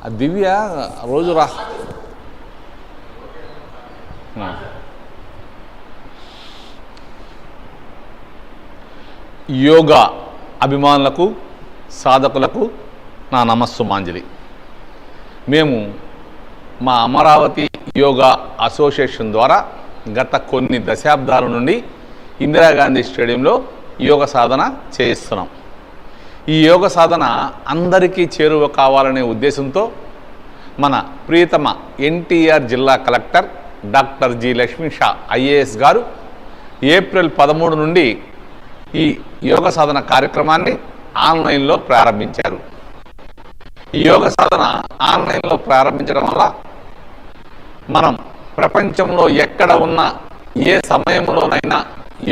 ఆ దివ్య రోజు రా యోగా అభిమానులకు సాధకులకు నా నమస్సుమాంజలి. మేము మా అమరావతి యోగా అసోసియేషన్ ద్వారా గత కొన్ని దశాబ్దాల నుండి ఇందిరాగాంధీ స్టేడియంలో యోగ సాధన చేయిస్తున్నాం. ఈ యోగ సాధన అందరికీ చేరువ కావాలనే ఉద్దేశంతో మన ప్రియతమ ఎన్టీఆర్ జిల్లా collector doctor G Lakshmi Shah IAS గారు ఏప్రిల్ 13 నుండి ఈ యోగ సాధన కార్యక్రమాన్ని ఆన్లైన్లో ప్రారంభించారు. ఈ యోగ సాధన ఆన్లైన్లో ప్రారంభించడం వల్ల మనం ప్రపంచంలో ఎక్కడ ఉన్నా ఏ సమయంలోనైనా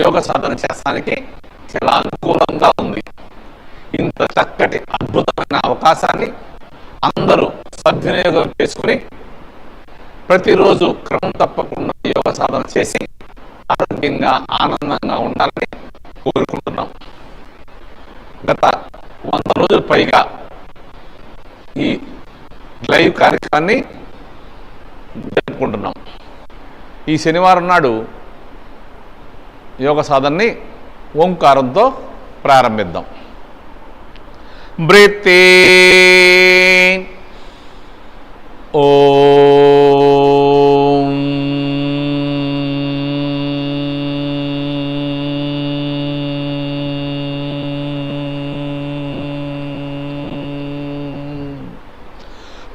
యోగ సాధన చేస్తానికి చాలా అనుకూలంగా ఉంది. ఇంత చక్కటి అద్భుతమైన అవకాశాన్ని అందరూ సద్వినియోగం చేసుకుని ప్రతిరోజు క్రమం తప్పకుండా యోగ సాధన చేసి ఆరోగ్యంగా ఆనందంగా ఉండాలని కోరుకుంటున్నాం. గత 100 రోజుల పైగా ఈ లైవ్ కార్యక్రమాన్ని జరుపుకుంటున్నాం. ఈ శనివారం నాడు యోగ సాధనని ఓంకారంతో ప్రారంభిద్దాం. Breathe in Om,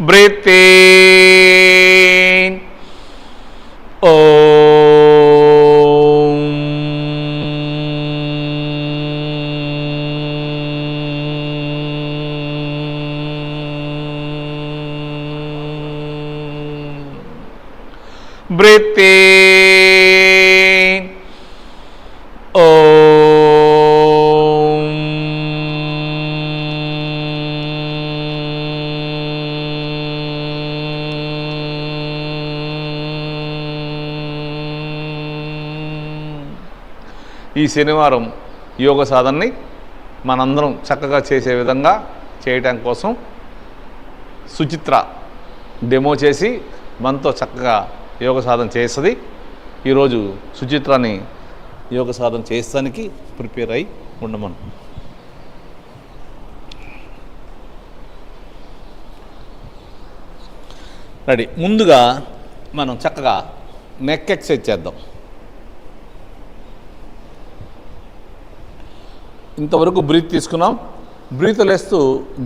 breathe in Om, breathe in Om, ఈ శనివారం యోగ సాధనని మనందరం చక్కగా చేసే విధంగా చేయటం కోసం సుచిత్ర డెమో చేసి మనతో చక్కగా యోగ సాధన చేస్తుంది. ఈరోజు సుచిత్రాన్ని యోగ సాధన చేస్తానికి ప్రిపేర్ అయి ఉండమను. రెడీ. ముందుగా మనం చక్కగా నెక్ ఎక్సర్సైజ్ చేద్దాం. ఇంతవరకు బ్రీత్ తీసుకున్నాం. బ్రీత్ లేస్తూ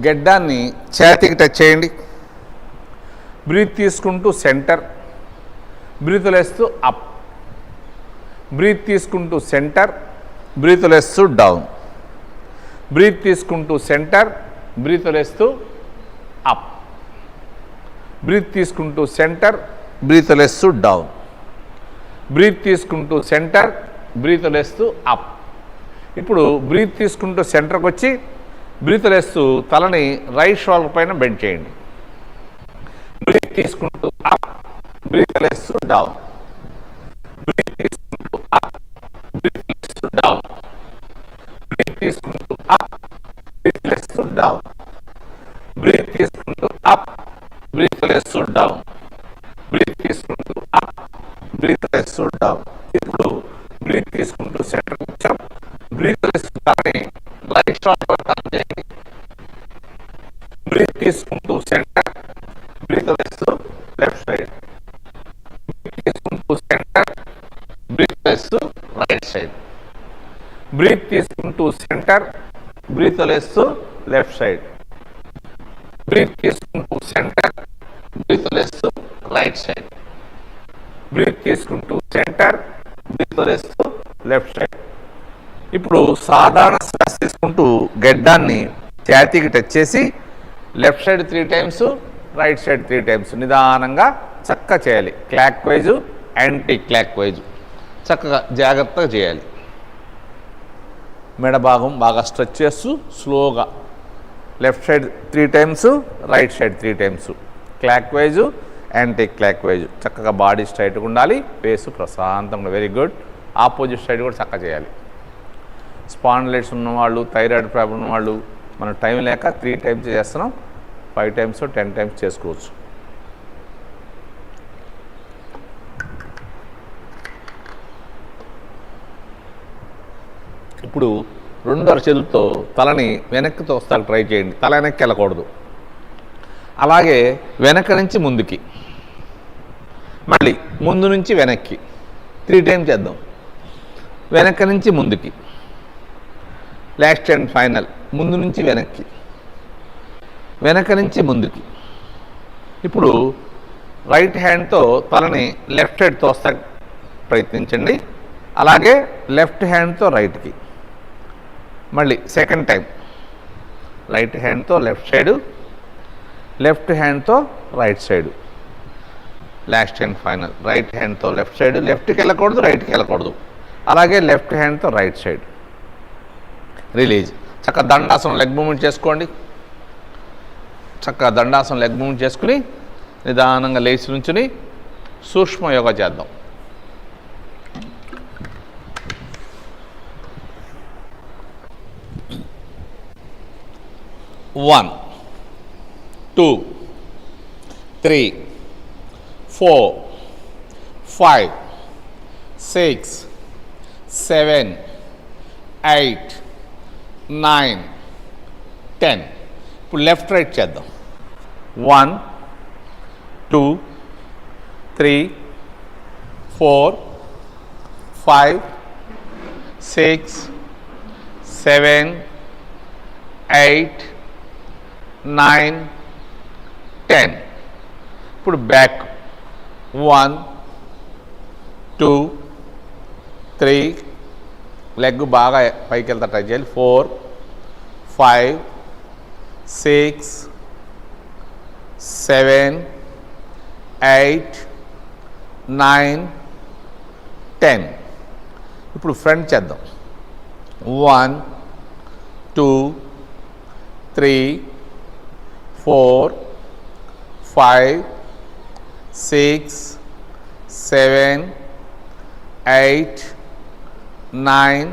గెడ్డాన్ని ఛాతీకి టచ్ చేయండి. బ్రీత్ తీసుకుంటూ సెంటర్, బ్రీత్ లేస్తూ అప్, బ్రీత్ తీసుకుంటూ సెంటర్, బ్రీత్ లేస్తూ డౌన్, బ్రీత్ తీసుకుంటూ సెంటర్, బ్రీత్ లేస్తూ అప్, బ్రీత్ తీసుకుంటూ సెంటర్, బ్రీత్ లేస్తూ డౌన్, బ్రీత్ తీసుకుంటూ సెంటర్, బ్రీత్ లేస్తూ అప్. ఇప్పుడు బ్రీత్ తీసుకుంటూ సెంటర్కి వచ్చి బ్రీత్ లేస్తూ తలని రైట్ షోల్డర్ పైన బెండ్ చేయండి. బ్రీత్ తీసుకుంటూ అప్, బ్రీత్ లేస్తూ డౌన్, బ్రీత్ తీసుకుంటూ అప్, బ్రీత్ లేస్తూ డౌన్, బ్రీత్ తీసుకుంటూ అప్, బ్రీత్ లేస్తూ డౌన్, బ్రీత్ తీసుకుంటూ అప్, బ్రీత్ లేస్తూ డౌన్, బ్రీత్ తీసుకుంటూ అప్, బ్రీత్ లేస్తూ డౌన్. ఇప్పుడు బ్రీత్ తీసుకుంటూ సెంటర్కి వచ్చాం. బ్రీత్ లేస్తూ కానీ రైట్ షోల్డర్ టర్న్ చేయండి. బ్రీత్ తీసుకుంటూ సెంటర్, బ్రీత్ లేస్తూ లెఫ్ట్ సైడ్, బ్రీత్ తీసుకుంటూ సెంటర్, బ్రీత్ లేస్తూ రైట్ సైడ్, బ్రీత్ తీసుకుంటూ సెంటర్, బ్రీత్ లేస్తూ లెఫ్ట్ సైడ్, బ్రీత్ తీసుకుంటూ సెంటర్, బ్రీత్ లేస్తూ రైట్ సైడ్, బ్రీత్ తీసుకుంటూ సెంటర్, బ్రీత్ లేస్తూ లెఫ్ట్ సైడ్. ఇప్పుడు సాధారణ శ్వాస తీసుకుంటూ గెడ్డాన్ని ఛాతీకి టచ్ చేసి left side 3 times, right side 3 times నిదానంగా చక్కగా చేయాలి. Clock wise, anti clock wise చక్కగా జాగ్రత్తగా చేయాలి. మెడ భాగం బాగా స్ట్రెచ్ చేస్తూ స్లోగా left side 3 times, right side 3 times, clock wise, anti clock wise చక్కగా బాడీ స్ట్రైట్గా ఉండాలి. ఫేస్ ప్రశాంతంగా. Very good. ఆపోజిట్ సైడ్ కూడా చక్కగా చేయాలి. స్పాండిలైటిస్ ఉన్నవాళ్ళు, థైరాయిడ్ ప్రాబ్లం ఉన్నవాళ్ళు మనం టైం లేక 3 టైమ్స్ చేస్తున్నాం. 5 times 10 times చేసుకోవచ్చు. ఇప్పుడు 2 అరచేతులతో తలని వెనక్కి తోస్తాకు ట్రై చేయండి. తల వెనక్కి వెళ్ళకూడదు. అలాగే వెనక నుంచి ముందుకి, మళ్ళీ ముందు నుంచి వెనక్కి 3 times చేద్దాం. వెనక నుంచి ముందుకి, లాస్ట్ అండ్ ఫైనల్. ముందు నుంచి వెనక్కి, వెనక నుంచి ముందుకి. ఇప్పుడు రైట్ హ్యాండ్తో తలని లెఫ్ట్ సైడ్ తోస్తా ప్రయత్నించండి. అలాగే లెఫ్ట్ హ్యాండ్తో రైట్కి. మళ్ళీ సెకండ్ టైం రైట్ హ్యాండ్తో లెఫ్ట్ సైడు, లెఫ్ట్ హ్యాండ్తో right side. Last and final. Right హ్యాండ్తో లెఫ్ట్ సైడ్, లెఫ్ట్కి వెళ్ళకూడదు, రైట్కి వెళ్ళకూడదు. అలాగే లెఫ్ట్ హ్యాండ్తో రైట్ సైడ్. రిలీజ్. చక్కగా దండాసనం లెగ్ మూమెంట్ చేసుకోండి. చక్కగా దండాసనం లెగ్ మూమెంట్ చేసుకుని నిదానంగా లేచి నుంచుని సూక్ష్మ యోగా చేద్దాం. 1 2 3 4 5 6 7 8 9 10. ఇప్పుడు లెఫ్ట్ రైట్ చేద్దాం. 1 2 3 4 5 6 7 8 9 10. ఇప్పుడు బ్యాక్. 1 2 3 లెగ్ బాగా పైకి వెళ్తా ట్రై చేయాలి. 4 5 6 7 8 9 10. ఇప్పుడు ఫ్రంట్ చేద్దాం. 1 2 3 4 5 6 7 8 9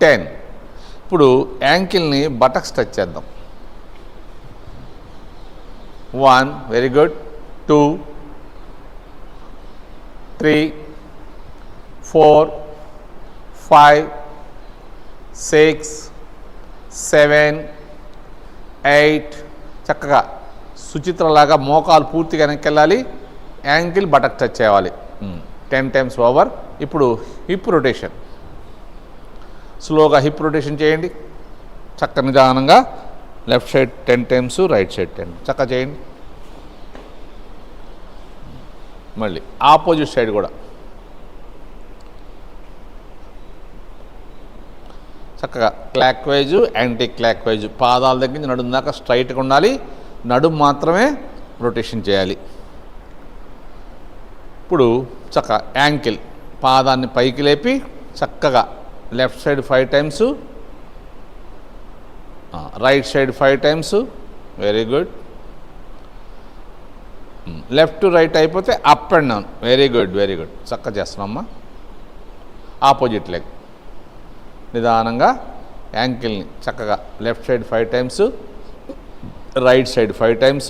10. ఇప్పుడు యాంకిల్ని బటక్స్ టచ్ చేద్దాం. 1 వెరీ గుడ్. 2 3 4 5 6 7 8. చక్కగా సుచిత్రలాగా మోకాలు పూర్తిగా వెనక్కి వెళ్ళాలి. యాంకిల్ బటక్ టచ్ చేయాలి. 10 times ఓవర్. ఇప్పుడు హిప్ రొటేషన్. స్లోగా హిప్ రొటేషన్ చేయండి. చక్క నిదానంగా left side 10 times, right side 10. చక్కగా చేయండి. మళ్ళీ ఆపోజిట్ సైడ్ కూడా చక్కగా clock wise, anti clock wise. పాదాల దగ్గర నుంచి నడుము దాకా స్ట్రైట్గా ఉండాలి. నడుము మాత్రమే రొటేషన్ చేయాలి. ఇప్పుడు చక్క యాంకిల్ పాదాన్ని పైకి లేపి చక్కగా left side 5 times, right side 5 times. Very good. Left to right అయిపోతే up and down. Very good, very good. చక్కగా చేస్తున్నామ్మా. ఆపోజిట్ లెగ్ నిదానంగా యాంకిల్ని చక్కగా left side 5 times, right side 5 times,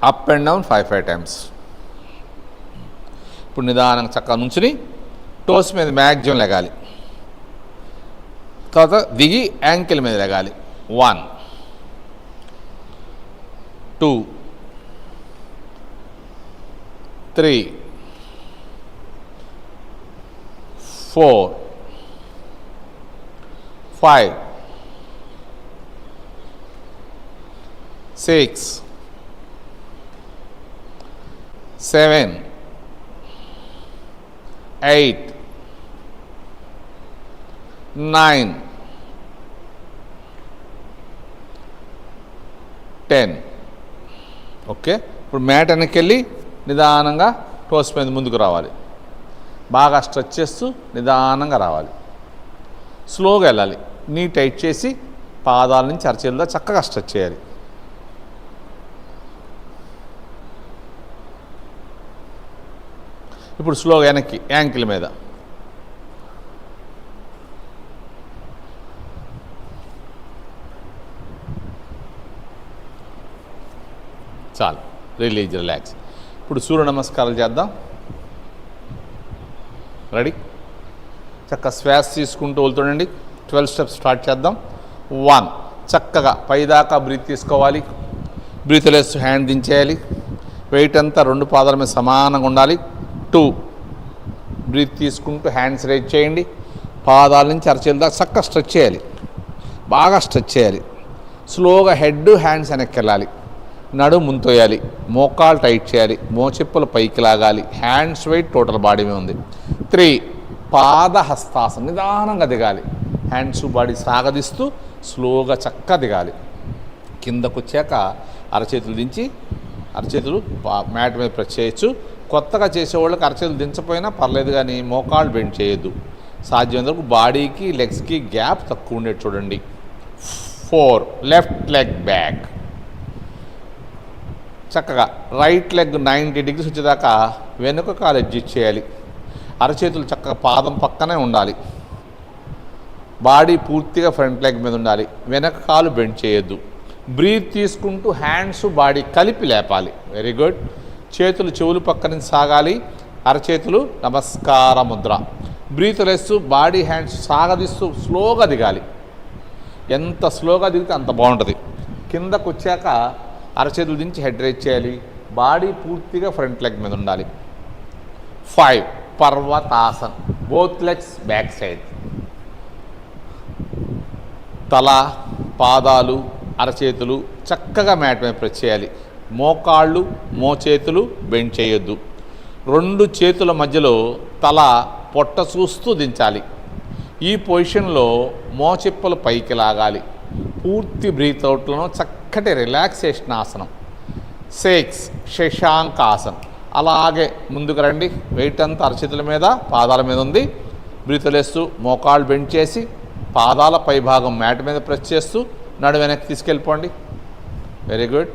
up and down 5 times. ఇప్పుడు నిదానంగా చక్కగా నుంచుని టోస్ మీద మ్యాక్సిమం లెగాలి. తర్వాత దిగి యాంకిల్ మీద లెగాలి. 1 2 3 4 5 6 7 8 9 10. ఓకే. ఇప్పుడు మ్యాట్ వెనక్కి వెళ్ళి నిదానంగా టోస్ మీద ముందుకు రావాలి. బాగా స్ట్రెచ్ చేస్తూ నిదానంగా రావాలి. స్లోగా వెళ్ళాలి. నీ టైట్ చేసి పాదాల నుంచి అరచేతుల్లో చక్కగా స్ట్రెచ్ చేయాలి. ఇప్పుడు స్లోగా వెనక్కి యాంకిల్ మీద చాలు, రిలాక్స్. ఇప్పుడు సూర్య నమస్కారాలు చేద్దాం. రెడీ? చక్కగా శ్వాస తీసుకుంటూ వెళ్తుండండి. 12 స్టెప్స్ స్టార్ట్ చేద్దాం. 1, చక్కగా పైదాకా బ్రీత్ తీసుకోవాలి. బ్రీత్ వదిలేస్తూ హ్యాండ్ దించేయాలి. వెయిట్ అంతా 2 పాదాల మీద సమానంగా ఉండాలి. 2, బ్రీత్ తీసుకుంటూ హ్యాండ్స్ రైజ్ చేయండి. పాదాల నుంచి అరచేతుల దాకా చక్కగా స్ట్రెచ్ చేయాలి, బాగా స్ట్రెచ్ చేయాలి. స్లోగా హెడ్ హ్యాండ్స్ వెనక్కి వెళ్ళాలి. నడుము ముంతోయాలి, మోకాలు టైట్ చేయాలి, మోచెప్పులు పైకి లాగాలి. హ్యాండ్స్ వెయిట్ టోటల్ బాడీ మీద ఉంది. 3, పాద హస్తాసనం, నిదానంగా దిగాలి. హ్యాండ్స్ బాడీ సాగదిస్తూ స్లోగా చక్కగా దిగాలి. కిందకు వచ్చాక అరచేతులు దించి అరచేతులు మ్యాట్ మీద ప్రెస్ చేయొచ్చు. కొత్తగా చేసేవాళ్ళకి అరచేతులు దించపోయినా పర్లేదు, కానీ మోకాళ్ళు బెండ్ చేయొద్దు. సాధ్యమైనంత వరకు బాడీకి లెగ్స్కి గ్యాప్ తక్కువ ఉండేది చూడండి. 4, లెఫ్ట్ లెగ్ బ్యాక్. చక్కగా రైట్ లెగ్ 90 degrees వచ్చేదాకా వెనుక కాలు అడ్జస్ట్ చేయాలి. అరచేతులు చక్కగా పాదం పక్కనే ఉండాలి. బాడీ పూర్తిగా ఫ్రంట్ లెగ్ మీద ఉండాలి. వెనక కాలు బెండ్ చేయొద్దు. బ్రీత్ తీసుకుంటూ హ్యాండ్స్ బాడీ కలిపి లేపాలి. Very good. చేతులు చెవులు పక్క నుంచి సాగాలి. అరచేతులు నమస్కార ముద్ర. బ్రీత్ లేస్తూ బాడీ హ్యాండ్స్ సాగదీస్తూ స్లోగా దిగాలి. ఎంత స్లోగా దిగితే అంత బాగుంటుంది. కిందకు వచ్చాక అరచేతులు దించి హెడ్ రైజ్ చేయాలి. బాడీ పూర్తిగా ఫ్రంట్ లెగ్ మీద ఉండాలి. 5, Parvatasan. Both legs back side. తల, పాదాలు, అరచేతులు చక్కగా మ్యాట్ మీద ప్రెస్ చేయాలి. మోకాళ్ళు, మోచేతులు బెండ్ చేయొద్దు. 2 చేతుల మధ్యలో తల పొట్ట చూస్తూ దించాలి. ఈ పొజిషన్లో మోచెప్పలు పైకి లాగాలి. పూర్తి బ్రీత్ అవుట్లను చక్కటి రిలాక్సేషన్ ఆసనం. 6, శశాంకాసన్. అలాగే ముందుకు రండి. వెయిట్ అంతా అరచేతుల మీద పాదాల మీద ఉంది. బ్రీత్ వదిలేస్తూ మోకాళ్ళు బెండ్ చేసి పాదాల పై భాగం మ్యాట్ మీద ప్రెస్ చేస్తూ నడు వెనక్కి తీసుకెళ్ళిపోండి. Very good.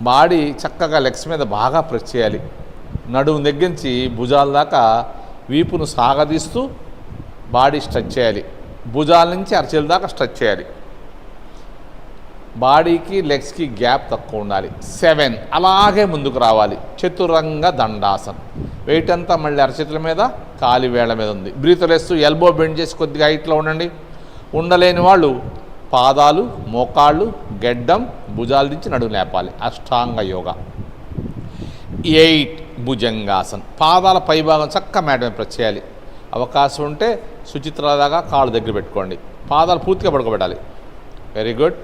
బాడీ చక్కగా లెగ్స్ మీద బాగా ప్రెస్ చేయాలి. నడుము దగ్గర నుంచి భుజాల దాకా వీపును సాగదీస్తూ బాడీ స్ట్రెచ్ చేయాలి. భుజాల నుంచి అరచేతుల దాకా స్ట్రెచ్ చేయాలి. బాడీకి లెగ్స్కి గ్యాప్ తక్కువ ఉండాలి. 7, అలాగే ముందుకు రావాలి. చతురంగ దండాసన్. వెయిట్ అంతా మళ్ళీ అరచేతుల మీద, కాలి వేళ్ల మీద ఉంది. బ్రీత్ వదిలేస్తూ ఎల్బో బెండ్ చేసి కొద్దిగా హైట్లో ఉండండి. ఉండలేని వాళ్ళు పాదాలు, మోకాళ్ళు, గెడ్డం, భుజాలు దించి నడుము లేపాలి. అష్టాంగ యోగా. 8, భుజంగాసన్. పాదాల పైభాగం చక్కగా మ్యాట్ మీద ప్రెస్ చేయాలి. అవకాశం ఉంటే సుచిత్రలాగా కాళ్ళు దగ్గర పెట్టుకోండి. పాదాలు పూర్తిగా పడుకోబెట్టాలి. Very good.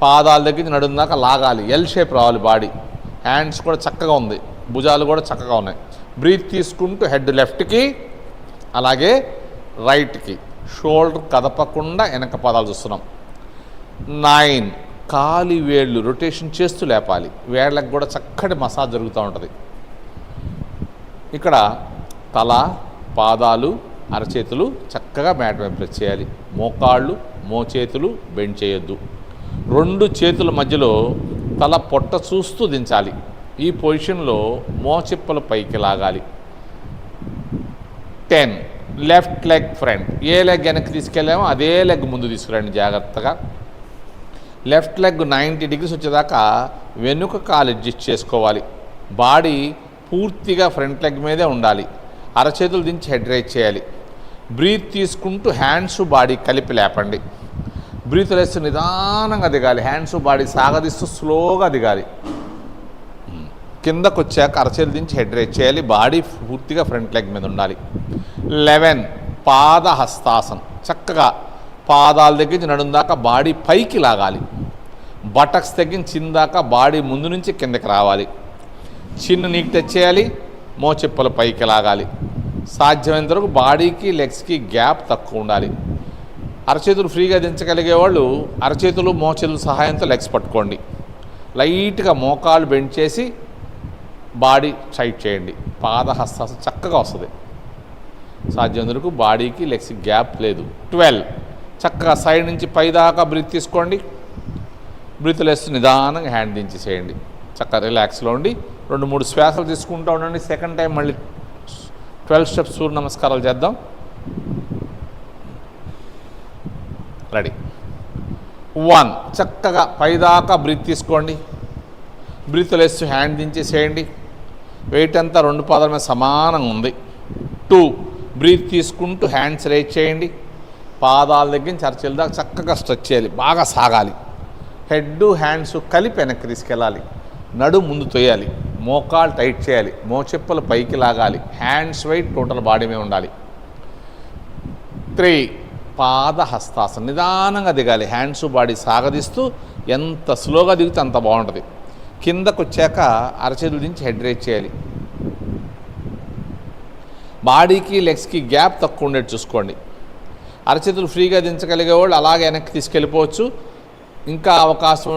పాదాల దగ్గర నడుము దాకా లాగాలి. ఎల్ షేప్ రావాలి బాడీ. హ్యాండ్స్ కూడా చక్కగా ఉంది, భుజాలు కూడా చక్కగా ఉన్నాయి. బ్రీత్ తీసుకుంటూ హెడ్ లెఫ్ట్కి, అలాగే రైట్కి. షోల్డర్ కదపకుండా వెనక పాదాలు చూస్తున్నాం. 9, కాలి వేళ్ళు రొటేషన్ చేస్తూ లేపాలి. వేళ్ళకి కూడా చక్కటి మసాజ్ జరుగుతూ ఉంటుంది. ఇక్కడ తల, పాదాలు, అరచేతులు చక్కగా మ్యాట్ మీద ప్రెస్ చేయాలి. మోకాళ్ళు, మోచేతులు బెండ్ చేయొద్దు. 2 చేతుల మధ్యలో తల పొట్ట చూస్తూ దించాలి. ఈ పొజిషన్లో మోచెప్పలు పైకి లాగాలి. 10, లెఫ్ట్ లెగ్ ఫ్రంట్. ఏ లెగ్ వెనక్కి తీసుకెళ్ళామో అదే లెగ్ ముందు తీసుకురండి జాగ్రత్తగా. లెఫ్ట్ లెగ్ 90 degrees వచ్చేదాకా వెనుక కాలు అడ్జస్ట్ చేసుకోవాలి. బాడీ పూర్తిగా ఫ్రంట్ లెగ్ మీదే ఉండాలి. అరచేతులు దించి హెడ్ రైజ్ చేయాలి. బ్రీత్ తీసుకుంటూ హ్యాండ్స్ బాడీ కలిపి లేపండి. బ్రీత్ వదిలేస్తూ నిదానంగా దిగాలి. హ్యాండ్స్ బాడీ సాగదీస్తూ స్లోగా దిగాలి. కిందకు వచ్చాక అరచేతులు దించి హెడ్ రైజ్ చేయాలి. బాడీ పూర్తిగా ఫ్రంట్ లెగ్ మీద ఉండాలి. 11, పాద హస్తాసనం. చక్కగా పాదాల దగ్గర నుంచి నడుము దాకా బాడీ పైకి లాగాలి. బటక్స్ దగ్గర చిందాకా బాడీ ముందు నుంచి కిందకి రావాలి. చిన్ను నీకు తెచ్చేయాలి. మోచెప్పలు పైకి లాగాలి. సాధ్యమైనంత వరకు బాడీకి లెగ్స్కి గ్యాప్ తక్కువ ఉండాలి. అరచేతులు ఫ్రీగా దించగలిగే వాళ్ళు అరచేతులు, మోచేతుల సహాయంతో లెగ్స్ పట్టుకోండి. లైట్గా మోకాలు బెండ్ చేసి బాడీ టైట్ చేయండి. పాదహస్తాసనం చక్కగా వస్తుంది. సాధ్యమైనంత వరకు బాడీకి లెగ్స్కి గ్యాప్ లేదు. 12, చక్కగా సైడ్ నుంచి పైదాకా బ్రీత్ తీసుకోండి. బ్రీత్ లేస్తూ నిదానంగా హ్యాండ్ దించేసేయండి. చక్కగా రిలాక్స్లో ఉండి 2-3 శ్వాసలు తీసుకుంటూ ఉండండి. సెకండ్ టైం మళ్ళీ 12 స్టెప్స్ సూర్య నమస్కారాలు చేద్దాం. రెడీ. 1, చక్కగా పైదాకా బ్రీత్ తీసుకోండి. బ్రీత్ వదిలేస్తూ హ్యాండ్ దించేసేయండి. వెయిట్ అంతా 2 పాదాల మీద సమానంగా ఉంది. 2 బ్రీత్ తీసుకుంటూ హ్యాండ్స్ రైజ్ చేయండి. పాదాల దగ్గర నుంచి అరచేతుల దాకా చక్కగా స్ట్రెచ్ చేయాలి, బాగా సాగాలి. హెడ్ హ్యాండ్స్ కలిపి వెనక్కి తీసుకెళ్ళాలి. నడుము ముందు తొయ్యాలి, మోకాలు టైట్ చేయాలి, మోచెప్పలు పైకి లాగాలి. హ్యాండ్స్ వెయిట్ టోటల్ బాడీ మీద ఉండాలి. 3 పాద హస్తాసనం, నిదానంగా దిగాలి. హ్యాండ్స్ బాడీ సాగదీస్తూ ఎంత స్లోగా దిగితే అంత బాగుంటుంది. కిందకు వచ్చాక అరచేతుల నుంచి హెడ్ రేజ్ చేయాలి. బాడీకి లెగ్స్కి గ్యాప్ తక్కువ ఉండేది చూసుకోండి. అరచేతులు ఫ్రీగా దించగలిగే వాళ్ళు అలాగే వెనక్కి తీసుకెళ్ళిపోవచ్చు. ఇంకా అవకాశం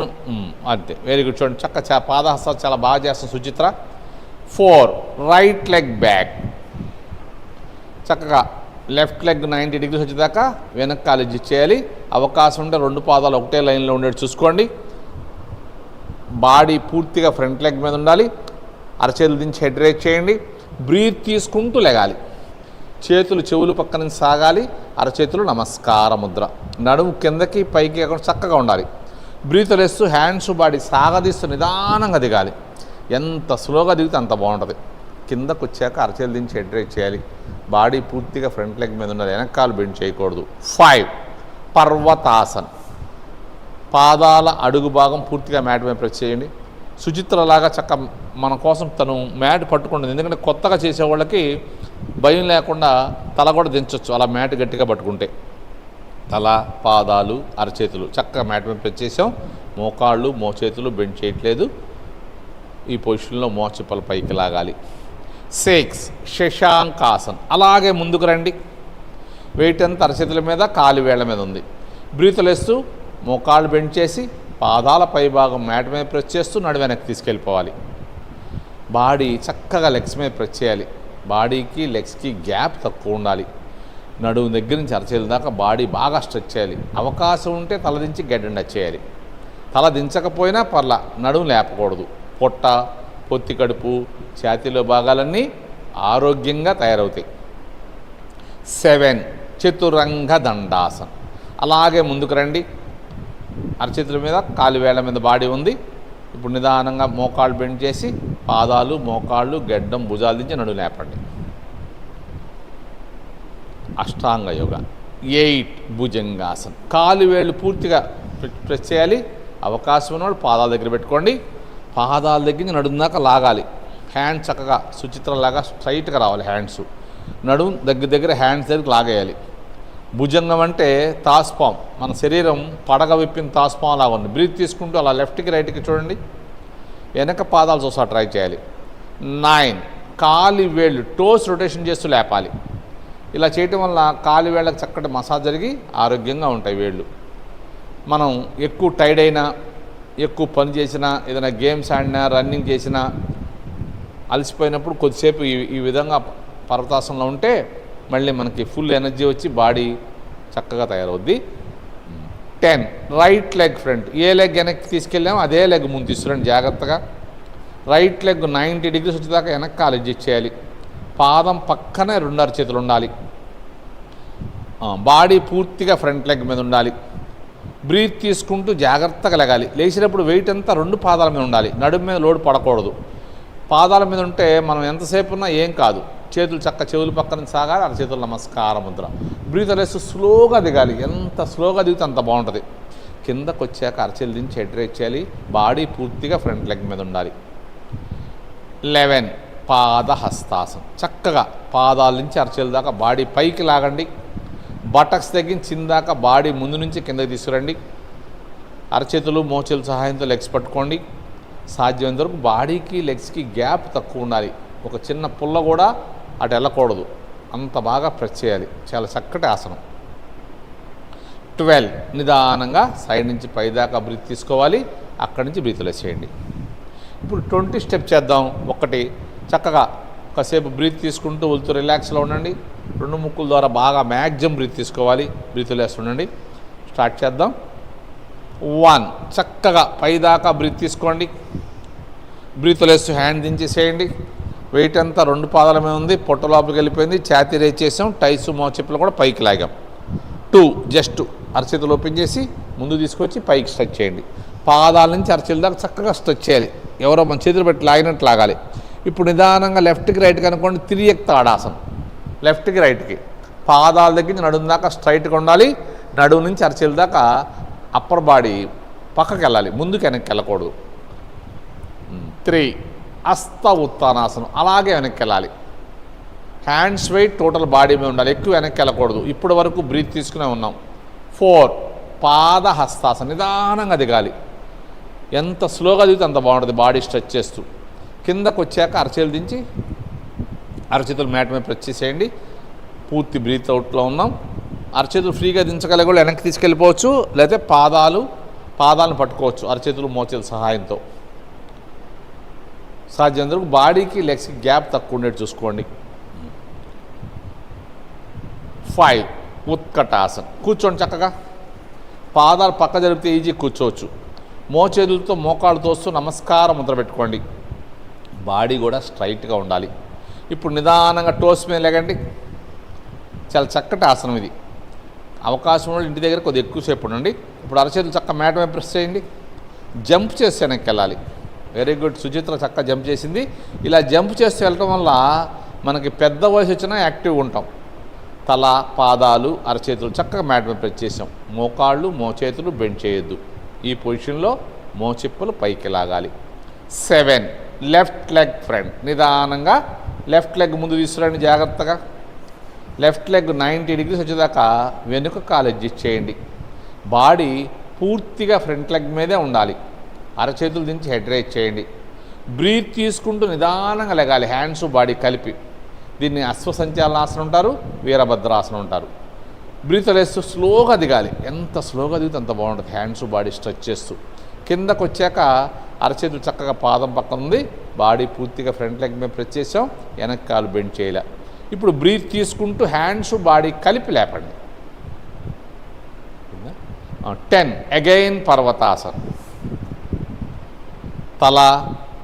అంతే. Very good. చూడండి చక్క పాదహస్తాలు చాలా బాగా చేస్తాం సుచిత్ర. 4 రైట్ లెగ్ బ్యాక్, చక్కగా లెఫ్ట్ లెగ్ 90 డిగ్రీస్ వచ్చేదాకా వెనక్కి కాలేజీ చేయాలి. అవకాశం ఉంటే 2 పాదాలు ఒకటే లైన్లో ఉండేది చూసుకోండి. బాడీ పూర్తిగా ఫ్రంట్ లెగ్ మీద ఉండాలి. అరచేతులు దించి హెడ్ రేజ్ చేయండి. బ్రీత్ తీసుకుంటూ లెగాలి. చేతులు చెవులు పక్క నుంచి సాగాలి. అరచేతులు నమస్కార ముద్ర. నడుము కిందకి పైకి కాకుండా చక్కగా ఉండాలి. బ్రీత్ వదిలేస్తూ హ్యాండ్స్ బాడీ సాగదీస్తూ నిదానంగా దిగాలి. ఎంత స్లోగా దిగితే అంత బాగుంటుంది. కిందకు వచ్చాక అరచేతులు దించి హెడ్ రేజ్ చేయాలి. బాడీ పూర్తిగా ఫ్రంట్ లెగ్ మీద ఉండాలి, వెనకాలు బెండ్ చేయకూడదు. 5 పర్వతాసన్, పాదాల అడుగు భాగం పూర్తిగా మ్యాట్ మీద ప్రెస్ చేయండి. సుచిత్రలాగా చక్క మన కోసం తను మ్యాట్ పట్టుకుంటుంది. ఎందుకంటే కొత్తగా చేసే వాళ్ళకి భయం లేకుండా తల కూడా దించవచ్చు అలా మ్యాట్ గట్టిగా పట్టుకుంటే. తల, పాదాలు, అరచేతులు చక్కగా మ్యాట్ మీద ప్రెస్ చేసాం. మోకాళ్ళు మోచేతులు బెండ్ చేయట్లేదు. ఈ పొజిషన్లో మోచెప్పలు పైకి లాగాలి. 6 శశాంకాసన్, అలాగే ముందుకు రండి. వెయిట్ అంతా అరచేతుల మీద, కాలు వేళ్ల మీద ఉంది. బ్రీత్ వదిలేస్తూ మోకాళ్ళు బెండ్ చేసి పాదాల పై భాగం మ్యాట్ మీద ప్రెస్ చేస్తూ నడు వెనక్కి తీసుకెళ్ళిపోవాలి. బాడీ చక్కగా లెగ్స్ మీద ప్రెస్ చేయాలి. బాడీకి లెగ్స్కి గ్యాప్ తక్కువ ఉండాలి. నడుము దగ్గర నుంచి అరచేతుల దాకా బాడీ బాగా స్ట్రెచ్ చేయాలి. అవకాశం ఉంటే తల దించి గడ్డం టచ్ చేయాలి. తల దించకపోయినా పర్లా, నడుము లేపకూడదు. పొట్ట, పొత్తి కడుపు, ఛాతీలో భాగాలన్నీ ఆరోగ్యంగా తయారవుతాయి. 7 చతురంగ దండాసన్, అలాగే ముందుకు రండి. అరచేతుల మీద, కాలు వేళ్ల మీద బాడీ ఉంది. ఇప్పుడు నిదానంగా మోకాళ్ళు బెండ్ చేసి పాదాలు, మోకాళ్ళు, గెడ్డం, భుజాలు దించి నడుము లేపండి. అష్టాంగ యోగ. 8 భుజంగాసన్, కాలు వేళ్ళు పూర్తిగా ప్రెస్ చేయాలి. అవకాశం ఉన్నవాళ్ళు పాదాల దగ్గర పెట్టుకోండి. పాదాల దగ్గర నడుము దాకా లాగాలి. హ్యాండ్స్ చక్కగా సుచిత్రలాగా స్ట్రైట్గా రావాలి. హ్యాండ్స్ నడుము దగ్గర హ్యాండ్స్ దగ్గర లాగేయాలి. భుజంగం అంటే తాస్పాం, మన శరీరం పడగ విప్పిన తాస్పాం లాగా ఉంది. బ్రీత్ తీసుకుంటూ అలా లెఫ్ట్కి రైట్కి చూడండి. వెనక పాదాలు చూసా ట్రై చేయాలి. 9 కాలి వేళ్ళు టోస్ రొటేషన్ చేస్తూ లేపాలి. ఇలా చేయటం వల్ల కాలి వేళ్ళకి చక్కటి మసాజ్ జరిగి ఆరోగ్యంగా ఉంటాయి వేళ్ళు. మనం ఎక్కువ టైర్డ్ అయినా, ఎక్కువ పని చేసినా, ఏదైనా గేమ్స్ ఆడినా, రన్నింగ్ చేసినా అలసిపోయినప్పుడు కొద్దిసేపు ఈ విధంగా పర్వతాసనంలో ఉంటే మళ్ళీ మనకి ఫుల్ ఎనర్జీ వచ్చి బాడీ చక్కగా తయారవుద్ది. 10 రైట్ లెగ్ ఫ్రంట్, ఏ లెగ్ వెనక్కి తీసుకెళ్ళామో అదే లెగ్ ముందు తీసుకురండి జాగ్రత్తగా. రైట్ లెగ్ 90 డిగ్రీస్ వచ్చేదాకా వెనక్కి కాలు అడ్జస్ట్ చేయాలి. పాదం పక్కనే 2 అరచేతులు ఉండాలి. బాడీ పూర్తిగా ఫ్రంట్ లెగ్ మీద ఉండాలి. బ్రీత్ తీసుకుంటూ జాగ్రత్తగా లెగాలి. లేచినప్పుడు వెయిట్ అంతా 2 పాదాల మీద ఉండాలి. నడుము మీద లోడ్ పడకూడదు. పాదాల మీద ఉంటే మనం ఎంతసేపు ఉన్నా ఏం కాదు. చేతులు చక్క చెవులు పక్కన సాగాలి. అరచేతులు నమస్కార ముద్ర. బ్రీత్ వదిలేస్తూ స్లోగా దిగాలి. ఎంత స్లోగా దిగితే అంత బాగుంటుంది. కిందకు వచ్చాక అరచేతులు దించి హెడ్ రేజ్ చేయాలి. బాడీ పూర్తిగా ఫ్రంట్ లెగ్ మీద ఉండాలి. 11 పాద హస్తాసనం, చక్కగా పాదాల నుంచి అరచేతుల దాకా బాడీ పైకి లాగండి. బటక్స్ దగ్గర చిందాక బాడీ ముందు నుంచి కిందకి తీసుకురండి. అరచేతులు మోచేతుల సహాయంతో లెగ్స్ పట్టుకోండి. సాధ్యమైనంత వరకు బాడీకి లెగ్స్కి గ్యాప్ తక్కువ ఉండాలి. ఒక చిన్న పుల్ల కూడా అటు వెళ్ళకూడదు. అంత బాగా ప్రెస్ చేయాలి. చాలా చక్కటి ఆసనం. 12 నిదానంగా సైడ్ నుంచి పైదాకా బ్రీత్ తీసుకోవాలి. అక్కడి నుంచి బ్రీత్ వదిలేసేయండి. ఇప్పుడు 20 స్టెప్ చేద్దాం. 1 చక్కగా కాసేపు బ్రీత్ తీసుకుంటూ వెళ్తూ రిలాక్స్లో ఉండండి. 2 ముక్కుల ద్వారా బాగా మ్యాక్సిమం బ్రీత్ తీసుకోవాలి. బ్రీత్ వదిలేస్తుండండి. స్టార్ట్ చేద్దాం. 1 చక్కగా పైదాకా బ్రీత్ తీసుకోండి. బ్రీత్ వదిలేస్తూ హ్యాండ్ దించేసేయండి. వెయిట్ అంతా 2 పాదాల మీద ఉంది. పొట్ట లోపలికి వెళ్ళిపోయింది. ఛాతీ రేజ్ చేసాం. టైస్ మోచెప్పులు కూడా పైకి లాగాం. 2 జస్ట్ అరచేతులు ఓపెన్ చేసి ముందు తీసుకొచ్చి పైకి స్ట్రెచ్ చేయండి. పాదాల నుంచి అరచేతుల దాకా చక్కగా స్ట్రెచ్ చేయాలి. ఎవరో మన చేతులు పెట్టి లాగినట్టు లాగాలి. ఇప్పుడు నిదానంగా లెఫ్ట్కి రైట్కి అనుకోండి, తిరియక్ తాడాసనం. లెఫ్ట్కి రైట్కి పాదాల దగ్గర నడుము దాకా స్ట్రైట్గా ఉండాలి. నడుము నుంచి అరచేల దాకా అప్పర్ బాడీ పక్కకి వెళ్ళాలి, ముందుకు వెనక్కి వెళ్ళకూడదు. 3 హస్త ఉత్తానాసనం, అలాగే వెనక్కి వెళ్ళాలి. హ్యాండ్స్ వెయిట్ టోటల్ బాడీ మీద ఉండాలి, ఎక్కువ వెనక్కి వెళ్ళకూడదు. ఇప్పటి వరకు బ్రీత్ తీసుకునే ఉన్నాం. 4 పాద హస్తాసనం, నిదానంగా దిగాలి. ఎంత స్లోగా దిగితే అంత బాగుంటుంది, బాడీ స్ట్రెచ్ చేస్తూ. కిందకు వచ్చాక అరచేలు దించి అరచేతులు మ్యాట్ మీద ప్రెస్ చేసేయండి. పూర్తి బ్రీత్ అవుట్లో ఉన్నాం. అరచేతులు ఫ్రీగా దించగలిగే కూడా వెనక్కి తీసుకెళ్ళిపోవచ్చు, లేకపోతే పాదాలను పట్టుకోవచ్చు అరచేతులు మోచేతుల సహాయంతో. సాధ్యంతరకు బాడీకి లెగ్స్కి గ్యాప్ తక్కువ ఉండేది చూసుకోండి. 5 ఉత్కటాసనం, కూర్చోండి చక్కగా. పాదాలు పక్క జరిపితే ఈజీ కూర్చోవచ్చు. మోచేతులతో మోకాళ్ళు తోస్తూ నమస్కారం ముద్ర పెట్టుకోండి. బాడీ కూడా స్ట్రైట్గా ఉండాలి. ఇప్పుడు నిదానంగా టోస్ మీద లేకండి. చాలా చక్కటి ఆసనం ఇది. అవకాశం ఉన్న ఇంటి దగ్గర కొద్దిగా ఎక్కువసేపు ఉండండి. ఇప్పుడు అరచేతులు చక్క మ్యాట్ మీద ప్రెస్ చేయండి. జంప్ చేసి వెనక్కి వెళ్ళాలి. Very good. సుచిత్ర చక్క జంప్ చేసింది. ఇలా జంప్ చేసి వెళ్ళటం వల్ల మనకి పెద్ద వయసు వచ్చినా యాక్టివ్గా ఉంటాం. తల, పాదాలు, అరచేతులు చక్కగా మ్యాట్ మీద ప్రెస్ చేసాం. మోకాళ్ళు మోచేతులు బెండ్ చేయొద్దు. ఈ పొజిషన్లో మోచిప్పలు పైకి లాగాలి. 7 లెఫ్ట్ లెగ్ ఫ్రంట్, నిదానంగా లెఫ్ట్ లెగ్ ముందు తీసుకురండి జాగ్రత్తగా. లెఫ్ట్ లెగ్ 90 డిగ్రీస్ వచ్చేదాకా వెనుక కాలు అడ్జస్ట్ చేయండి. బాడీ పూర్తిగా ఫ్రంట్ లెగ్ మీదే ఉండాలి. అరచేతులు దించి హెడ్ రైజ్ చేయండి. బ్రీత్ తీసుకుంటూ నిదానంగా లెగాలి, హ్యాండ్స్ బాడీ కలిపి. దీన్ని అశ్వసంచాలనాసనం అంటారు, వీరభద్రాసనం అంటారు. బ్రీత్ వేస్తూ స్లోగా దిగాలి. ఎంత స్లోగా దిగితే అంత బాగుంటుంది, హ్యాండ్స్ బాడీ స్ట్రెచ్ చేస్తూ. కిందకు వచ్చాక అరచేతులు చక్కగా పాదం పక్కన ఉంది, బాడీ పూర్తిగా ఫ్రంట్ లెగ్ మీద ప్రెస్ చేసాం, వెనక్కి కాలు బెండ్ చేయలే. ఇప్పుడు బ్రీత్ తీసుకుంటూ హ్యాండ్స్ బాడీ కలిపి లేపండి. 10 అగైన్ పర్వతాసనం. తల,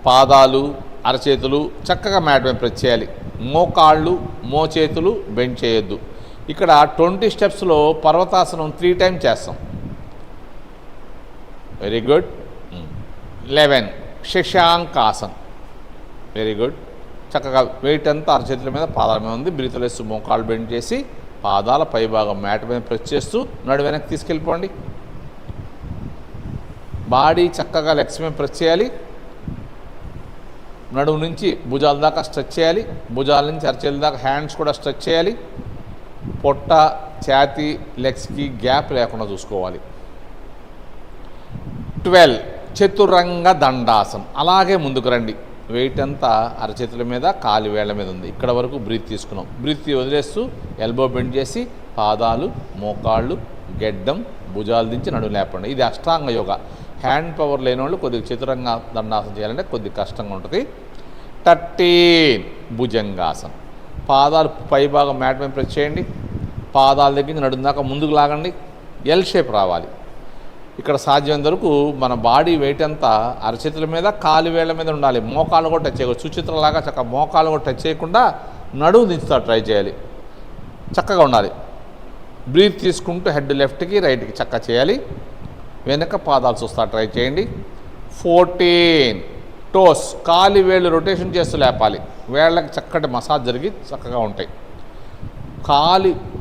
పాదాలు, అరచేతులు చక్కగా మ్యాట్ మీద ప్రెస్ చేయాలి. మోకాళ్ళు మోచేతులు బెండ్ చేయొద్దు. ఇక్కడ 20 స్టెప్స్లో పర్వతాసనం 3 టైమ్స్ చేస్తాం. Very good. 11 శశాంకాసనం. Very good. చక్కగా వెయిట్ అంతా అరచేతుల మీద పాదాల మీద ఉంది. బ్రీతులు వేస్తూ మోకాళ్ళు బెండ్ చేసి పాదాల పైభాగం మ్యాట్ మీద ప్రెస్ చేస్తూ నడు వెనక్కి తీసుకెళ్ళిపోండి. బాడీ చక్కగా లెగ్స్ మీద ప్రెస్ చేయాలి. నడుము నుంచి భుజాల దాకా స్ట్రెచ్ చేయాలి. భుజాల నుంచి అరచేతుల దాకా హ్యాండ్స్ కూడా స్ట్రెచ్ చేయాలి. పొట్ట, ఛాతీ, లెగ్స్కి గ్యాప్ లేకుండా చూసుకోవాలి. 12 చతురంగ దండాసనం. అలాగే ముందుకు రండి. వెయిట్ అంతా అరచేతుల మీద, కాలి వేళ్ల మీద ఉంది. ఇక్కడ వరకు బ్రీత్ తీసుకున్నాం. బ్రీత్ వదిలేస్తూ ఎల్బో బెండ్ చేసి పాదాలు, మోకాళ్ళు, గెడ్డం, భుజాలు దించి నడుము లేపండి. ఇది అష్టాంగ యోగా. హ్యాండ్ పవర్ లేని వాళ్ళు కొద్దిగా చతురంగ దండాసనం చేయాలంటే కొద్దిగా కష్టంగా ఉంటుంది. 13 భుజంగాసనం. పాదాలు పైభాగం మ్యాట్ మీద ప్రెస్ చేయండి. పాదాల దగ్గర నడుము దాకా ముందుకు లాగండి. ఎల్ షేప్ రావాలి. ఇక్కడ సాధ్యమైనంత వరకు మన బాడీ వెయిట్ అంతా అరచేతుల మీద, కాలి వేళ్ల మీద ఉండాలి. మోకాలు కూడా టచ్ చేయకూడదు. సుచిత్రలాగా చక్కగా మోకాలు కూడా టచ్ చేయకుండా నడుము దించుతా ట్రై చేయాలి. చక్కగా ఉండాలి. బ్రీత్ తీసుకుంటూ హెడ్ లెఫ్ట్కి రైట్కి చక్కగా చేయాలి. వెనక పాదాలు చూస్తా ట్రై చేయండి. 14 టోస్, కాలి వేళ్ళు రొటేషన్ చేస్తూ లేపాలి. వేళ్ళకి చక్కటి మసాజ్ జరిగి చక్కగా ఉంటాయి.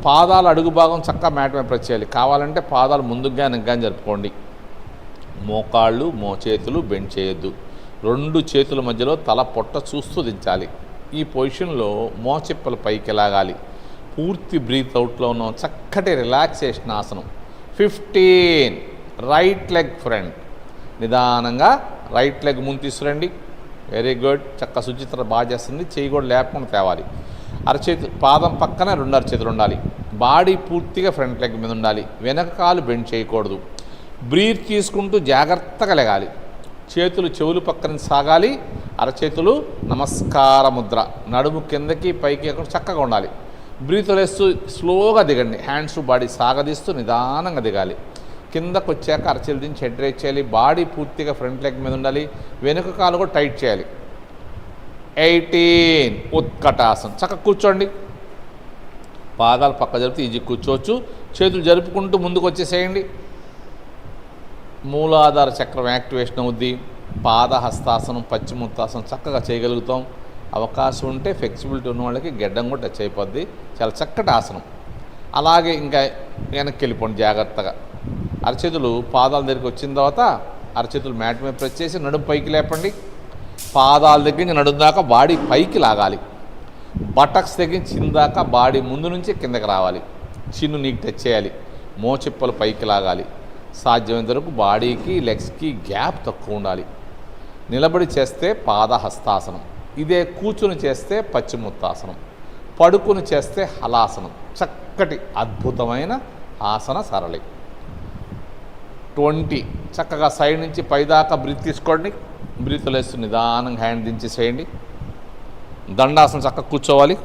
పాదాల అడుగు భాగం చక్కగా మ్యాట్ మీద ప్రెస్ చేయాలి. కావాలంటే పాదాలు ముందుగా వెనక్గా జరుపుకోండి. మోకాళ్ళు మోచేతులు బెండ్ చేయొద్దు. 2 చేతుల మధ్యలో తల పొట్ట చూస్తూ దించాలి. ఈ పొజిషన్లో మోచెప్పలు పైకి లాగాలి. పూర్తి బ్రీత్ అవుట్లో ఉన్న చక్కటి రిలాక్సేషన్ ఆసనం. 15 రైట్ లెగ్ ఫ్రంట్. నిదానంగా రైట్ లెగ్ ముందు తీసుకురండి. Very good. చక్క సుచిత్ర బాగా చేస్తుంది. చేయి కూడా లేకుండా తేవాలి. అరచేతు పాదం పక్కన 2 అరచేతులు ఉండాలి. బాడీ పూర్తిగా ఫ్రంట్ లెగ్ మీద ఉండాలి. వెనక కాలు బెండ్ చేయకూడదు. బ్రీత్ తీసుకుంటూ జాగ్రత్తగా లెగాలి. చేతులు చెవులు పక్కన సాగాలి. అరచేతులు నమస్కార ముద్ర. నడుము కిందకి పైకి చక్కగా ఉండాలి. బ్రీత్ వేస్తూ స్లోగా దిగండి. హ్యాండ్స్ బాడీ సాగదీస్తూ నిదానంగా దిగాలి. కిందకు వచ్చాక అరచేతులు దించి హెడ్ రైజ్ చేయాలి. బాడీ పూర్తిగా ఫ్రంట్ లెగ్ మీద ఉండాలి. వెనుక కాలు కూడా టైట్ చేయాలి. 18 ఉత్కటాసనం. చక్కగా కూర్చోండి. పాదాలు పక్క జరిపితే ఈజీ కూర్చోవచ్చు. చేతులు జరుపుకుంటూ ముందుకు వచ్చేసేయండి. మూలాధార చక్రం యాక్టివేషన్ అవుద్ది. పాద హస్తాసనం, పశ్చిమోత్తాసనం చక్కగా చేయగలుగుతాం. అవకాశం ఉంటే ఫ్లెక్సిబిలిటీ ఉన్న వాళ్ళకి గెడ్డం కూడా టచ్ అయిపోద్ది. చాలా చక్కటి ఆసనం. అలాగే ఇంకా వెనక్కి వెళ్ళిపోండి జాగ్రత్తగా. అరచేతులు పాదాల దగ్గరికి వచ్చిన తర్వాత అరచేతులు మ్యాట్ మీద ప్రెస్ చేసి నడుము పైకి లేపండి. పాదాల దగ్గర నుంచి నడుము దాకా బాడీ పైకి లాగాలి. బటక్స్ దగ్గర చిన్న దాకా బాడీ ముందు నుంచి కిందకి రావాలి. చిన్ను నీకు టచ్ చేయాలి. మోచిప్పలు పైకి లాగాలి. సాధ్యమైనంత వరకు బాడీకి లెగ్స్కి గ్యాప్ తక్కువ ఉండాలి. నిలబడి చేస్తే పాదహస్తాసనం, ఇదే కూర్చుని చేస్తే పశ్చిమోత్తాసనం, పడుకుని చేస్తే హలాసనం. చక్కటి అద్భుతమైన ఆసన సరళి. 20 చక్కగా సైడ్ నుంచి పైదాకా బ్రీత్ తీసుకోండి. బ్రీత్ లేస్తూ నిదానంగా హ్యాండ్ దించేసేయండి. దండాసనం చక్కగా కూర్చోవాలి.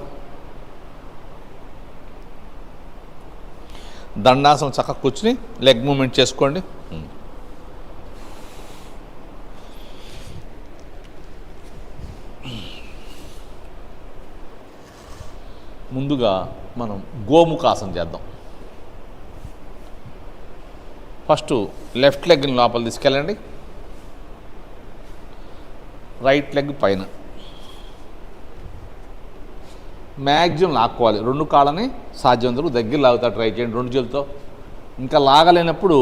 దండాసనం చక్కగా కూర్చుని లెగ్ మూమెంట్ చేసుకోండి. ముందుగా మనం గోముఖాసనం చేద్దాం. ఫస్ట్ లెఫ్ట్ లెగ్ని లోపల తీసుకెళ్ళండి. రైట్ లెగ్ పైన మ్యాక్సిమం లాక్కోవాలి. 2 కాళ్ళని సాధ్యమంతకు దగ్గర లాగుతా ట్రై చేయండి 2 చేతులతో. ఇంకా లాగలేనప్పుడు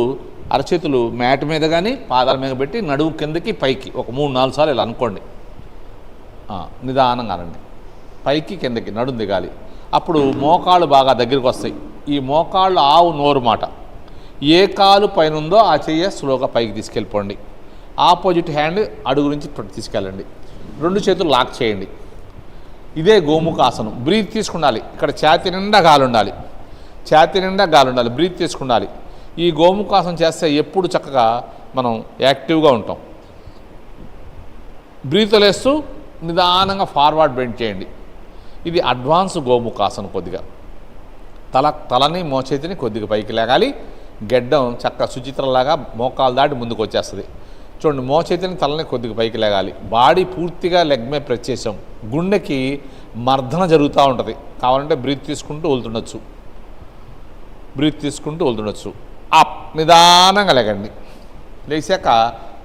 అరచేతులు మ్యాట్ మీద కానీ పాదాల మీద పెట్టి నడుము కిందకి పైకి ఒక 3-4 సార్లు ఇలా అనుకోండి. నిదానంగా అనండి. పైకి కిందకి నడుము దిగాలి. అప్పుడు మోకాళ్ళు బాగా దగ్గరికి వస్తాయి. ఈ మోకాళ్ళు ఆవు నోరు మాట. ఏ కాలు పైన ఉందో ఆ చెయ్యి స్లోగా పైకి తీసుకెళ్ళిపోండి. ఆపోజిట్ హ్యాండ్ అడుగు నుంచి తీసుకెళ్ళండి. 2 చేతులు లాక్ చేయండి. ఇదే గోముఖాసనం. బ్రీత్ తీసుకుండాలి. ఇక్కడ ఛాతీ నిండా గాలి ఉండాలి. ఛాతీ నిండా గాలి ఉండాలి. బ్రీత్ తీసుకుండాలి. ఈ గోముఖాసనం చేస్తే ఎప్పుడు చక్కగా మనం యాక్టివ్గా ఉంటాం. బ్రీత్ లేస్తూ నిదానంగా ఫార్వర్డ్ బెండ్ చేయండి. ఇది అడ్వాన్స్ గోముఖాసనం. కొద్దిగా తలని మోచేతిని కొద్దిగా పైకి లేగాలి. గెడ్డం చక్క సుచిత్రలాగా మోకాలు దాటి ముందుకు వచ్చేస్తుంది. చూడండి, మోచేతిని తలని కొద్దిగా పైకి లేగాలి. బాడీ పూర్తిగా లెగ్ మీద ప్రెస్ చేసాం. గుండెకి మర్దన జరుగుతూ ఉంటుంది. కావాలంటే బ్రీత్ తీసుకుంటూ వదులుతుండొచ్చు. బ్రీత్ తీసుకుంటూ వదులుతుండొచ్చు. అప్ నిదానంగా లేగండి. లేచాక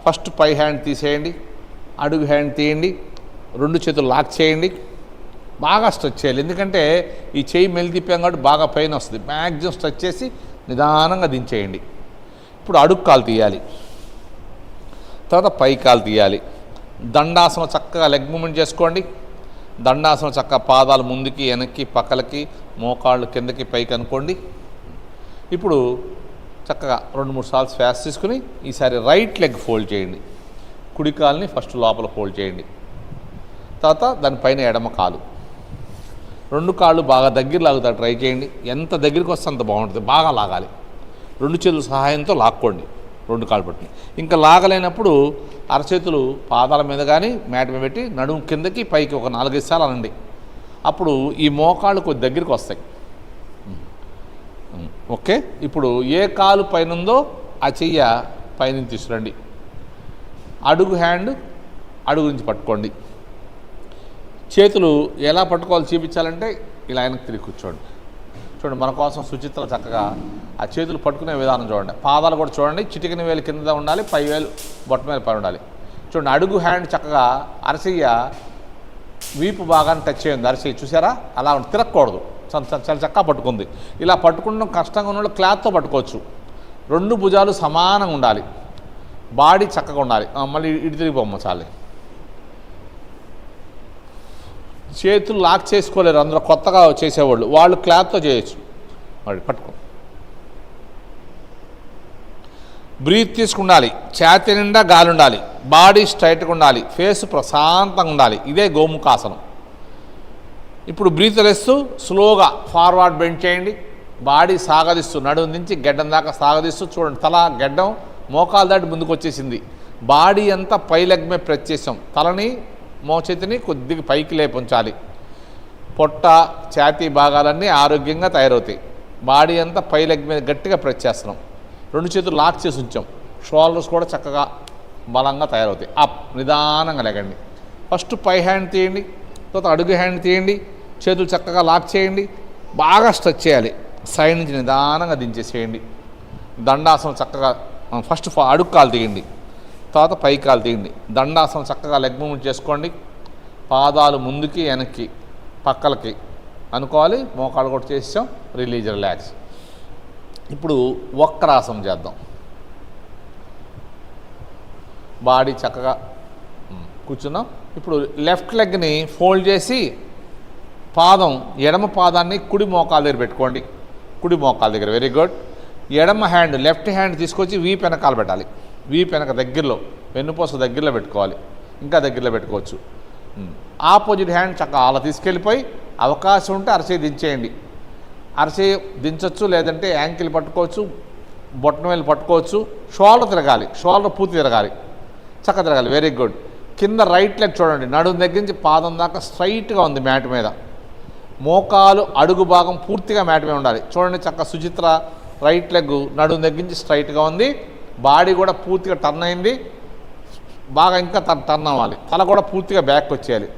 ఫస్ట్ పై హ్యాండ్ తీసేయండి. అడుగు హ్యాండ్ తీయండి. 2 చేతులు లాక్ చేయండి. బాగా స్ట్రెచ్ చేయాలి. ఎందుకంటే ఈ చెయ్యి మెల్లి తిప్పాం కాబట్టి బాగా పెయిన్ వస్తుంది. మ్యాక్సిమం స్ట్రెచ్ చేసి నిదానంగా దించేయండి. ఇప్పుడు అడుగు కాలు తీయాలి. తర్వాత పై కాలు తీయాలి. దండాసనం చక్కగా లెగ్ మూమెంట్ చేసుకోండి. దండాసనం చక్కగా పాదాలు ముందుకి వెనక్కి పక్కలకి మోకాళ్ళు కిందకి పైకి అనుకోండి. ఇప్పుడు చక్కగా 2-3 సార్లు శ్వాస తీసుకుని ఈసారి రైట్ లెగ్ ఫోల్డ్ చేయండి. కుడి కాలుని ఫస్ట్ లోపల ఫోల్డ్ చేయండి. తర్వాత దానిపైన ఎడమ కాలు. 2 కాళ్ళు బాగా దగ్గర లాగుతా ట్రై చేయండి. ఎంత దగ్గరికి వస్తే అంత బాగుంటుంది. బాగా లాగాలి. 2 చేతుల సహాయంతో లాక్కోండి 2 కాళ్ళు పట్టి. ఇంకా లాగలేనప్పుడు అరచేతులు పాదాల మీద కానీ మ్యాట్ మీద పెట్టి నడుము కిందకి పైకి ఒక 4-5 సార్లు అనండి. అప్పుడు ఈ మోకాళ్ళు కొద్ది దగ్గరికి వస్తాయి. ఓకే. ఇప్పుడు ఏ కాలు పైన ఉందో ఆ చెయ్య పైన తీసుకురండి. అడుగు హ్యాండ్ అడుగు నుంచి పట్టుకోండి. చేతులు ఎలా పట్టుకోవాలి చూపించాలంటే ఇలా వెనక్కి తిరిగి కూర్చోండి. చూడండి, మన కోసం సుచిత్ర చక్కగా ఆ చేతులు పట్టుకునే విధానం చూడండి. పాదాలు కూడా చూడండి. చిటికిన వేలు కింద ఉండాలి, పై వేలు బొట్ట మీద పై ఉండాలి. చూడండి, అడుగు హ్యాండ్ చక్కగా అరసయ్య వీపు భాగాన్ని టచ్ చేయండి. అరసయ్య చూసారా, అలా తిరగకూడదు. చాలా చక్కగా పట్టుకుంది. ఇలా పట్టుకుంటాం కష్టంగా ఉన్న వాళ్ళు క్లాత్తో పట్టుకోవచ్చు. 2 భుజాలు సమానంగా ఉండాలి. బాడీ చక్కగా ఉండాలి. మళ్ళీ ఇటు తిరిగిపోమ్మ చాలే. చేతులు లాక్ చేసుకోలేరు అందులో కొత్తగా చేసేవాళ్ళు, వాళ్ళు క్లాత్తో చేయొచ్చు. మరి పట్టుకో. బ్రీత్ తీసుకుండాలి. ఛాతీ నిండా గాలి ఉండాలి. బాడీ స్ట్రైట్గా ఉండాలి. ఫేస్ ప్రశాంతంగా ఉండాలి. ఇదే గోముఖాసనం. ఇప్పుడు బ్రీత్ లేస్తూ స్లోగా ఫార్వర్డ్ బెండ్ చేయండి. బాడీ సాగదిస్తూ నడుము నుంచి గెడ్డం దాకా సాగదిస్తూ చూడండి. తల గెడ్డం మోకాలు దాటి ముందుకు వచ్చేసింది. బాడీ అంతా పై లెగ్ మీద ప్రెస్ చేసాం. తలని మోచేతిని కొద్దిగా పైకి లేపుంచాలి. పొట్ట ఛాతీ భాగాలన్నీ ఆరోగ్యంగా తయారవుతాయి. బాడీ అంతా పై లెగ్ మీద గట్టిగా ప్రెస్ చేస్తున్నాం. 2 చేతులు లాక్ చేసి ఉంచాం. షోల్డర్స్ కూడా చక్కగా బలంగా తయారవుతాయి. అప్ నిదానంగా లేకండి. ఫస్ట్ పై హ్యాండ్ తీయండి. తర్వాత అడుగు హ్యాండ్ తీయండి. చేతులు చక్కగా లాక్ చేయండి. బాగా స్ట్రెచ్ చేయాలి. సైడ్ నుంచి నిదానంగా దించేసేయండి. దండాసనం చక్కగా ఫస్ట్ అడుగు కాలు తీయండి. తర్వాత పైకాలు తీయండి. దండాసనం చక్కగా లెగ్ మూవ్మెంట్ చేసుకోండి. పాదాలు ముందుకి వెనక్కి పక్కలకి అనుకోవాలి. మోకాలు కూడా చేసాం. Release, relax. ఇప్పుడు వక్రాసనం చేద్దాం. బాడీ చక్కగా కూర్చున్నాం. ఇప్పుడు లెఫ్ట్ లెగ్ని ఫోల్డ్ చేసి పాదం ఎడమ పాదాన్ని కుడి మోకాల దగ్గర పెట్టుకోండి. కుడి మోకాల దగ్గర, వెరీ గుడ్. ఎడమ హ్యాండ్, లెఫ్ట్ హ్యాండ్ తీసుకొచ్చి వీపు వెనకాల పెట్టాలి. వీపు వెనక దగ్గరలో, వెన్నుపూస దగ్గరలో పెట్టుకోవాలి. ఇంకా దగ్గరలో పెట్టుకోవచ్చు. ఆపోజిట్ హ్యాండ్ చక్కగా అలా తీసుకెళ్ళిపోయి అవకాశం ఉంటే అరచేయి దించేయండి. అరచేయి దించవచ్చు, లేదంటే యాంకిల్ పట్టుకోవచ్చు, బొట్టనవేలు పట్టుకోవచ్చు. షోల్డర్ తిరగాలి, షోల్డర్ పూర్తి తిరగాలి, చక్కగా తిరగాలి. Very good. కింద రైట్ లెగ్ చూడండి, నడుము దగ్గర నుంచి పాదం దాకా స్ట్రైట్గా ఉంది మ్యాట్ మీద. మోకాలు అడుగు భాగం పూర్తిగా మ్యాట్ మీద ఉండాలి. చూడండి చక్కగా సుచిత్ర రైట్ లెగ్ నడుము దగ్గర నుంచి స్ట్రైట్గా ఉంది. బాడీ కూడా పూర్తిగా టర్న్ అయింది. బాగా ఇంకా టర్న్ అవ్వాలి. తల కూడా పూర్తిగా బ్యాక్ వచ్చేయాలి.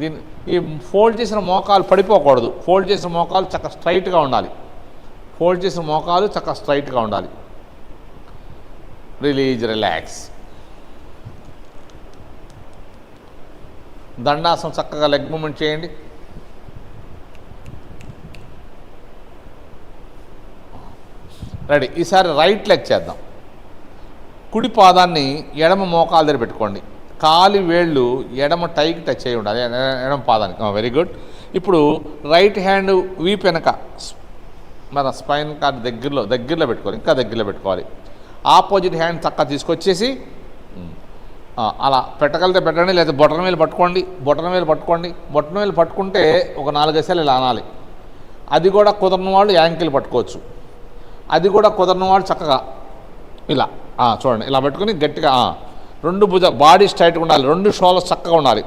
దీన్ని ఈ ఫోల్డ్ చేసిన మోకాలు పడిపోకూడదు. ఫోల్డ్ చేసిన మోకాలు చక్కగా స్ట్రైట్గా ఉండాలి. ఫోల్డ్ చేసిన మోకాలు చక్కగా స్ట్రైట్గా ఉండాలి. Release, relax. దండాసనం చక్కగా లెగ్ మూమెంట్ చేయండి. రెడీ. ఈసారి రైట్ లెగ్ చేద్దాం. కుడి పాదాన్ని ఎడమ మోకాల దగ్గర పెట్టుకోండి. కాలి వేళ్ళు ఎడమ టైకి టచ్ అయ్యి ఉండాలి, ఎడమ పాదానికి. Very good. ఇప్పుడు రైట్ హ్యాండ్ వీపు వెనక మన స్పైన్ కార్డ్ దగ్గరలో పెట్టుకోవాలి. ఇంకా దగ్గరలో పెట్టుకోవాలి. ఆపోజిట్ హ్యాండ్ చక్కగా తీసుకొచ్చేసి అలా పెట్టగలితే పెట్టండి, లేదా బొటనవేలు పట్టుకోండి. బొటనవేలు పట్టుకుంటే ఒక 4 ఎసలు ఇలా అనాలి. అది కూడా కుదరని వాళ్ళు యాంకిల్ పట్టుకోవచ్చు. అది కూడా కుదరని వాళ్ళు చక్కగా ఇలా చూడండి, ఇలా పెట్టుకుని గట్టిగా 2 భుజ, బాడీ స్ట్రైట్గా ఉండాలి. 2 షోల్డర్స్ చక్కగా ఉండాలి.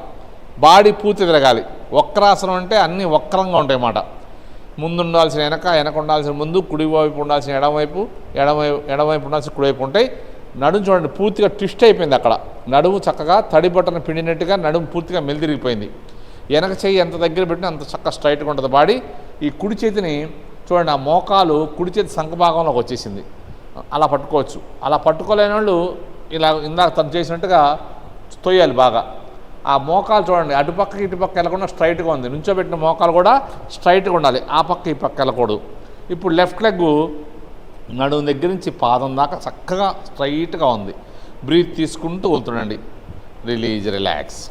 బాడీ పూర్తి తిరగాలి. వక్రాసనం అంటే అన్నీ వక్రంగా ఉంటాయి అన్నమాట. ముందు ఉండాల్సిన వెనక ఉండాల్సిన ముందు, కుడివైపు ఉండాల్సిన ఎడమవైపు ఉండాల్సిన కుడివైపు ఉంటాయి. నడుము చూడండి పూర్తిగా ట్విస్ట్ అయిపోయింది. అక్కడ నడుము చక్కగా తడి బట్టను పిండినట్టుగా నడుము పూర్తిగా మెలితిరిగిపోయింది. వెనక చెయ్యి ఎంత దగ్గర పెట్టినా అంత చక్కగా స్ట్రైట్గా ఉంటుంది బాడీ. ఈ కుడి చేతిని చూడండి, ఆ మోకాలు కుడి చేతి సంఖభాగంలోకి వచ్చేసింది. అలా పట్టుకోవచ్చు. అలా పట్టుకోలేని వాళ్ళు ఇలా ఇందాక తను చేసినట్టుగా తొయ్యాలి బాగా. ఆ మోకాలు చూడండి అటుపక్కకి ఇటుపక్క వెళ్ళకుండా స్ట్రైట్గా ఉంది. నుంచోబెట్టిన మోకాలు కూడా స్ట్రైట్గా ఉండాలి, ఆ పక్క ఈ పక్క వెళ్ళకూడదు. ఇప్పుడు లెఫ్ట్ లెగ్ నడుము దగ్గర నుంచి పాదం దాకా చక్కగా స్ట్రైట్గా ఉంది. బ్రీత్ తీసుకుంటూ వదులుతుండండి. Release, relax.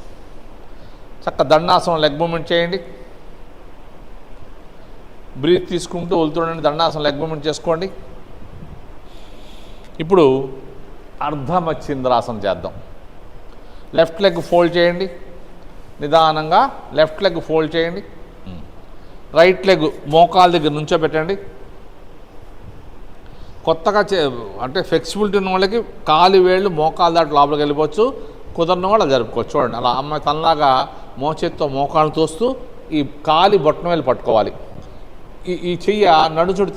చక్కగా దండాసనం లెగ్ మూమెంట్ చేయండి. బ్రీత్ తీసుకుంటూ వదులుతుండండి. దండాసనం లెగ్ మూమెంట్ చేసుకోండి. ఇప్పుడు అర్ధమచ్చింద్రాసనం చేద్దాం. లెఫ్ట్ లెగ్ ఫోల్డ్ చేయండి. నిదానంగా లెఫ్ట్ లెగ్ ఫోల్డ్ చేయండి. రైట్ లెగ్ మోకాల దగ్గర నుంచోబెట్టండి. కొత్తగా అంటే ఫ్లెక్సిబిలిటీ ఉన్న వాళ్ళకి కాలి వేళ్ళు మోకాలు దాటి లోపలికి వెళ్ళిపోవచ్చు. కుదరని వాళ్ళు జరుపుకోవచ్చు. చూడండి అలా అమ్మాయి తనలాగా మోచేత్తో మోకాలు తోస్తూ ఈ కాలి బొట్టనవేలు పట్టుకోవాలి. ఈ చెయ్య నడు చుట్టూ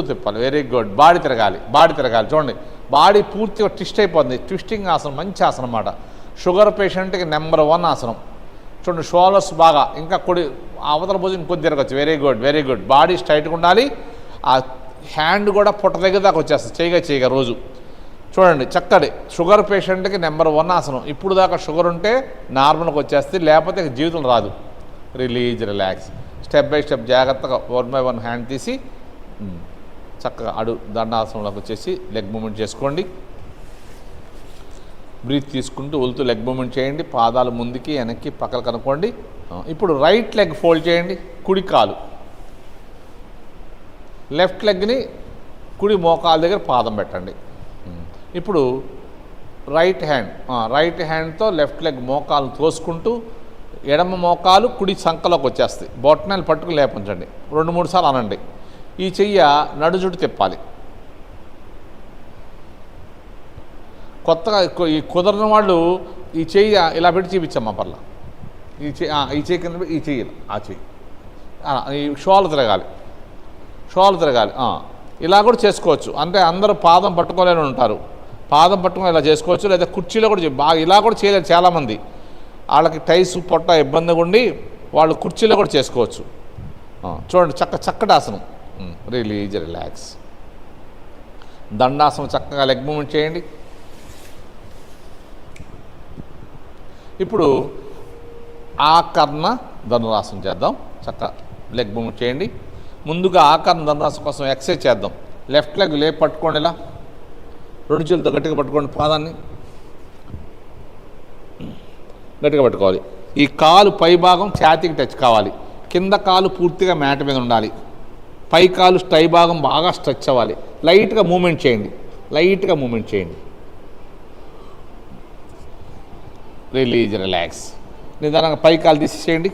తిప్పాలి. Very good. బాడీ తిరగాలి. చూడండి బాడీ పూర్తిగా ట్విస్ట్ అయిపోతుంది. ట్విస్టింగ్ ఆసనం మంచి ఆసనం అన్నమాట. షుగర్ పేషెంట్కి నెంబర్ 1 ఆసనం. చూడండి షోల్డర్స్ బాగా ఇంకా అవతల భుజం కొద్ది తిరగచ్చు. Very good. బాడీ స్ట్రైట్గా ఉండాలి. ఆ హ్యాండ్ కూడా పుట్ట దగ్గర దాకా వచ్చేస్తుంది చేయగా రోజు. చూడండి చక్కటి షుగర్ పేషెంట్కి నెంబర్ 1 ఆసనం. ఇప్పుడు దాకా షుగర్ ఉంటే నార్మల్గా వచ్చేస్తుంది, లేకపోతే జీవితం రాదు. Release, relax. Step by step జాగ్రత్తగా 1 by 1 హ్యాండ్ తీసి చక్కగా దండాసనంలోకి వచ్చేసి లెగ్ మూమెంట్ చేసుకోండి. బ్రీత్ తీసుకుంటూ వదులుతూ లెగ్ మూమెంట్ చేయండి. పాదాలు ముందుకి వెనక్కి పక్కన కనుక్కోండి. ఇప్పుడు రైట్ లెగ్ ఫోల్డ్ చేయండి. కుడి కాలు లెఫ్ట్ లెగ్ని కుడి మోకాల దగ్గర పాదం పెట్టండి. ఇప్పుడు రైట్ హ్యాండ్తో లెఫ్ట్ లెగ్ మోకాలు తోసుకుంటూ ఎడమ మోకాలు కుడి సంకలోకి వచ్చేస్తాయి. బొట్టనవేలు పట్టుకుని లేపించండి. 2-3 సార్లు అనండి. ఈ చెయ్య నడు చుట్టూ తిప్పాలి. కొత్తగా ఈ కుదరని వాళ్ళు ఈ చెయ్యి ఇలా పెట్టి చూపించమ్మా పర్లా. ఈ చెయ్యి కింద ఈ చెయ్యి ఈ షోల్డర్ తిరగాలి. ఇలా కూడా చేసుకోవచ్చు. అంటే అందరూ పాదం పట్టుకోలేని ఉంటారు. పాదం పట్టుకొని ఇలా చేసుకోవచ్చు. లేదా కుర్చీలో కూడా బాగా ఇలా కూడా చేయలేరు చాలామంది. వాళ్ళకి టైస్ పొట్ట ఇబ్బందిగా ఉండి వాళ్ళు కుర్చీలో కూడా చేసుకోవచ్చు. చూడండి చక్కటి ఆసనం. Release, relax. దండాసనం చక్కగా లెగ్ మూమెంట్ చేయండి. ఇప్పుడు ఆకర్ణ ధనురాసనం చేద్దాం. చక్కగా లెగ్ మూవ్ చేయండి. ముందుగా ఆకర్ణ ధనురాసనం కోసం ఎక్సర్సైజ్ చేద్దాం. లెఫ్ట్ లెగ్ లేపి పట్టుకోండి, ఇలా 2 చేతులతో గట్టిగా పట్టుకోండి, పాదాన్ని గట్టిగా పట్టుకోవాలి. ఈ కాలు పై భాగం ఛాతీకి టచ్ కావాలి. కింద కాలు పూర్తిగా మ్యాట్ మీద ఉండాలి. పై కాలు స్టై భాగం బాగా స్ట్రెచ్ అవ్వాలి. లైట్గా మూమెంట్ చేయండి, లైట్గా మూమెంట్ చేయండి. Release, relax. నిదానంగా పై కాలు తీసేయండి.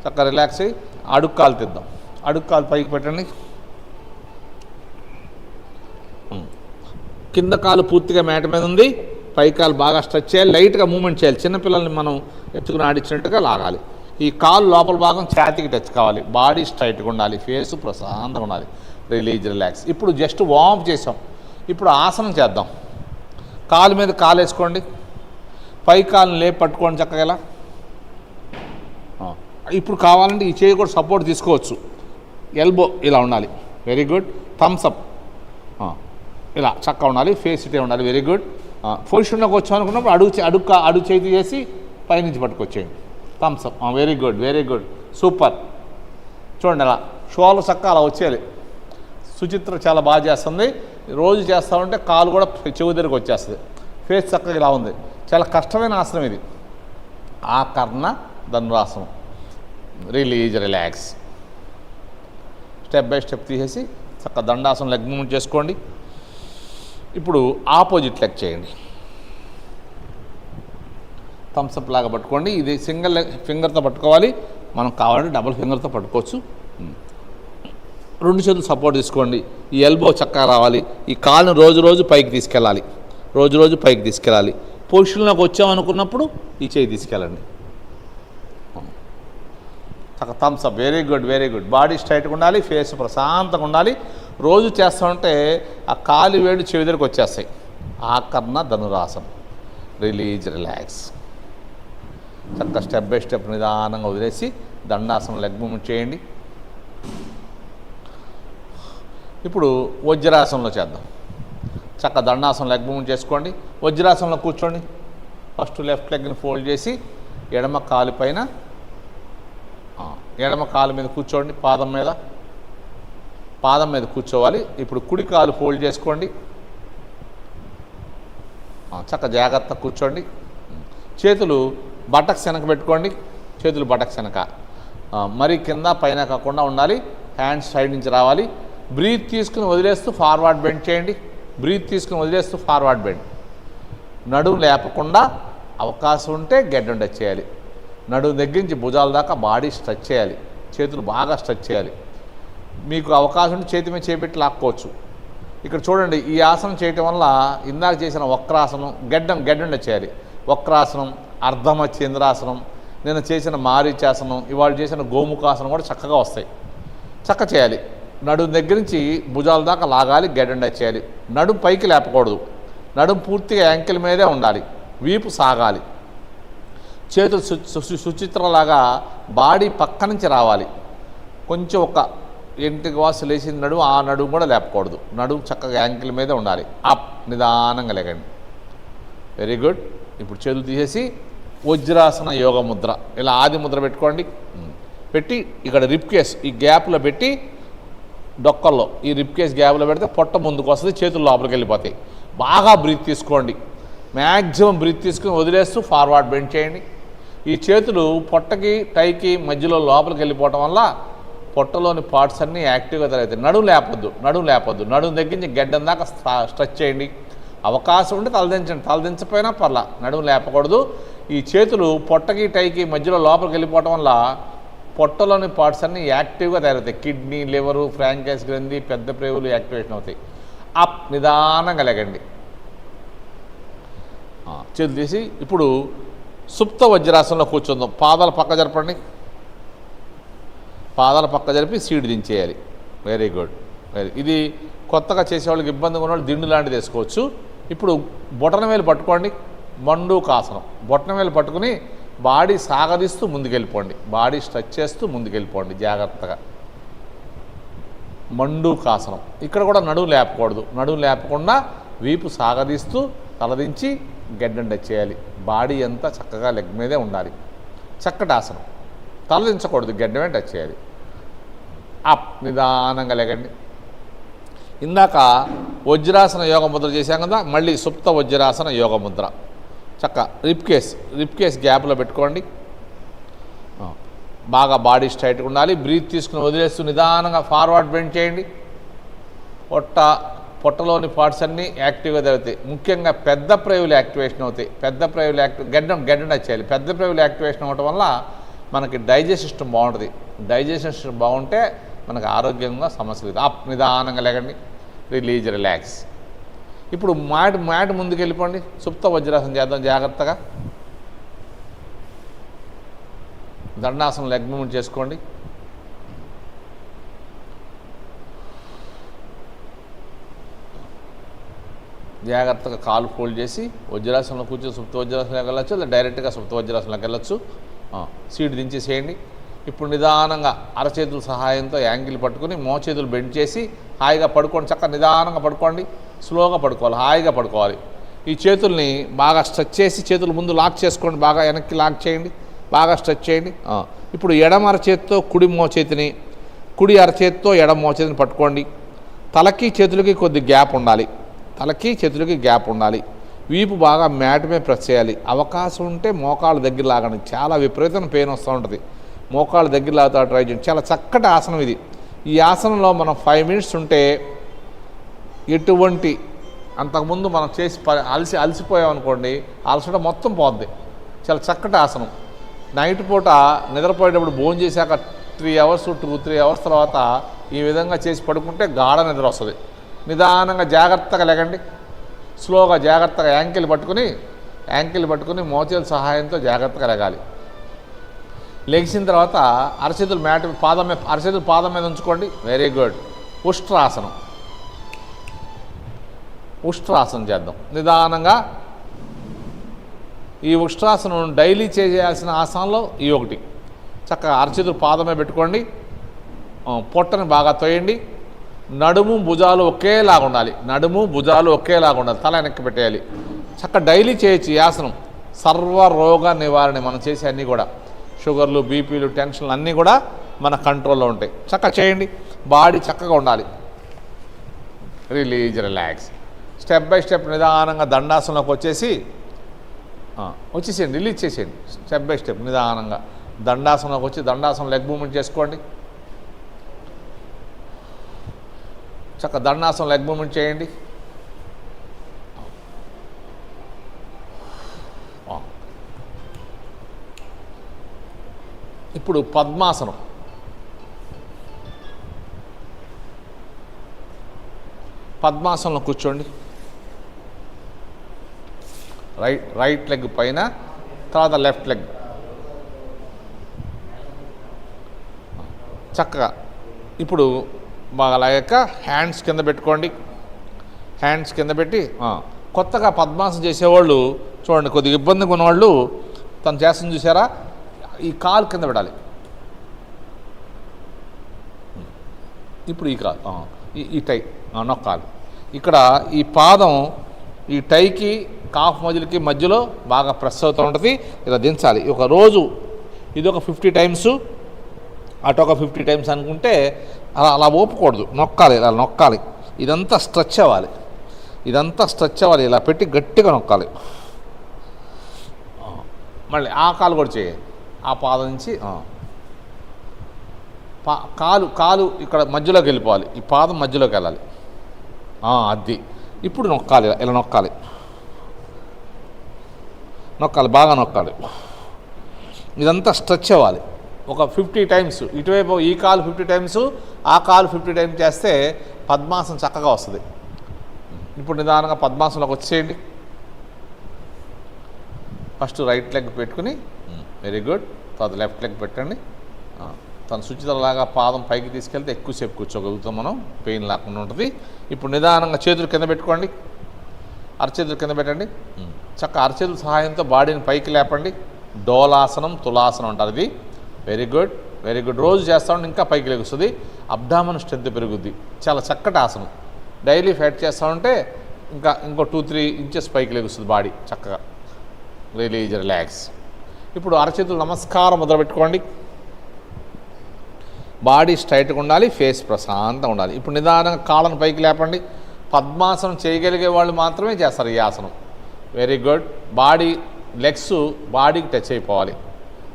చక్కగా రిలాక్స్ అయ్యి అడుగు కాలు తీద్దాం. అడుగు కాలు పైకి పెట్టండి. కింద కాలు పూర్తిగా మ్యాట్ మీద ఉంది. పై కాలు బాగా స్ట్రెచ్ చేయాలి. లైట్గా మూమెంట్ చేయాలి. చిన్నపిల్లల్ని మనం ఎత్తుకుని ఆడించినట్టుగా లాగాలి. ఈ కాలు లోపల భాగం ఛాతీకి టచ్ కావాలి. బాడీ స్ట్రైట్గా ఉండాలి. ఫేస్ ప్రశాంతంగా ఉండాలి. Release, relax. ఇప్పుడు జస్ట్ వార్మ్ చేసాం. ఇప్పుడు ఆసనం చేద్దాం. కాలు మీద కాలు వేసుకోండి. పై కాలుని లేపి పట్టుకోండి చక్కగా ఇలా. ఇప్పుడు కావాలంటే ఈ చేయి కూడా సపోర్ట్ తీసుకోవచ్చు. ఎల్బో ఇలా ఉండాలి. Very good. థమ్స్ అప్ ఇలా చక్కగా ఉండాలి. ఫేస్ ఇటే ఉండాలి. Very good. పొజిషన్లోకి వచ్చాం అనుకున్నప్పుడు అడుగు చేతి చేసి పైనుంచి పట్టుకొచ్చేయండి. Thumbs up. Very good, very good, super. చూడండి అలా షోల్డర్ చక్కగా అలా వచ్చేయాలి. సుచిత్ర చాలా బాగా చేస్తుంది. రోజు చేస్తూ ఉంటే కాలు కూడా చెవు దగ్గరికి వచ్చేస్తుంది. ఫేస్ చక్కగా ఇలా ఉంది. చాలా కష్టమైన ఆసనం ఇది, ఆకర్ణ ధనురాసనం. Release, relax. Step by step తీసేసి చక్కగా దండాసనం లెగ్ మూవ్మెంట్ చేసుకోండి. ఇప్పుడు ఆపోజిట్ లెగ్ చేయండి. థమ్స్అప్ లాగా పట్టుకోండి. ఇది సింగిల్ ఫింగర్తో పట్టుకోవాలి. మనం కావాలంటే డబుల్ ఫింగర్తో పట్టుకోవచ్చు. 2 చేతులు సపోర్ట్ తీసుకోండి. ఈ ఎల్బో చక్కగా రావాలి. ఈ కాలును రోజు పైకి తీసుకెళ్ళాలి. రోజు పైకి తీసుకెళ్ళాలి. పొజిషన్లోకి వచ్చామనుకున్నప్పుడు ఈ చేయి తీసుకెళ్ళండి. చక్కగా Thums Up. Very good, very good. Body స్ట్రైట్గా ఉండాలి. ఫేస్ ప్రశాంతంగా ఉండాలి. రోజు చేస్తూ ఉంటే ఆ కాలు వేడి చెవి దగ్గరికి వచ్చేస్తాయి. ఆకర్ణ ధనురాసనం. Release, relax. చక్కగా స్టెప్ బై స్టెప్ నిదానంగా వదిలేసి దండాసనం లెగ్ మూవ్మెంట్ చేయండి. ఇప్పుడు వజ్రాసనంలో చేద్దాం. చక్కగా దండాసనం లెగ్ మూవ్మెంట్ చేసుకోండి. వజ్రాసనంలో కూర్చోండి. ఫస్ట్ లెఫ్ట్ లెగ్ని ఫోల్డ్ చేసి ఎడమ కాలు పైన, ఎడమ కాలు మీద కూర్చోండి. పాదం మీద కూర్చోవాలి. ఇప్పుడు కుడి కాలు ఫోల్డ్ చేసుకోండి. చక్కగా జాగ్రత్తగా కూర్చోండి. చేతులు బటక్స్ వెనక పెట్టుకోండి. చేతులు బటక్స్ వెనక, మరి కింద పైన కాకుండా ఉండాలి. హ్యాండ్స్ సైడ్ నుంచి రావాలి. బ్రీత్ తీసుకుని వదిలేస్తూ ఫార్వర్డ్ బెండ్ చేయండి. బ్రీత్ తీసుకుని వదిలేస్తూ ఫార్వర్డ్ బెండ్. నడుము లేపకుండా అవకాశం ఉంటే గెడ్డం టచ్ చేయాలి. నడుము దగ్గర నుంచి భుజాల దాకా బాడీ స్ట్రెచ్ చేయాలి. చేతులు బాగా స్ట్రెచ్ చేయాలి. మీకు అవకాశం ఉంటే చేతి మీద చేపెట్టి లాక్కోవచ్చు. ఇక్కడ చూడండి, ఈ ఆసనం చేయటం వల్ల ఇందాక చేసిన వక్రాసనం గెడ్డం టచ్ చేయాలి. వక్రాసనం, అర్ధమచ్చేంద్రాసనం, నేను చేసిన మారీచాసనం, ఇవాళ చేసిన గోముఖాసనం కూడా చక్కగా వస్తాయి. చక్క చేయాలి. నడుము దగ్గర నుంచి భుజాల దాకా లాగాలి. గెడ్డం టచ్ చేయాలి. నడుము పైకి లేపకూడదు. నడుము పూర్తిగా యాంకిల్ మీదే ఉండాలి. వీపు సాగాలి. చేతులు సుచిత్రలాగా బాడీ పక్క నుంచి రావాలి. కొంచెం ఒక ఎంటికి వాసు లేచిన నడుము, ఆ నడుము కూడా లేపకూడదు. నడుము చక్కగా యాంకిల్ మీదే ఉండాలి. అప్, నిదానంగా లేకండి. Very good. ఇప్పుడు చేతులు తీసేసి వజ్రాసన యోగ ముద్ర, ఇలా ఆది ముద్ర పెట్టుకోండి. పెట్టి ఇక్కడ రిప్ కేస్ ఈ గ్యాప్లో పెట్టి, డొక్కల్లో ఈ రిప్ కేస్ గ్యాప్లో పెడితే పొట్ట ముందుకు వస్తుంది. చేతులు లోపలికి వెళ్ళిపోతాయి. బాగా బ్రీత్ తీసుకోండి. మ్యాక్సిమం బ్రీత్ తీసుకుని వదిలేస్తూ ఫార్వర్డ్ బెండ్ చేయండి. ఈ చేతులు పొట్టకి టైకి మధ్యలో లోపలికి వెళ్ళిపోవటం వల్ల పొట్టలోని పార్ట్స్ అన్నీ యాక్టివ్గా తయారవుతాయి. నడుము లేపొద్దు. నడుము దగ్గర నుంచి గెడ్డం దాకా స్ట్రెచ్ చేయండి. అవకాశం ఉంటే తలదించండి. తలదించపోయినా పర్లా, నడుము లేపకూడదు. ఈ చేతులు పొట్టకి టైకి మధ్యలో లోపలికి వెళ్ళిపోవటం వల్ల పొట్టలోని పార్ట్స్ అన్నీ యాక్టివ్గా తయారవుతాయి. కిడ్నీ, లివరు, ఫ్రాంకైస్ గ్రంథి, పెద్ద ప్రేవులు యాక్టివేషన్ అవుతాయి. అప్, నిదానంగా లేకండి. చేతులు తీసి ఇప్పుడు సుప్త వజ్రాసనంలో కూర్చుందాం. పాదాల పక్క జరపండి. పాదాల పక్క జరిపి సీడ్ దించేయాలి. Very good. ఇది కొత్తగా చేసేవాళ్ళకి ఇబ్బందిగా ఉన్నవాళ్ళు దిండు లాంటిది వేసుకోవచ్చు. ఇప్పుడు బొటన వేలు పట్టుకోండి. మండూకాసనం. బొటన వేలు పట్టుకుని బాడీ సాగదీస్తూ ముందుకెళ్ళిపోండి. బాడీ స్ట్రెచ్ చేస్తూ ముందుకెళ్ళిపోండి జాగ్రత్తగా. మండూకాసనం. ఇక్కడ కూడా నడుము లేపకూడదు. నడుము లేపకుండా వీపు సాగదీస్తూ తలదించి గెడ్డం టచ్ చేయాలి. బాడీ అంతా చక్కగా లెగ్ మీదే ఉండాలి. చక్కటి ఆసనం. తలదించకూడదు, గడ్డమే టచ్ చేయాలి. అప్, నిదానంగా లెగండి. ఇందాక వజ్రాసన యోగ ముద్ర చేశాం కదా, మళ్ళీ సుప్త వజ్రాసన యోగ ముద్ర. చక్క రిప్ కేస్ గ్యాప్లో పెట్టుకోండి. బాగా బాడీ స్ట్రైట్గా ఉండాలి. బ్రీత్ తీసుకుని వదిలేస్తూ నిదానంగా ఫార్వర్డ్ బెండ్ చేయండి. పొట్టలోని పార్ట్స్ అన్నీ యాక్టివ్గా జరుగుతాయి. ముఖ్యంగా పెద్ద ప్రేవులు యాక్టివేషన్ అవుతాయి. పెద్ద ప్రేవులు గడ్డం వచ్చేయాలి. పెద్ద ప్రేవులు యాక్టివేషన్ అవ్వడం వల్ల మనకి డైజెస్ట్ సిస్టమ్ బాగుంటుంది. డైజెషన్ సిస్టమ్ బాగుంటే మనకు ఆరోగ్యంగా సమస్యలు. అప్, నిదానంగా లేకండి. Release, relax. ఇప్పుడు మ్యాట్ ముందుకు వెళ్ళిపోండి. సుప్త వజ్రాసనం చేద్దాం జాగ్రత్తగా. దండాసనం లెగ్ మూవ్మెంట్ చేసుకోండి. జాగ్రత్తగా కాలు ఫోల్డ్ చేసి వజ్రాసనంలో కూర్చొని సుప్త వజ్రాసనంలోకి వెళ్ళచ్చు, లేదా డైరెక్ట్గా సుప్త వజ్రాసనంలోకి వెళ్ళచ్చు. సీటు దించేసేయండి. ఇప్పుడు నిదానంగా అరచేతుల సహాయంతో యాంగిల్ పట్టుకుని మోచేతులు బెండ్ చేసి హాయిగా పడుకోండి. చక్కగా నిదానంగా పడుకోండి. స్లోగా పడుకోవాలి, హాయిగా పడుకోవాలి. ఈ చేతుల్ని బాగా స్ట్రెచ్ చేసి చేతులు ముందు లాక్ చేసుకోండి. బాగా వెనక్కి లాక్ చేయండి, బాగా స్ట్రెచ్ చేయండి. ఇప్పుడు ఎడమ అరచేతితో కుడి మోచేతిని, కుడి అరచేతితో ఎడమ మోచేతిని పట్టుకోండి. తలకి చేతులకి కొద్ది గ్యాప్ ఉండాలి. తలకి చేతులకి గ్యాప్ ఉండాలి. వీపు బాగా మ్యాట్ మీద ప్రెస్ చేయాలి. అవకాశం ఉంటే మోకాళ్ళ దగ్గర లాగండి. చాలా విపరీతమైన పెయిన్ వస్తూ ఉంటుంది. మోకాళ్ళ దగ్గర లాగుతా ట్రై చేయండి. చాలా చక్కటి ఆసనం ఇది. ఈ ఆసనంలో మనం 5 మినిట్స్ ఉంటే ఎటువంటి అంతకుముందు మనం చేసి అలసిపోయామనుకోండి, అలసట మొత్తం పోద్ది. చాలా చక్కటి ఆసనం. నైట్ పూట నిద్రపోయేటప్పుడు భోజనం చేశాక 3 అవర్స్ 2-3 అవర్స్ తర్వాత ఈ విధంగా చేసి పడుకుంటే గాఢ నిద్ర వస్తుంది. నిదానంగా జాగ్రత్తగా లేకండి. స్లోగా జాగ్రత్తగా యాంకిల్ పట్టుకుని మోచేతుల సహాయంతో జాగ్రత్తగా లెగాలి. లెగిసిన తర్వాత అరచేతులు అరచేతులు పాదం మీద ఉంచుకోండి. Very good. ఉష్ట్రాసనం చేద్దాం నిదానంగా. ఈ ఉష్ట్రాసనం డైలీ చేయాల్సిన ఆసనంలో ఈ ఒకటి. చక్కగా అరచేతులు పాదమే పెట్టుకోండి. పొట్టని బాగా తోయండి. నడుము భుజాలు ఒకేలాగా ఉండాలి. తల వెనక్కి పెట్టేయాలి. చక్కగా డైలీ చేయొచ్చు ఈ ఆసనం. సర్వరోగ నివారణ మనం చేసే అన్నీ కూడా, షుగర్లు, బీపీలు, టెన్షన్లు అన్నీ కూడా మన కంట్రోల్లో ఉంటాయి. చక్కగా చేయండి. బాడీ చక్కగా ఉండాలి. Release, relax. Step by step నిదానంగా దండాసనంలోకి వచ్చేసేయండి. రిలీజ్ చేసేయండి. స్టెప్ బై స్టెప్ నిదానంగా దండాసనంలోకి వచ్చి దండాసనం లెగ్ మూవ్మెంట్ చేసుకోండి. చక్కగా దండాసనం లెగ్ మూవ్మెంట్ చేయండి. ఇప్పుడు పద్మాసనం. పద్మాసనంలో కూర్చోండి. రైట్ లెగ్ పైన, తర్వాత లెఫ్ట్ లెగ్. చక్కగా ఇప్పుడు బాగా లాగాక హ్యాండ్స్ కింద పెట్టుకోండి. హ్యాండ్స్ కింద పెట్టి కొత్తగా పద్మాసనం చేసేవాళ్ళు చూడండి, కొద్దిగా ఇబ్బందిగా ఉన్నవాళ్ళు తను చేస్తుంది చూసారా, ఈ కాలు కింద పెట్టాలి. ఇప్పుడు ఈ కాలు ఈ టై నొక్కాలి. ఇక్కడ ఈ పాదం ఈ టైకి కాఫ్ మజిల్కి మధ్యలో బాగా ప్రెస్ అవుతూ ఉంటుంది. ఇలా దించాలి. ఒక రోజు ఇదొక 50 టైమ్స్, అటు ఒక 50 టైమ్స్ అనుకుంటే అలా ఓపకూడదు. నొక్కాలి, ఇలా నొక్కాలి. ఇదంతా స్ట్రెచ్ అవ్వాలి. ఇలా పెట్టి గట్టిగా నొక్కాలి. మళ్ళీ ఆ కాలు కూడా చేయాలి. ఆ పాదం నుంచి కాలు ఇక్కడ మధ్యలోకి వెళ్ళిపోవాలి. ఈ పాదం మధ్యలోకి వెళ్ళాలి. అది ఇప్పుడు నొక్కాలి. ఇలా నొక్కాలి, బాగా నొక్కాలి. ఇదంతా స్ట్రెచ్ అవ్వాలి. ఒక 50 టైమ్స్. ఇటువైపు ఈ కాలు 50 టైమ్స్, ఆ కాలు 50 టైమ్స్ చేస్తే పద్మాసనం చక్కగా వస్తుంది. ఇప్పుడు నిదానంగా పద్మాసనంలోకి వచ్చేయండి. ఫస్ట్ రైట్ లెగ్ పెట్టుకుని, వెరీ గుడ్. తర్వాత లెఫ్ట్ లెగ్ పెట్టండి. తన శుచితలాగా పాదం పైకి తీసుకెళ్తే ఎక్కువసేపు కూర్చోగలుగుతాం మనం, పెయిన్ లేకుండా ఉంటుంది. ఇప్పుడు నిదానంగా చేతులు కింద పెట్టుకోండి. అరచేతులు కింద పెట్టండి. చక్కగా అరచేతుల సహాయంతో బాడీని పైకి లేపండి. డోలాసనం, తులాసనం అంటారు ఇది. Very good. రోజు చేస్తూ ఉంటే ఇంకా పైకి లెగుస్తుంది. అబ్డామన్ స్ట్రెంత్ పెరుగుద్ది. చాలా చక్కటి ఆసనం. డైలీ ఫైట్ చేస్తూ ఉంటే ఇంకో 2-3 ఇంచెస్ పైకి లెగుస్తుంది బాడీ చక్కగా. Release, relax. ఇప్పుడు అరచేతులు నమస్కారం ముద్ర పెట్టుకోండి. బాడీ స్ట్రైట్గా ఉండాలి, ఫేస్ ప్రశాంతంగా ఉండాలి. ఇప్పుడు నిదానంగా కాళ్ళను పైకి లేపండి. పద్మాసనం చేయగలిగే వాళ్ళు మాత్రమే చేస్తారు ఈ ఆసనం. Very good. లెగ్స్ బాడీకి టచ్ అయిపోవాలి.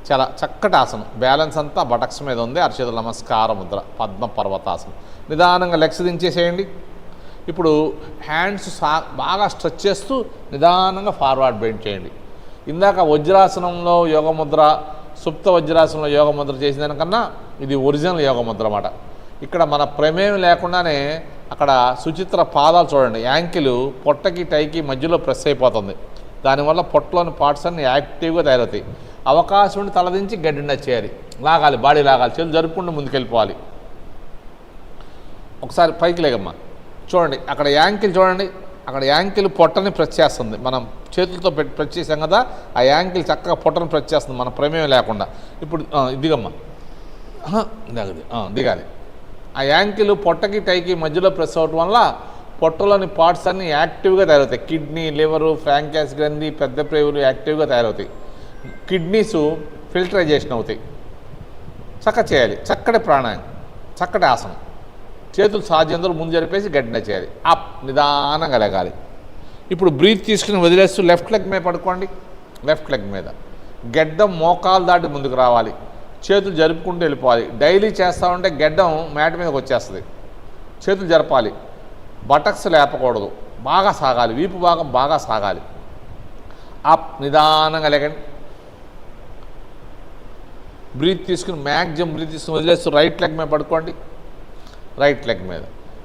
చాలా చక్కటి ఆసనం. బ్యాలెన్స్ అంతా బటక్స్ మీద ఉంది. అరచేతుల నమస్కార ముద్ర, పద్మ పర్వతాసనం. నిదానంగా లెగ్స్ దించేసేయండి. ఇప్పుడు హ్యాండ్స్ బాగా స్ట్రెచ్ చేస్తూ నిదానంగా ఫార్వర్డ్ బెండ్ చేయండి. ఇందాక వజ్రాసనంలో యోగముద్ర, సుప్త వజ్రాసనంలో యోగముద్ర చేసిన దానికన్నా ఇది ఒరిజినల్ యోగముద్ర అన్నమాట. ఇక్కడ మన ప్రమేయం లేకుండానే అక్కడ సుచిత్ర పాదాలు చూడండి. యాంకిల్ పొట్టకి టైకి మధ్యలో ప్రెస్ అయిపోతుంది. దానివల్ల పొట్టలోని పార్ట్స్ అన్ని యాక్టివ్గా తయారవుతాయి. అవకాశం ఉండి తలదించి గడ్డి చేయాలి, లాగాలి, బాడీ లాగాలి, చేతులు జరుపుకుంటూ ముందుకెళ్ళిపోవాలి. ఒకసారి పైకి లేగమ్మా. చూడండి అక్కడ యాంకిల్ చూడండి. అక్కడ యాంకిల్ పొట్టని ప్రెస్ చేస్తుంది. మనం చేతులతో ప్రెస్ చేసాం కదా, ఆ యాంకిల్ చక్కగా పొట్టని ప్రెస్ చేస్తుంది మన ప్రమేయం లేకుండా. ఇప్పుడు దిగమ్మా, దిగాలి. ఆ యాంకిల్ పొట్టకి టైకి మధ్యలో ప్రెస్ అవ్వటం వల్ల పొట్టలోని పార్ట్స్ అన్నీ యాక్టివ్గా తయారవుతాయి. కిడ్నీ, లివరు, ఫ్రాంకాస్ గ్రంథి, పెద్ద ప్రేవులు యాక్టివ్గా తయారవుతాయి. కిడ్నీస్ ఫిల్టరైజేషన్ అవుతాయి. చేయాలి. చక్కటి ప్రాణాయామం, చక్కటి ఆసనం. చేతులు సాధ్యంతో ముందు జరిపేసి గడ్డిన చేయాలి. అప్, నిదానంగా లేగాలి. ఇప్పుడు బ్రీత్ తీసుకుని వదిలేస్తూ లెఫ్ట్ లెగ్ మీద పడుకోండి. లెఫ్ట్ లెగ్ మీద గెడ్డం మోకాలు దాటి ముందుకు రావాలి. చేతులు జరుపుకుంటూ వెళ్ళిపోవాలి. డైలీ చేస్తూ ఉంటే గెడ్డం మ్యాట్ మీదకి వచ్చేస్తుంది. చేతులు జరపాలి. బటక్స్ లేపకూడదు. బాగా సాగాలి. వీపు భాగం బాగా సాగాలి. అప్, నిదానంగా లేకండి. బ్రీత్ తీసుకుని మ్యాక్సిమం బ్రీత్ తీసుకుని వదిలేస్తూ రైట్ లెగ్ మీద పడుకోండి. రైట్ లెగ్ మీద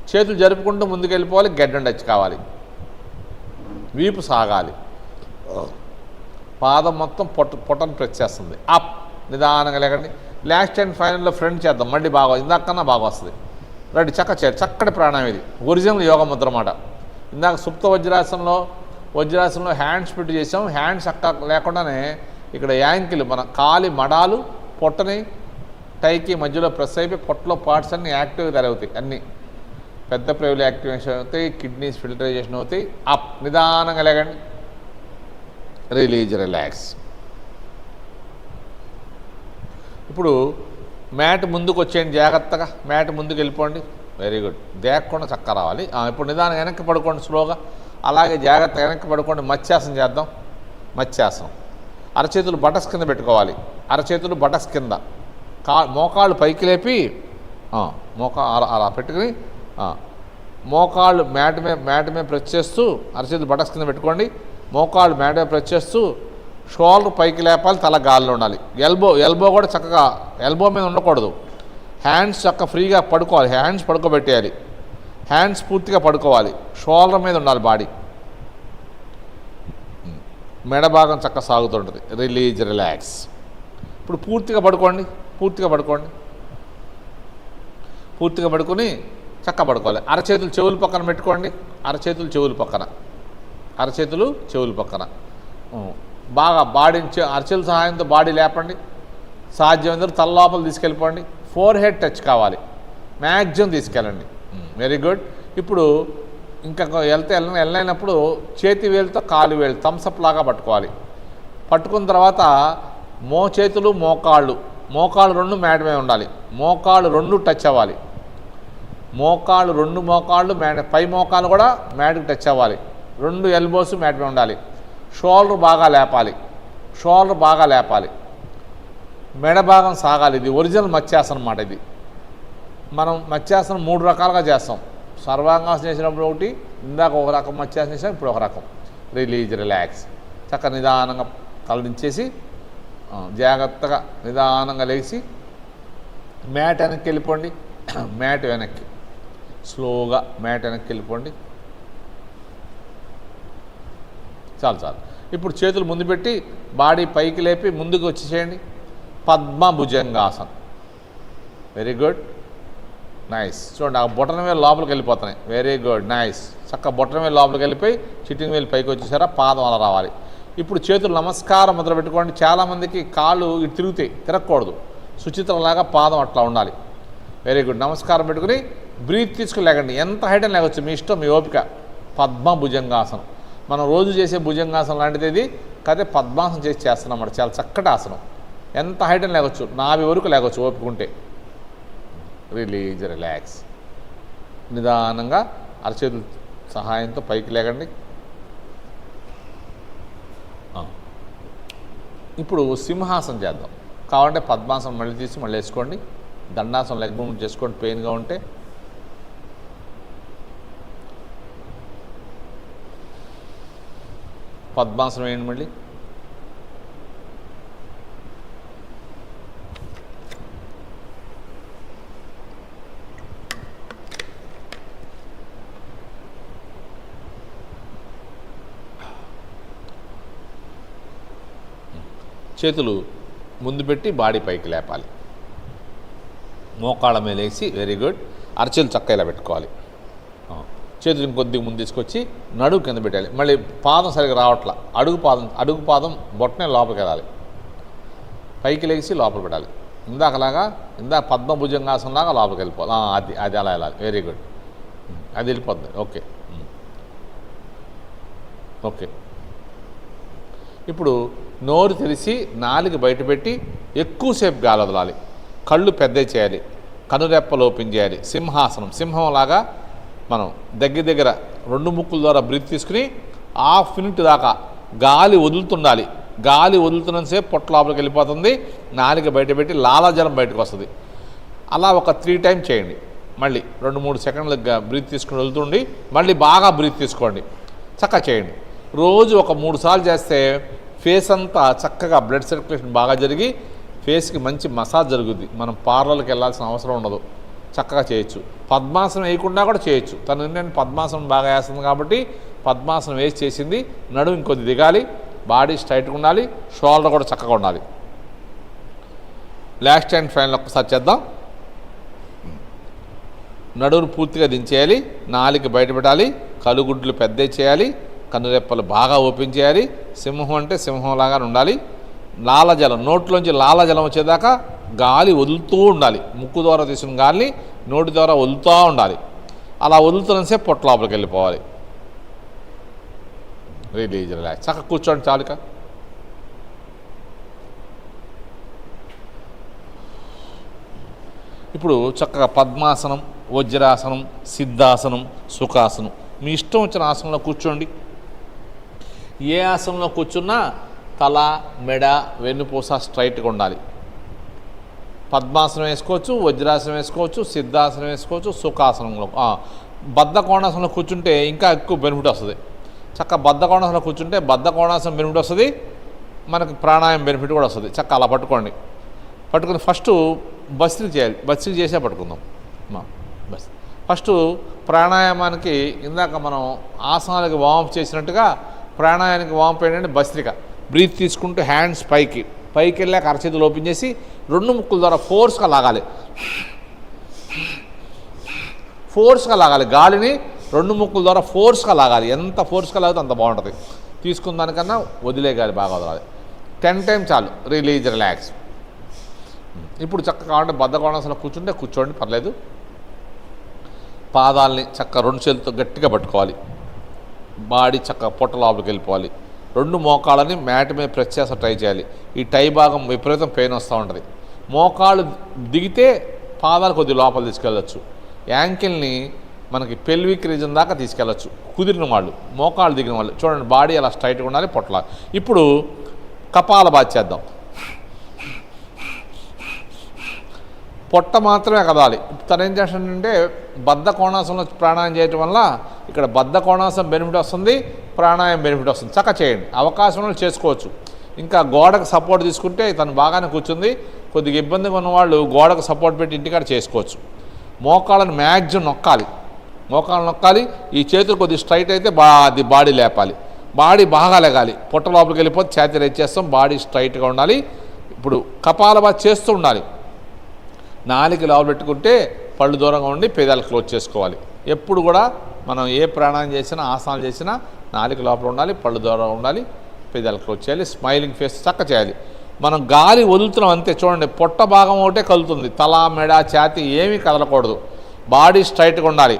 చేతులు జరుపుకుంటూ ముందుకు వెళ్ళిపోవాలి. గెడ్డం టచ్ కావాలి. వీపు సాగాలి. పాదం మొత్తం పొట్టను ప్రెస్ చేస్తుంది. అప్, నిదానంగా లేకండి. లాస్ట్ అండ్ ఫైనల్లో ఫ్రంట్ చేద్దాం. మళ్ళీ బాగా ఇందాకన్నా బాగా వస్తుంది. రెడీ, చక్కటి ప్రాణాయం. ఇది ఒరిజినల్ యోగ ముద్ర అన్నమాట. ఇందాక సుప్త వజ్రాసనంలో హ్యాండ్స్ పెట్టి చేసాం. హ్యాండ్స్ అక్క లేకుండానే ఇక్కడ యాంకిల్ మన కాలి మడాలు పొట్టని టైకి మధ్యలో ప్రెస్ అయిపోయి పొట్టలో పార్ట్స్ అన్నీ యాక్టివ్గా తయారవుతాయి. అన్నీ పెద్ద ప్రేవులు యాక్టివేషన్ అవుతాయి. కిడ్నీస్ ఫిల్టరైజేషన్ అవుతాయి. అప్, నిదానంగా లేకండి. Release, relax. ఇప్పుడు మ్యాట్ ముందుకు వచ్చేయండి. జాగ్రత్తగా మ్యాట్ ముందుకు వెళ్ళిపోండి. Very good. దేకకుండా చక్కగా రావాలి. ఇప్పుడు నిదానం వెనక్కి పడుకోండి స్లోగా. అలాగే జాగ్రత్తగా వెనక్కి పడుకోండి. మత్స్యాసనం చేద్దాం. మత్స్యాసనం. అరచేతులు బటక్స్ కింద పెట్టుకోవాలి. అరచేతులు బటక్స్ కింద, మోకాళ్ళు పైకి లేపి అలా పెట్టుకుని మోకాళ్ళు మ్యాట్ మీద ప్రెస్ చేస్తూ అరచేతులు బటక్స్ కింద పెట్టుకోండి. మోకాళ్ళు మ్యాట్ మీద ప్రెస్ చేస్తూ షోల్డర్ పైకి లేపాలి. తల గాల్లో ఉండాలి. ఎల్బో కూడా చక్కగా ఎల్బో మీద ఉండకూడదు. హ్యాండ్స్ చక్కగా ఫ్రీగా పడుకోవాలి. హ్యాండ్స్ పడుకోబెట్టేయాలి. హ్యాండ్స్ పూర్తిగా పడుకోవాలి. షోల్డర్ మీద ఉండాలి బాడీ. మెడ భాగం చక్కగా సాగుతుంటుంది. Release, relax. ఇప్పుడు పూర్తిగా పడుకోండి. పూర్తిగా పడుకొని చక్కగా పడుకోవాలి. అరచేతులు చెవుల పక్కన పెట్టుకోండి. అరచేతులు చెవుల పక్కన బాగా బాడీని అరచేతుల సహాయంతో బాడీ లేపండి. సాధ్యమైనంత తల లోపల తీసుకెళ్ళిపోండి. ఫోర్ హెడ్ టచ్ కావాలి. మ్యాక్సిమం తీసుకెళ్ళండి. Very good. ఇప్పుడు ఇంకా వెళ్ళినప్పుడు చేతి వేలుతో కాలు వేలు థమ్సప్ లాగా పట్టుకోవాలి. పట్టుకున్న తర్వాత చేతులు మోకాళ్ళు రెండు మ్యాట్ మీద ఉండాలి. మోకాళ్ళు రెండు టచ్ అవ్వాలి. మోకాళ్ళు పై మోకాలు కూడా మ్యాట్కి టచ్ అవ్వాలి. రెండు ఎల్బోస్ మ్యాట్ మీద ఉండాలి. షోల్డర్ బాగా లేపాలి. మెడ భాగం సాగాలి. ఇది ఒరిజినల్ మత్స్యాసనం అన్నమాట. ఇది మనం మత్స్యాసనం 3 రకాలుగా చేస్తాం. సర్వాంగాసనం చేసినప్పుడు ఒకటి, ఇందాక ఒక రకం మత్స్యాసనం చేసాం, ఇప్పుడు ఒక రకం. Release, relax. చక్కగా నిదానంగా తలదించేసి జాగ్రత్తగా నిదానంగా లేచి మ్యాట్ వెనక్కి వెళ్ళిపోండి. మ్యాట్ వెనక్కి స్లోగా మ్యాట్ వెనక్కి వెళ్ళిపోండి. చాలు. ఇప్పుడు చేతులు ముందు పెట్టి బాడీ పైకి లేపి ముందుకు వచ్చేసేయండి. Padma bhujangasana. Very good, nice. చూడండి ఆ బొటన వేలు లోపలికి వెళ్ళిపోతున్నాయి. Very good, nice. చక్కగా బొటన వేలు లోపలికి వెళ్ళిపోయి చిట్టిన వేలు పైకి వచ్చేసారా, పాదం అలా రావాలి. ఇప్పుడు చేతులు నమస్కారం మొదలు పెట్టుకోండి. చాలామందికి కాళ్ళు ఇటు తిరగకూడదు. సుచిత్రలాగా పాదం అట్లా ఉండాలి. Very good. నమస్కారం పెట్టుకుని బ్రీత్ తీసుకుని లేకండి. ఎంత హైట్ అని లేవచ్చు, మీ ఇష్టం, మీ ఓపిక. పద్మ భుజంగాసనం. మనం రోజు చేసే భుజంగాసనం లాంటిది ఇది, కాదే పద్మాసనం చేసి చేస్తున్నాం అన్నమాట. చాలా చక్కటి ఆసనం, ఎంత హైట్ అని లేవచ్చు, 40 వరకు లేవచ్చు ఓపుకుంటే. Release, relax. నిదానంగా అరచేతుల సహాయంతో పైకి లేకండి. ఇప్పుడు సింహాసనం చేద్దాం. కావాలంటే పద్మాసనం మళ్ళీ తీసి మళ్ళీ వేసుకోండి. దండాసనం లెగ్ మూవ్మెంట్ చేసుకోండి పెయిన్గా ఉంటే. పద్మాసనం వేయండి మళ్ళీ. చేతులు ముందు పెట్టి బాడీ పైకి లేపాలి. మోకాళ్ళ మీద వేసి, వెరీ గుడ్. అరచేతులు చక్క ఇలా పెట్టుకోవాలి. చేతులు ఇంకొద్దిగా ముందు తీసుకొచ్చి నడుము కింద పెట్టాలి. మళ్ళీ పాదం సరిగ్గా రావట్లా, అడుగు పాదం బొట్టనే లోపలికి వెళ్ళాలి. పైకి లేచి లోపల పెట్టాలి. ఇందాక పద్మభుజంగాసంలాగా లోపలికి వెళ్ళిపోవాలి. అది అలా వెళ్ళాలి. Very good. అది వెళ్ళిపోద్ది. Okay okay. ఇప్పుడు నోరు తెరిచి నాలుగు బయటపెట్టి ఎక్కువసేపు గాలి వదలాలి. కళ్ళు పెద్దవి చేయాలి, కనురెప్పలు ఓపెన్ చేయాలి. సింహాసనం, సింహంలాగా మనం దగ్గర 2 ముక్కుల ద్వారా బ్రీత్ తీసుకుని ½ మినిట్ దాకా గాలి వదులుతుండాలి. గాలి వదులుతున్నంతసేపు పొట్ట లోపలికి వెళ్ళిపోతుంది, నాలుగు బయటపెట్టి లాలాజలం బయటకు వస్తుంది. అలా ఒక 3 టైమ్స్ చేయండి. మళ్ళీ 2-3 సెకండ్లు బ్రీత్ తీసుకుని వెళ్తుండి మళ్ళీ బాగా బ్రీత్ తీసుకోండి. చక్కగా చేయండి. రోజు ఒక 3 సార్లు చేస్తే ఫేస్ అంతా చక్కగా బ్లడ్ సర్క్యులేషన్ బాగా జరిగి ఫేస్కి మంచి మసాజ్ జరుగుద్ది. మనం పార్లర్కి వెళ్ళాల్సిన అవసరం ఉండదు, చక్కగా చేయొచ్చు. పద్మాసనం వేయకుండా కూడా చేయొచ్చు. తను నేను పద్మాసనం బాగా వేస్తుంది కాబట్టి పద్మాసనం వేసి చేసింది. నడుము ఇంకొద్ది దిగాలి, బాడీ స్ట్రైట్గా ఉండాలి, షోల్డర్ కూడా చక్కగా ఉండాలి. లాస్ట్ హ్యాండ్ ఫ్యాన్లో ఒక్కసారి చేద్దాం. నడువును పూర్తిగా దించేయాలి, నాలుక బయట పెట్టాలి, కలుగుడ్లు పెద్దవి చేయాలి, కనురెప్పలు బాగా ఓపెన్ చేయాలి. సింహం అంటే సింహంలాగా ఉండాలి. లాలజలం, నోట్లోంచి లాలజలం వచ్చేదాకా గాలి వదులుతూ ఉండాలి. ముక్కు ద్వారా తీసిన గాలిని నోటి ద్వారా వదులుతూ ఉండాలి. అలా వదులుతున్నంతసేపు పొట్ట లోపలికి వెళ్ళిపోవాలి. Release, relax. చక్కగా కూర్చోండి చాలుక. ఇప్పుడు చక్కగా పద్మాసనం, వజ్రాసనం, సిద్ధాసనం, సుఖాసనం, మీ ఇష్టం వచ్చిన ఆసనంలో కూర్చోండి. ఏ ఆసనంలో కూర్చున్నా తల, మెడ, వెన్నుపూస స్ట్రైట్గా ఉండాలి. పద్మాసనం వేసుకోవచ్చు, వజ్రాసనం వేసుకోవచ్చు, సిద్ధాసనం వేసుకోవచ్చు, సుఖాసనంలో. బద్ధ కోణాసనంలో కూర్చుంటే ఇంకా ఎక్కువ బెనిఫిట్ వస్తుంది. చక్క బద్ధ కోణాసనంలో కూర్చుంటే బద్ధ కోణాసనం బెనిఫిట్ వస్తుంది, మనకు ప్రాణాయామం బెనిఫిట్ కూడా వస్తుంది. చక్క అలా పట్టుకోండి. పట్టుకుని ఫస్ట్ బస్త్రీ చేయాలి. బస్త్రీ చేసే పట్టుకుందాం. బస్ ఫస్ట్ ప్రాణాయామానికి ఇందాక మనం ఆసనాలకి వామప్ చేసినట్టుగా ప్రాణాయామానికి వామప్ ఏంటంటే భస్త్రిక. బ్రీత్ తీసుకుంటూ హ్యాండ్స్ పైకి వెళ్ళాక అరచేతులు ఓపెన్ చేసి 2 ముక్కుల ద్వారా ఫోర్స్గా లాగాలి. ఫోర్స్గా లాగాలి గాలిని 2 ముక్కుల ద్వారా ఫోర్స్గా లాగాలి. ఎంత ఫోర్స్గా లాగితే అంత బాగుంటుంది. తీసుకున్న దానికన్నా వదిలే గాలి బాగా వదలాలి. 10 టైమ్స్ చాలు. Release, relax. ఇప్పుడు చక్కగా కావాలంటే బద్ధ కోణాసనంలో కూర్చోండి, పర్లేదు. పాదాలని చక్క 2 చేతులతో గట్టిగా పట్టుకోవాలి. బాడీ చక్క పొట్ట లోపలికి వెళ్ళిపోవాలి. 2 మోకాళ్ళని మ్యాట్ మీద ప్రెస్ చేస్తా ట్రై చేయాలి. ఈ టై భాగం విపరీతం పెయిన్ వస్తూ ఉంటుంది. మోకాళ్ళు దిగితే పాదాలు కొద్దిగా లోపల తీసుకెళ్ళచ్చు. యాంకిల్ని మనకి పెల్విక్ రీజన్ దాకా తీసుకెళ్ళచ్చు. కుదిరిన వాళ్ళు, మోకాళ్ళు దిగిన వాళ్ళు చూడండి, బాడీ అలా స్ట్రైట్గా ఉండాలి, పొట్టలా. ఇప్పుడు కపాలభాతి చేద్దాం. పొట్ట మాత్రమే కదాలి. తను ఏం చేస్తాడంటే బద్ధ కోణాసనంలో ప్రాణాయామం చేయటం వల్ల ఇక్కడ బద్ధ కోణాసనం బెనిఫిట్ వస్తుంది, ప్రాణాయామం బెనిఫిట్ వస్తుంది. చక్కగా చేయండి. అవకాశంలో చేసుకోవచ్చు. ఇంకా గోడకు సపోర్ట్ తీసుకుంటే తను బాగానే కూర్చుంది. కొద్దిగా ఇబ్బందిగా ఉన్నవాళ్ళు గోడకు సపోర్ట్ పెట్టి ఇంటికాడ చేసుకోవచ్చు. మోకాళ్ళని మ్యాక్సిమం నొక్కాలి, మోకాళ్ళు నొక్కాలి. ఈ చేతులు కొద్దిగా స్ట్రైట్ అయితే అది బాడీ లేపాలి. బాడీ బాగా లేగాలి. పొట్ట లోపలికి వెళ్ళిపోతే ఛాతీ రేట్ చేస్తాం. బాడీ స్ట్రైట్గా ఉండాలి. ఇప్పుడు కపాలభాతి చేస్తూ ఉండాలి. నాలుక లోపల పెట్టుకుంటే పళ్ళు దూరంగా ఉండి పేదాలు క్లోజ్ చేసుకోవాలి. ఎప్పుడు కూడా మనం ఏ ప్రాణాయామం చేసినా ఆసనాలు చేసినా నాలుక లోపల ఉండాలి, పళ్ళు దూరంగా ఉండాలి, పేదాలు క్లోజ్ చేయాలి. స్మైలింగ్ ఫేస్ చక్క చేయాలి. మనం గాలి వదులుతున్నాం అంతే. చూడండి, పొట్ట భాగం ఒకటే కదులుతుంది, తల, మెడ, ఛాతీ ఏమీ కదలకూడదు. బాడీ స్ట్రైట్గా ఉండాలి.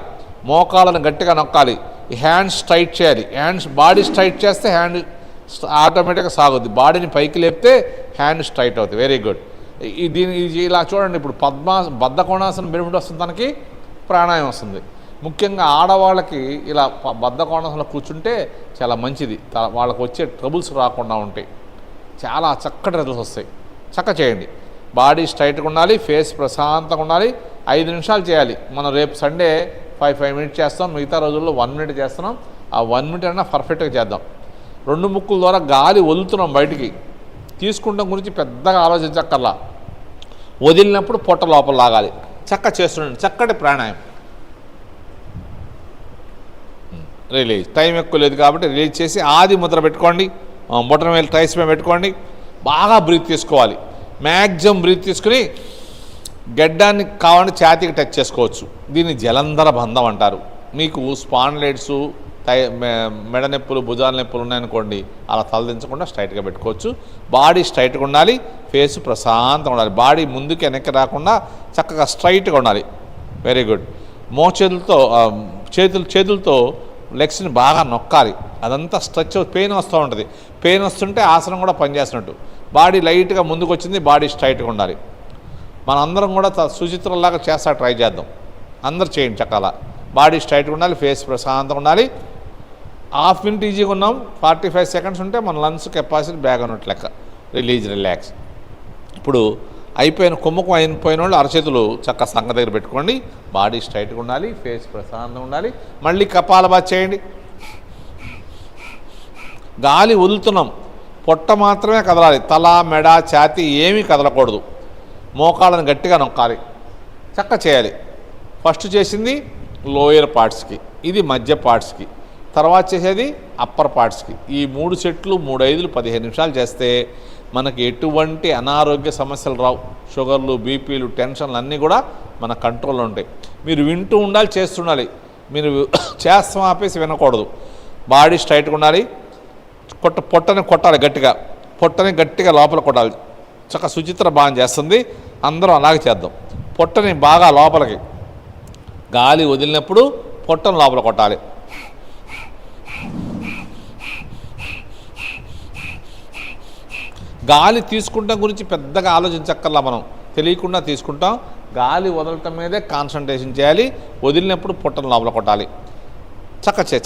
మోకాళ్ళను గట్టిగా నొక్కాలి. ఈ హ్యాండ్స్ టైట్ చేయాలి. బాడీ స్ట్రైట్ చేస్తే హ్యాండ్ ఆటోమేటిక్గా సాగుద్ది. బాడీని పైకి లేపితే హ్యాండ్ స్ట్రైట్ అవుతుంది. Very good. ఇలా చూడండి. ఇప్పుడు బద్ధ కోణాసనం బెనిఫిట్ వస్తుంది, తనకి ప్రాణాయామం వస్తుంది. ముఖ్యంగా ఆడవాళ్ళకి ఇలా బద్ధ కోణాసనంలో కూర్చుంటే చాలా మంచిది. వాళ్ళకు వచ్చే ట్రబుల్స్ రాకుండా ఉంటాయి. చాలా చక్కటి రిజల్ట్స్ వస్తాయి. చేయండి. బాడీ స్ట్రైట్గా ఉండాలి, ఫేస్ ప్రశాంతంగా ఉండాలి. 5 నిమిషాలు చేయాలి. మనం రేపు సండే 5 మినిట్స్ చేస్తాం, మిగతా రోజుల్లో 1 మినిట్ చేస్తున్నాం. ఆ 1 మినిట్ అయినా పర్ఫెక్ట్గా చేద్దాం. 2 ముక్కుల ద్వారా గాలి వదులుతున్నాం బయటికి. తీసుకుంటాం గురించి పెద్దగా ఆలోచించక్కర్లా. వదిలినప్పుడు పొట్ట లోపల లాగాలి. చేస్తుండండి. చక్కటి ప్రాణాయామం. రిలీజ్. టైం ఎక్కువ లేదు కాబట్టి రిలీజ్ చేసి ఆది ముద్ర పెట్టుకోండి. బొటన వేలు ట్రైస్ మీద పెట్టుకోండి. బాగా బ్రీత్ తీసుకోవాలి. మ్యాక్సిమం బ్రీత్ తీసుకుని గడ్డాన్ని కావాలంటే ఛాతీకి టచ్ చేసుకోవచ్చు. దీన్ని జలంధర బంధం అంటారు. మీకు స్పాండ్లైట్స్, మెడ నొప్పులు, భుజాల నొప్పులు ఉన్నాయనుకోండి, అలా తలదించకుండా స్ట్రైట్గా పెట్టుకోవచ్చు. బాడీ స్ట్రైట్గా ఉండాలి, ఫేస్ ప్రశాంతంగా ఉండాలి. బాడీ ముందుకి వెనక్కి రాకుండా చక్కగా స్ట్రైట్గా ఉండాలి. Very good. చేతులతో లెగ్స్ని బాగా నొక్కాలి. అదంతా స్ట్రెచ్. పెయిన్ వస్తూ ఉంటుంది. పెయిన్ వస్తుంటే ఆసనం కూడా పనిచేస్తున్నట్టు. బాడీ లైట్గా ముందుకు వచ్చింది, బాడీ స్ట్రైట్గా ఉండాలి. మనందరం కూడా సుచిత్రలాగా ట్రై చేద్దాం. అందరు చేయండి చక్కగా. బాడీ స్ట్రైట్గా ఉండాలి, ఫేస్ ప్రశాంతంగా ఉండాలి. 1/2 మినిట్ ఈజీగా ఉన్నాం. 45 సెకండ్స్ ఉంటే మన లంగ్స్ కెపాసిటీ బ్యాగ్ అన్నట్టు లెక్క. రిలాక్స్. ఇప్పుడు కుమ్మకం అయిపోయిన వాళ్ళు అరచేతులు చక్క సంగ దగ్గర పెట్టుకోండి. బాడీ స్ట్రైట్గా ఉండాలి, ఫేస్ ప్రశాంతంగా ఉండాలి. మళ్ళీ కపాలభాతి చేయండి. గాలి వదులుతున్నాం. పొట్ట మాత్రమే కదలాలి. తల, మెడ, ఛాతీ ఏమీ కదలకూడదు. మోకాళ్ళని గట్టిగా నొక్కాలి. చేయాలి. ఫస్ట్ చేసింది లోయర్ పార్ట్స్కి, ఇది మధ్య పార్ట్స్కి, తర్వాత చేసేది అప్పర్ పార్ట్స్కి. ఈ 3 సెట్లు 3 5లు 15 నిమిషాలు చేస్తే మనకి ఎటువంటి అనారోగ్య సమస్యలు రావు. షుగర్లు, బీపీలు, టెన్షన్లు అన్నీ కూడా మన కంట్రోల్లో ఉంటాయి. మీరు వింటూ ఉండాలి, చేస్తుండాలి. మీరు చేస్తాం ఆపేసి వినకూడదు. బాడీ స్ట్రైట్గా ఉండాలి. పొట్టని కొట్టాలి గట్టిగా. పొట్టని గట్టిగా లోపల కొట్టాలి. సుచిత్ర బాగా చేస్తుంది. అందరం అలాగే చేద్దాం. పొట్టని బాగా లోపలికి, గాలి వదిలినప్పుడు పొట్టను లోపల కొట్టాలి. గాలి తీసుకుంటాం గురించి పెద్దగా ఆలోచించక్కర్లా. మనం తెలియకుండా తీసుకుంటాం. గాలి వదలటం మీదే కాన్సన్ట్రేషన్ చేయాలి. వదిలినప్పుడు పొట్టను లోపల కొట్టాలి.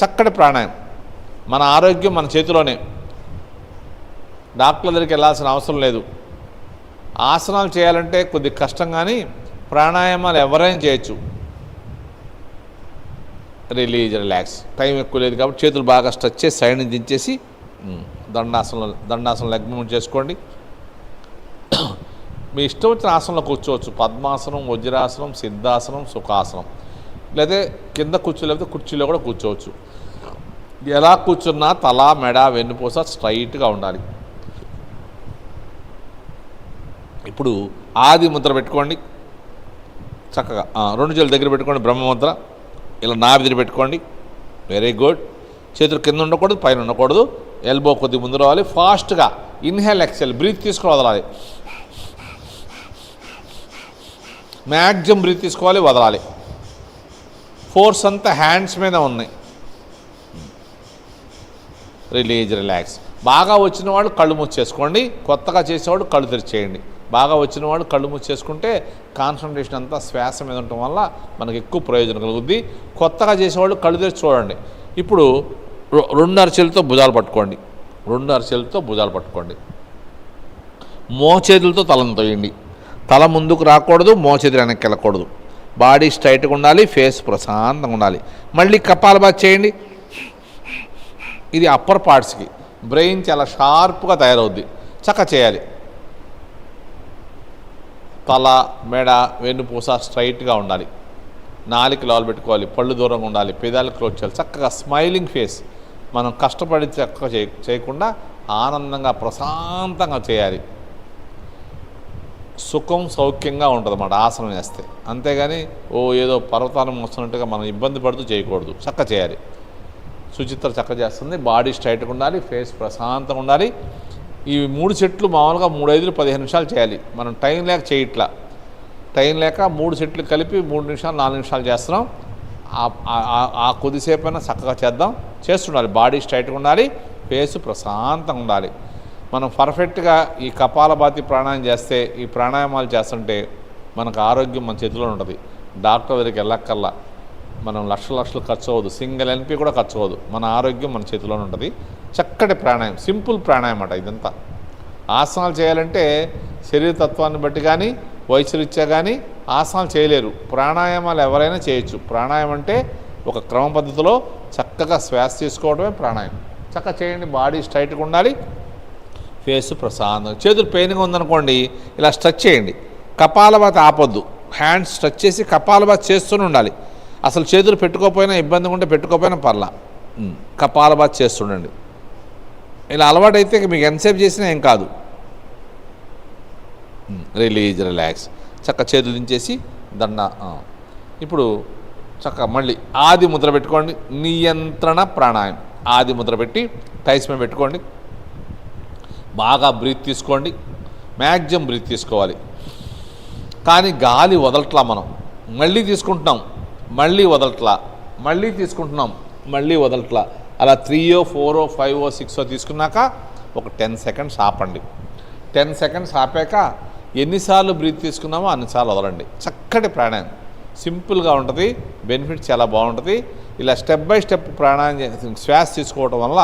చక్కటి ప్రాణాయామం. మన ఆరోగ్యం మన చేతిలోనే. డాక్టర్ల దగ్గరికి వెళ్ళాల్సిన అవసరం లేదు. ఆసనాలు చేయాలంటే కొద్ది కష్టం, కానీ ప్రాణాయామాలు ఎవరైనా చేయొచ్చు. రిలాక్స్. టైం ఎక్కువ లేదు కాబట్టి చేతులు బాగా స్ట్రెచ్ చేసి సైడ్ని దించేసి దండాసనం లెగ్ మూవ్మెంట్ చేసుకోండి. మీ ఇష్టం వచ్చిన ఆసనంలో కూర్చోవచ్చు. పద్మాసనం, వజ్రాసనం, సిద్ధాసనం, సుఖాసనం, లేదా కింద కూర్చోలేకపోతే కుర్చీలో కూడా కూర్చోవచ్చు. ఎలా కూర్చున్నా తల, మెడ, వెన్నుపూస స్ట్రైట్గా ఉండాలి. ఇప్పుడు ఆది ముద్ర పెట్టుకోండి. చక్కగా 2 చేతులు దగ్గర పెట్టుకోండి. బ్రహ్మముద్ర. ఇలా నాభి దగ్గర పెట్టుకోండి. Very good. చేతులు కింద ఉండకూడదు, పైన ఉండకూడదు. ఎల్బో కొద్ది ముందు రావాలి. ఫాస్ట్గా ఇన్హేల్, ఎక్సెల్. బ్రీత్ తీసుకుని వదలాలి. మ్యాక్సిమం బ్రీత్ తీసుకోవాలి, వదలాలి. ఫోర్స్ అంతా హ్యాండ్స్ మీద ఉన్నాయి. రిలాక్స్. బాగా వచ్చిన వాళ్ళు కళ్ళు మూసేసుకోండి. కొత్తగా చేసేవాడు కళ్ళు తెరిచేయండి. బాగా వచ్చిన వాళ్ళు కళ్ళు మూసేసుకుంటే కాన్సన్ట్రేషన్ అంతా శ్వాస మీద ఉండటం వల్ల మనకు ఎక్కువ ప్రయోజనం కలుగుద్ది. కొత్తగా చేసేవాళ్ళు కళ్ళు తెరిచి చూడండి. ఇప్పుడు 2 అరచేతులతో భుజాలు పట్టుకోండి. 2 అరచేతులతో భుజాలు పట్టుకోండి. మోచేతులతో తలను తోయండి. తల ముందుకు రాకూడదు, మోచేతులు వెనక్కి వెళ్ళకూడదు. బాడీ స్ట్రైట్గా ఉండాలి, ఫేస్ ప్రశాంతంగా ఉండాలి. మళ్ళీ కపాలభాతి చేయండి. ఇది అప్పర్ పార్ట్స్కి. బ్రెయిన్ చాలా షార్ప్గా తయారవుద్ది. చేయాలి. తల, మెడ, వెన్నుపూస స్ట్రైట్గా ఉండాలి. నాలుక లోపల పెట్టుకోవాలి. పళ్ళు దూరంగా ఉండాలి. పెదాలు క్లోజ్ చేయాలి. చక్కగా స్మైలింగ్ ఫేస్. మనం కష్టపడి చక్కగా చేయకుండా ఆనందంగా ప్రశాంతంగా చేయాలి. సుఖం, సౌఖ్యంగా ఉంటుంది అన్నమాట ఆసనం చేస్తే. అంతేగాని ఏదో పర్వతాన్ని మోస్తున్నట్టుగా మనం ఇబ్బంది పడుతూ చేయకూడదు. చేయాలి. సుచిత్ర చేస్తుంది. బాడీ స్ట్రైట్గా ఉండాలి, ఫేస్ ప్రశాంతంగా ఉండాలి. ఈ 3 సెట్లు మామూలుగా 3 5లు 15 నిమిషాలు చేయాలి. మనం టైం లేక చేయట్లా. టైం లేక 3 సెట్లు కలిపి 3 నిమిషాలు 4 నిమిషాలు చేస్తున్నాం. ఆ కొద్దిసేపైనా చక్కగా చేద్దాం, చేస్తుండాలి. బాడీ స్ట్రైట్గా ఉండాలి, ఫేస్ ప్రశాంతంగా ఉండాలి. మనం పర్ఫెక్ట్గా ఈ కపాలభాతి ప్రాణాయామం చేస్తే, ఈ ప్రాణాయామాలు చేస్తుంటే మనకు ఆరోగ్యం మన చేతిలో ఉంటుంది. డాక్టర్ దగ్గరికి వెళ్ళక్కల్లా, మనం లక్షలు ఖర్చు అవ్వదు, సింగిల్ ఎన్పి కూడా ఖర్చు అవ్వదు. మన ఆరోగ్యం మన చేతిలోనే ఉంటుంది. చక్కటి ప్రాణాయామం, సింపుల్ ప్రాణాయామం అట ఇదంతా. ఆసనాలు చేయాలంటే శరీరతత్వాన్ని బట్టి కానీ వయసురీత్యా కానీ ఆసనాలు చేయలేరు. ప్రాణాయామాలు ఎవరైనా చేయొచ్చు. ప్రాణాయామం అంటే ఒక క్రమ పద్ధతిలో చక్కగా శ్వాస తీసుకోవడమే ప్రాణాయామం. చక్కగా చేయండి. బాడీ స్ట్రైట్గా ఉండాలి, ఫేస్ ప్రశాంతంగా. చేతులు పెయిన్గా ఉందనుకోండి, ఇలా స్ట్రెచ్ చేయండి. కపాలభాతి ఆపొద్దు, హ్యాండ్స్ స్ట్రెచ్ చేసి కపాలభాతి చేస్తూనే ఉండాలి. అసలు చేతులు పెట్టుకోకపోయినా ఇబ్బందిగా ఉంటే పెట్టుకోకపోయినా పర్లా, కపాలభాతి చేస్తుండండి. ఇలా అలవాటైతే మీకు ఎంతసేపు చేసినా ఏం కాదు. రిలాక్స్. చక్క చేతులు దించేసి దండ. ఇప్పుడు చక్క మళ్ళీ ఆది ముద్ర పెట్టుకోండి. నియంత్రణ ప్రాణాయామం. ఆది ముద్ర పెట్టి టైస్ మీద పెట్టుకోండి. బాగా బ్రీత్ తీసుకోండి, మ్యాక్సిమం బ్రీత్ తీసుకోవాలి. కానీ గాలి వదలట్లా. మనం మళ్ళీ తీసుకుంటున్నాం, మళ్ళీ వదలట్లా, మళ్ళీ తీసుకుంటున్నాం, మళ్ళీ వదలట్లా. అలా 3, 4, 5, 6 తీసుకున్నాక ఒక 10 సెకండ్స్ ఆపండి. 10 సెకండ్స్ ఆపాక ఎన్నిసార్లు బ్రీత్ తీసుకున్నామో అన్నిసార్లు వదలండి. చక్కటి ప్రాణాయామం, సింపుల్గా ఉంటుంది, బెనిఫిట్ చాలా బాగుంటుంది. ఇలా స్టెప్ బై స్టెప్ ప్రాణాయామం శ్వాస తీసుకోవడం వల్ల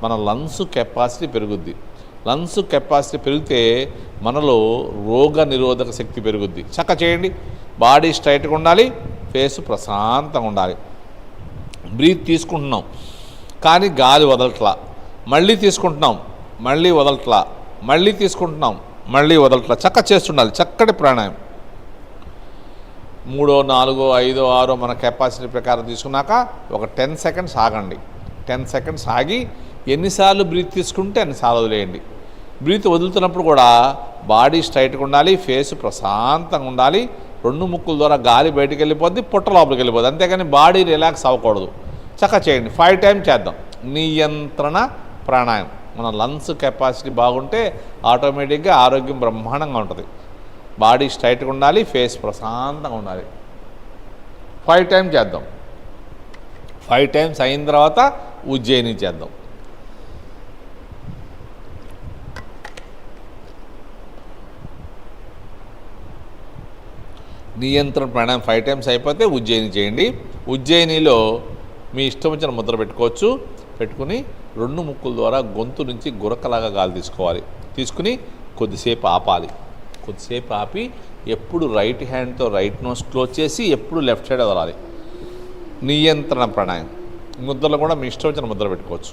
మన లంగ్స్ కెపాసిటీ పెరుగుద్ది. లంగ్స్ కెపాసిటీ పెరిగితే మనలో రోగ నిరోధక శక్తి పెరుగుద్ది. చక్క చేయండి. బాడీ స్ట్రైట్గా ఉండాలి, ఫేస్ ప్రశాంతంగా ఉండాలి. బ్రీత్ తీసుకుంటున్నాం కానీ గాలి వదలట్లా, మళ్ళీ తీసుకుంటున్నాం, మళ్ళీ వదలట్లా, మళ్ళీ తీసుకుంటున్నాం, మళ్ళీ వదలట్లా. చక్క చేస్తుండాలి. చక్కటి ప్రాణాయామం. 3, 4, 5, 6 మన కెపాసిటీ ప్రకారం తీసుకున్నాక ఒక 10 సెకండ్స్ ఆగండి. 10 సెకండ్స్ ఆగి ఎన్నిసార్లు బ్రీత్ తీసుకుంటే అన్నిసార్లు వదిలేయండి. బ్రీత్ వదులుతున్నప్పుడు కూడా బాడీ స్ట్రైట్గా ఉండాలి, ఫేస్ ప్రశాంతంగా ఉండాలి. 2 ముక్కుల ద్వారా గాలి బయటికి వెళ్ళిపోద్ది, పొట్ట లోపలికి వెళ్ళిపోద్ది. అంతేగాని బాడీ రిలాక్స్ అవ్వకూడదు. చక్క చేయండి. 5 టైమ్స్ చేద్దాం. నియంత్రణ ప్రాణాయామం. మన లంగ్స్ కెపాసిటీ బాగుంటే ఆటోమేటిక్గా ఆరోగ్యం బ్రహ్మాండంగా ఉంటుంది. బాడీ స్ట్రైట్గా ఉండాలి, ఫేస్ ప్రశాంతంగా ఉండాలి. 5 టైమ్స్ చేద్దాం. 5 టైమ్స్ అయిన తర్వాత ఉజ్జయిని చేద్దాం. నియంత్రణ ప్రాణాయామం 5 టైమ్స్ అయిపోతే ఉజ్జయిని చేయండి. ఉజ్జయినిలో మీ ఇష్టం వచ్చిన ముద్ర పెట్టుకోవచ్చు. పెట్టుకుని 2 ముక్కుల ద్వారా గొంతు నుంచి గురకలాగా గాలి తీసుకోవాలి. తీసుకుని కొద్దిసేపు ఆపాలి. కొద్దిసేపు ఆపి ఎప్పుడు రైట్ హ్యాండ్తో రైట్ నోస్ క్లోజ్ చేసి ఎప్పుడు లెఫ్ట్ సైడ్ వదలాలి. నియంత్రణ ప్రాణాయామం. ముద్రలో కూడా మీ ఇష్టం వచ్చిన ముద్ర పెట్టుకోవచ్చు.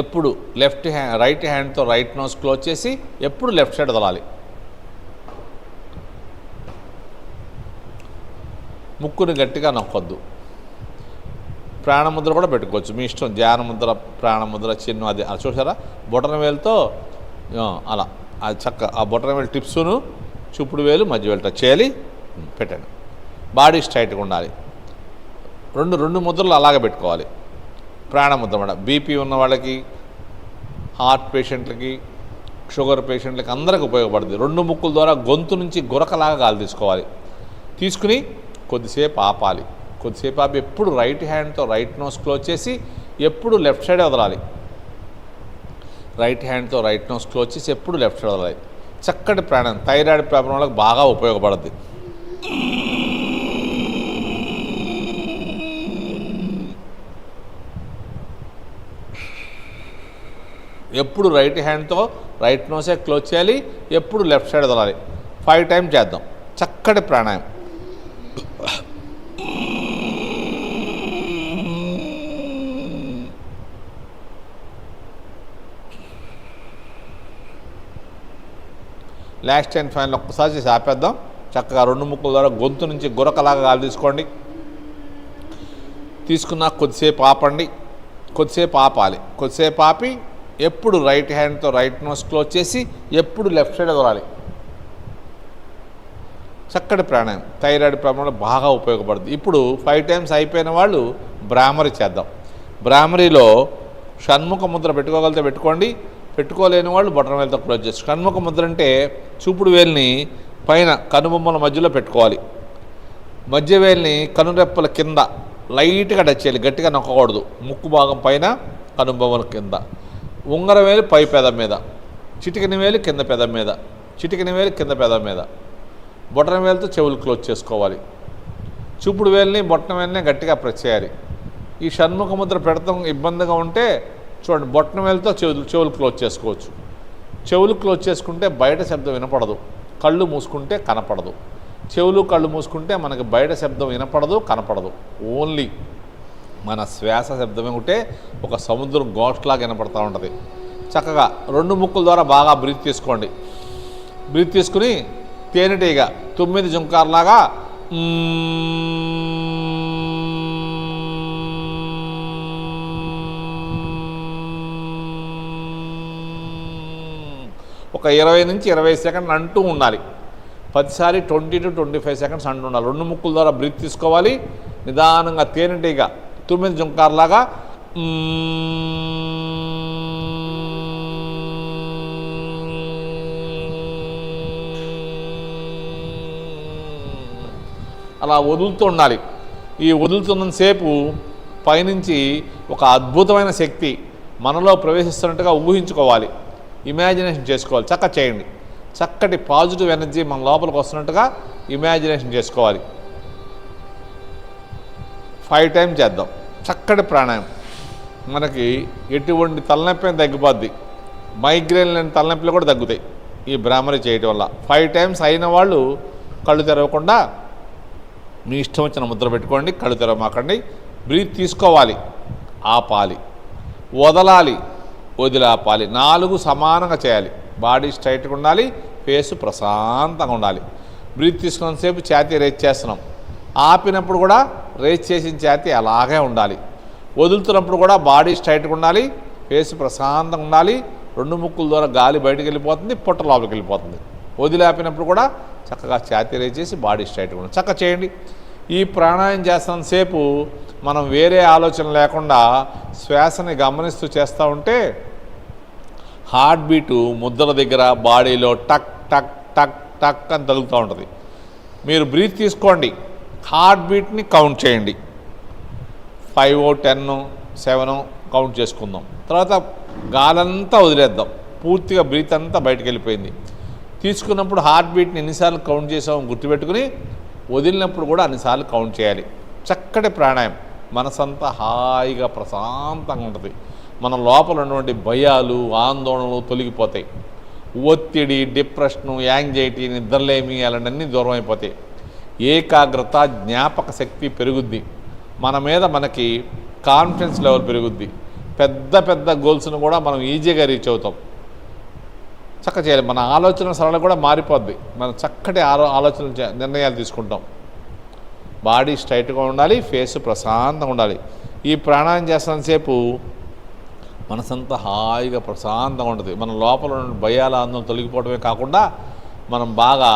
ఎప్పుడు రైట్ హ్యాండ్తో రైట్ నోస్ క్లోజ్ చేసి ఎప్పుడు లెఫ్ట్ సైడ్ వదలాలి. ముక్కుని గట్టిగా నొక్కొద్దు. ప్రాణముద్ర కూడా పెట్టుకోవచ్చు మీ ఇష్టం. ధ్యానముద్ర, ప్రాణముద్ర, చిన్ను, అది చూసారా బొటన వేలుతో అలా అది చక్క ఆ బొటన వేలు టిప్స్ను చూపుడు వేలు మధ్య వేలు టచ్ చేయాలి. పెట్టండి. బాడీ స్ట్రైట్గా ఉండాలి. రెండు ముద్రలు అలాగే పెట్టుకోవాలి. ప్రాణముద్ర కూడా బీపీ ఉన్న వాళ్ళకి, హార్ట్ పేషెంట్లకి, షుగర్ పేషెంట్లకి అందరికి ఉపయోగపడుతుంది. 2 ముక్కుల ద్వారా గొంతు నుంచి గురకలాగా గాలి తీసుకోవాలి. తీసుకుని కొద్దిసేపు ఆపాలి. కొద్దిసేపు ఆపి ఎప్పుడు రైట్ హ్యాండ్తో రైట్ నోస్ క్లోజ్ చేసి ఎప్పుడు లెఫ్ట్ సైడ్ వదలాలి. రైట్ హ్యాండ్తో రైట్ నోస్ క్లోజ్ చేసి ఎప్పుడు లెఫ్ట్ సైడ్ వదలాలి. చక్కటి ప్రాణాయామం థైరాయిడ్ ప్రాబ్లం వాళ్ళకి బాగా ఉపయోగపడుద్ది. ఎప్పుడు రైట్ హ్యాండ్తో రైట్ నోసే క్లోజ్ చేయాలి, ఎప్పుడు లెఫ్ట్ సైడ్ వదలాలి. 5 టైమ్స్ చేద్దాం. చక్కటి ప్రాణాయామం. లాస్ట్ అండ్ ఫైనల్ ఒక్కసారి చేసి ఆపేద్దాం. చక్కగా 2 ముక్కుల ద్వారా గొంతు నుంచి గురకలాగా గాలి తీసుకోండి. తీసుకున్నా కొద్దిసేపు ఆపండి. కొద్దిసేపు ఆపాలి. కొద్దిసేపు ఆపి ఎప్పుడు రైట్ హ్యాండ్తో రైట్ నోస్ క్లోజ్ చేసి ఎప్పుడు లెఫ్ట్ సైడ్ వదలాలి. చక్కటి ప్రాణాయామం థైరాయిడ్ ప్రాబ్లంలో బాగా ఉపయోగపడుతుంది. ఇప్పుడు 5 టైమ్స్ అయిపోయిన వాళ్ళు బ్రాహ్మరి చేద్దాం. బ్రాహ్మరిలో షణ్ముఖ ముద్ర పెట్టుకోగలిగితే పెట్టుకోండి. పెట్టుకోలేని వాళ్ళు బొటన వేలుతో క్లోజ్ చేస్తారు. షణ్ముఖ ముద్ర అంటే చూపుడు వేలుని పైన కనుబొమ్మల మధ్యలో పెట్టుకోవాలి. మధ్యవేలిని కనురెప్పల కింద లైట్గా టచ్ చేయాలి, గట్టిగా నొక్కకూడదు. ముక్కు భాగం పైన, కనుబొమ్మల కింద. ఉంగరం వేలు పై పెదం మీద, చిటికిన వేలు కింద పెదం మీద, చిటికిన వేలు కింద పెదం మీద. బొటన వేలుతో చెవులు క్లోజ్ చేసుకోవాలి. చూపుడు వేలుని బొటన వేలుని గట్టిగా ప్రెస్ చేయాలి. ఈ షణ్ముఖ ముద్ర పెడతాం ఇబ్బందిగా ఉంటే చూడండి, బొటన వేలుతో చెవులు క్లోజ్ చేసుకోవచ్చు. చెవులు క్లోజ్ చేసుకుంటే బయట శబ్దం వినపడదు, కళ్ళు మూసుకుంటే కనపడదు. చెవులు కళ్ళు మూసుకుంటే మనకి బయట శబ్దం వినపడదు, కనపడదు. ఓన్లీ మన శ్వాస శబ్దమే ఉంటే ఒక సముద్రం గోష్లాగా వినపడుతూ ఉంటుంది. చక్కగా 2 ముక్కుల ద్వారా బాగా బ్రీత్ తీసుకోండి. బ్రీత్ తీసుకుని తేనెటీగ 9 జుంకార్లాగా ఒక 20 నుంచి 25 సెకండ్లు అంటూ ఉండాలి. 10 సారి 20 to 25 సెకండ్స్ అంటూ ఉండాలి. 2 ముక్కుల ద్వారా బ్రీత్ తీసుకోవాలి. నిదానంగా తేనెటీగ 9 జుంకార్లాగా అలా వదులుతూ ఉండాలి. ఈ వదులుతున్నంతసేపు పైనుంచి ఒక అద్భుతమైన శక్తి మనలో ప్రవేశిస్తున్నట్టుగా ఊహించుకోవాలి, ఇమాజినేషన్ చేసుకోవాలి. చక్కగా చేయండి. చక్కటి పాజిటివ్ ఎనర్జీ మన లోపలికి వస్తున్నట్టుగా ఇమాజినేషన్ చేసుకోవాలి. 5 టైమ్స్ చేద్దాం. చక్కటి ప్రాణాయామం. మనకి ఎటువంటి తలనొప్పి తగ్గిపోద్ది, మైగ్రేన్ లేని తలనొప్పులు కూడా తగ్గుతాయి ఈ భ్రామరి చేయటం వల్ల. 5 టైమ్స్ అయిన వాళ్ళు కళ్ళు తెరవకుండా మీ ఇష్టం వచ్చిన ముద్ర పెట్టుకోండి, కళ్ళు తెరవమాకండి. బ్రీత్ తీసుకోవాలి, ఆపాలి, వదలాలి, వదిలాపాలి. 4 సమానంగా చేయాలి. బాడీ స్ట్రైట్గా ఉండాలి, ఫేస్ ప్రశాంతంగా ఉండాలి. బ్రీత్ తీసుకున్నంతసేపు ఛాతీ రేజ్ చేస్తున్నాం, ఆపినప్పుడు కూడా రేజ్ చేసిన ఛాతీ అలాగే ఉండాలి. వదులుతున్నప్పుడు కూడా బాడీ స్ట్రైట్గా ఉండాలి, ఫేస్ ప్రశాంతంగా ఉండాలి. 2 ముక్కుల ద్వారా గాలి బయటకు వెళ్ళిపోతుంది, పొట్ట లోపలికి వెళ్ళిపోతుంది. వదిలాపినప్పుడు కూడా చక్కగా ఛాతీ రేజ్ చేసి బాడీ స్ట్రైట్గా ఉండాలి. చక్కగా చేయండి. ఈ ప్రాణాయామం చేస్తున్నంతసేపు మనం వేరే ఆలోచన లేకుండా శ్వాసని గమనిస్తూ చేస్తూ ఉంటే హార్ట్ బీటు ముద్ర దగ్గర బాడీలో టక్ టక్ టక్ టక్ అని తగులుతూ ఉంటుంది. మీరు బ్రీత్ తీసుకోండి, హార్ట్ బీట్ని కౌంట్ చేయండి. 5, 10, 7 కౌంట్ చేసుకుందాం. తర్వాత గాలంతా వదిలేద్దాం. పూర్తిగా బ్రీత్ అంతా బయటకు వెళ్ళిపోయింది. తీసుకున్నప్పుడు హార్ట్ బీట్ని ఎన్నిసార్లు కౌంట్ చేసామో గుర్తుపెట్టుకుని వదిలినప్పుడు కూడా అన్నిసార్లు కౌంట్ చేయాలి. చక్కటి ప్రాణాయామం. మనసంతా హాయిగా ప్రశాంతంగా ఉంటుంది. మన లోపల ఉన్నటువంటి భయాలు, ఆందోళనలు తొలగిపోతాయి. ఒత్తిడి, డిప్రెషను, యాంగ్జైటీ, నిద్రలేమి అలాంటివన్నీ దూరం అయిపోతాయి. ఏకాగ్రత, జ్ఞాపక శక్తి పెరుగుద్ది. మన మీద మనకి కాన్ఫిడెన్స్ లెవెల్ పెరుగుద్ది. పెద్ద పెద్ద గోల్స్ను కూడా మనం ఈజీగా రీచ్ అవుతాం. చక్కగా చేయాలి. మన ఆలోచన సరళ కూడా మారిపోద్ది. మనం చక్కటి ఆలోచనలు నిర్ణయాలు తీసుకుంటాం. బాడీ స్ట్రైట్గా ఉండాలి, ఫేస్ ప్రశాంతంగా ఉండాలి. ఈ ప్రాణాయామం చేస్తున్నంతసేపు మనసంతా హాయిగా ప్రశాంతంగా ఉంటుంది. మన లోపల ఉన్న భయాల ఆందోళన తొలగిపోవడమే కాకుండా మనం బాగా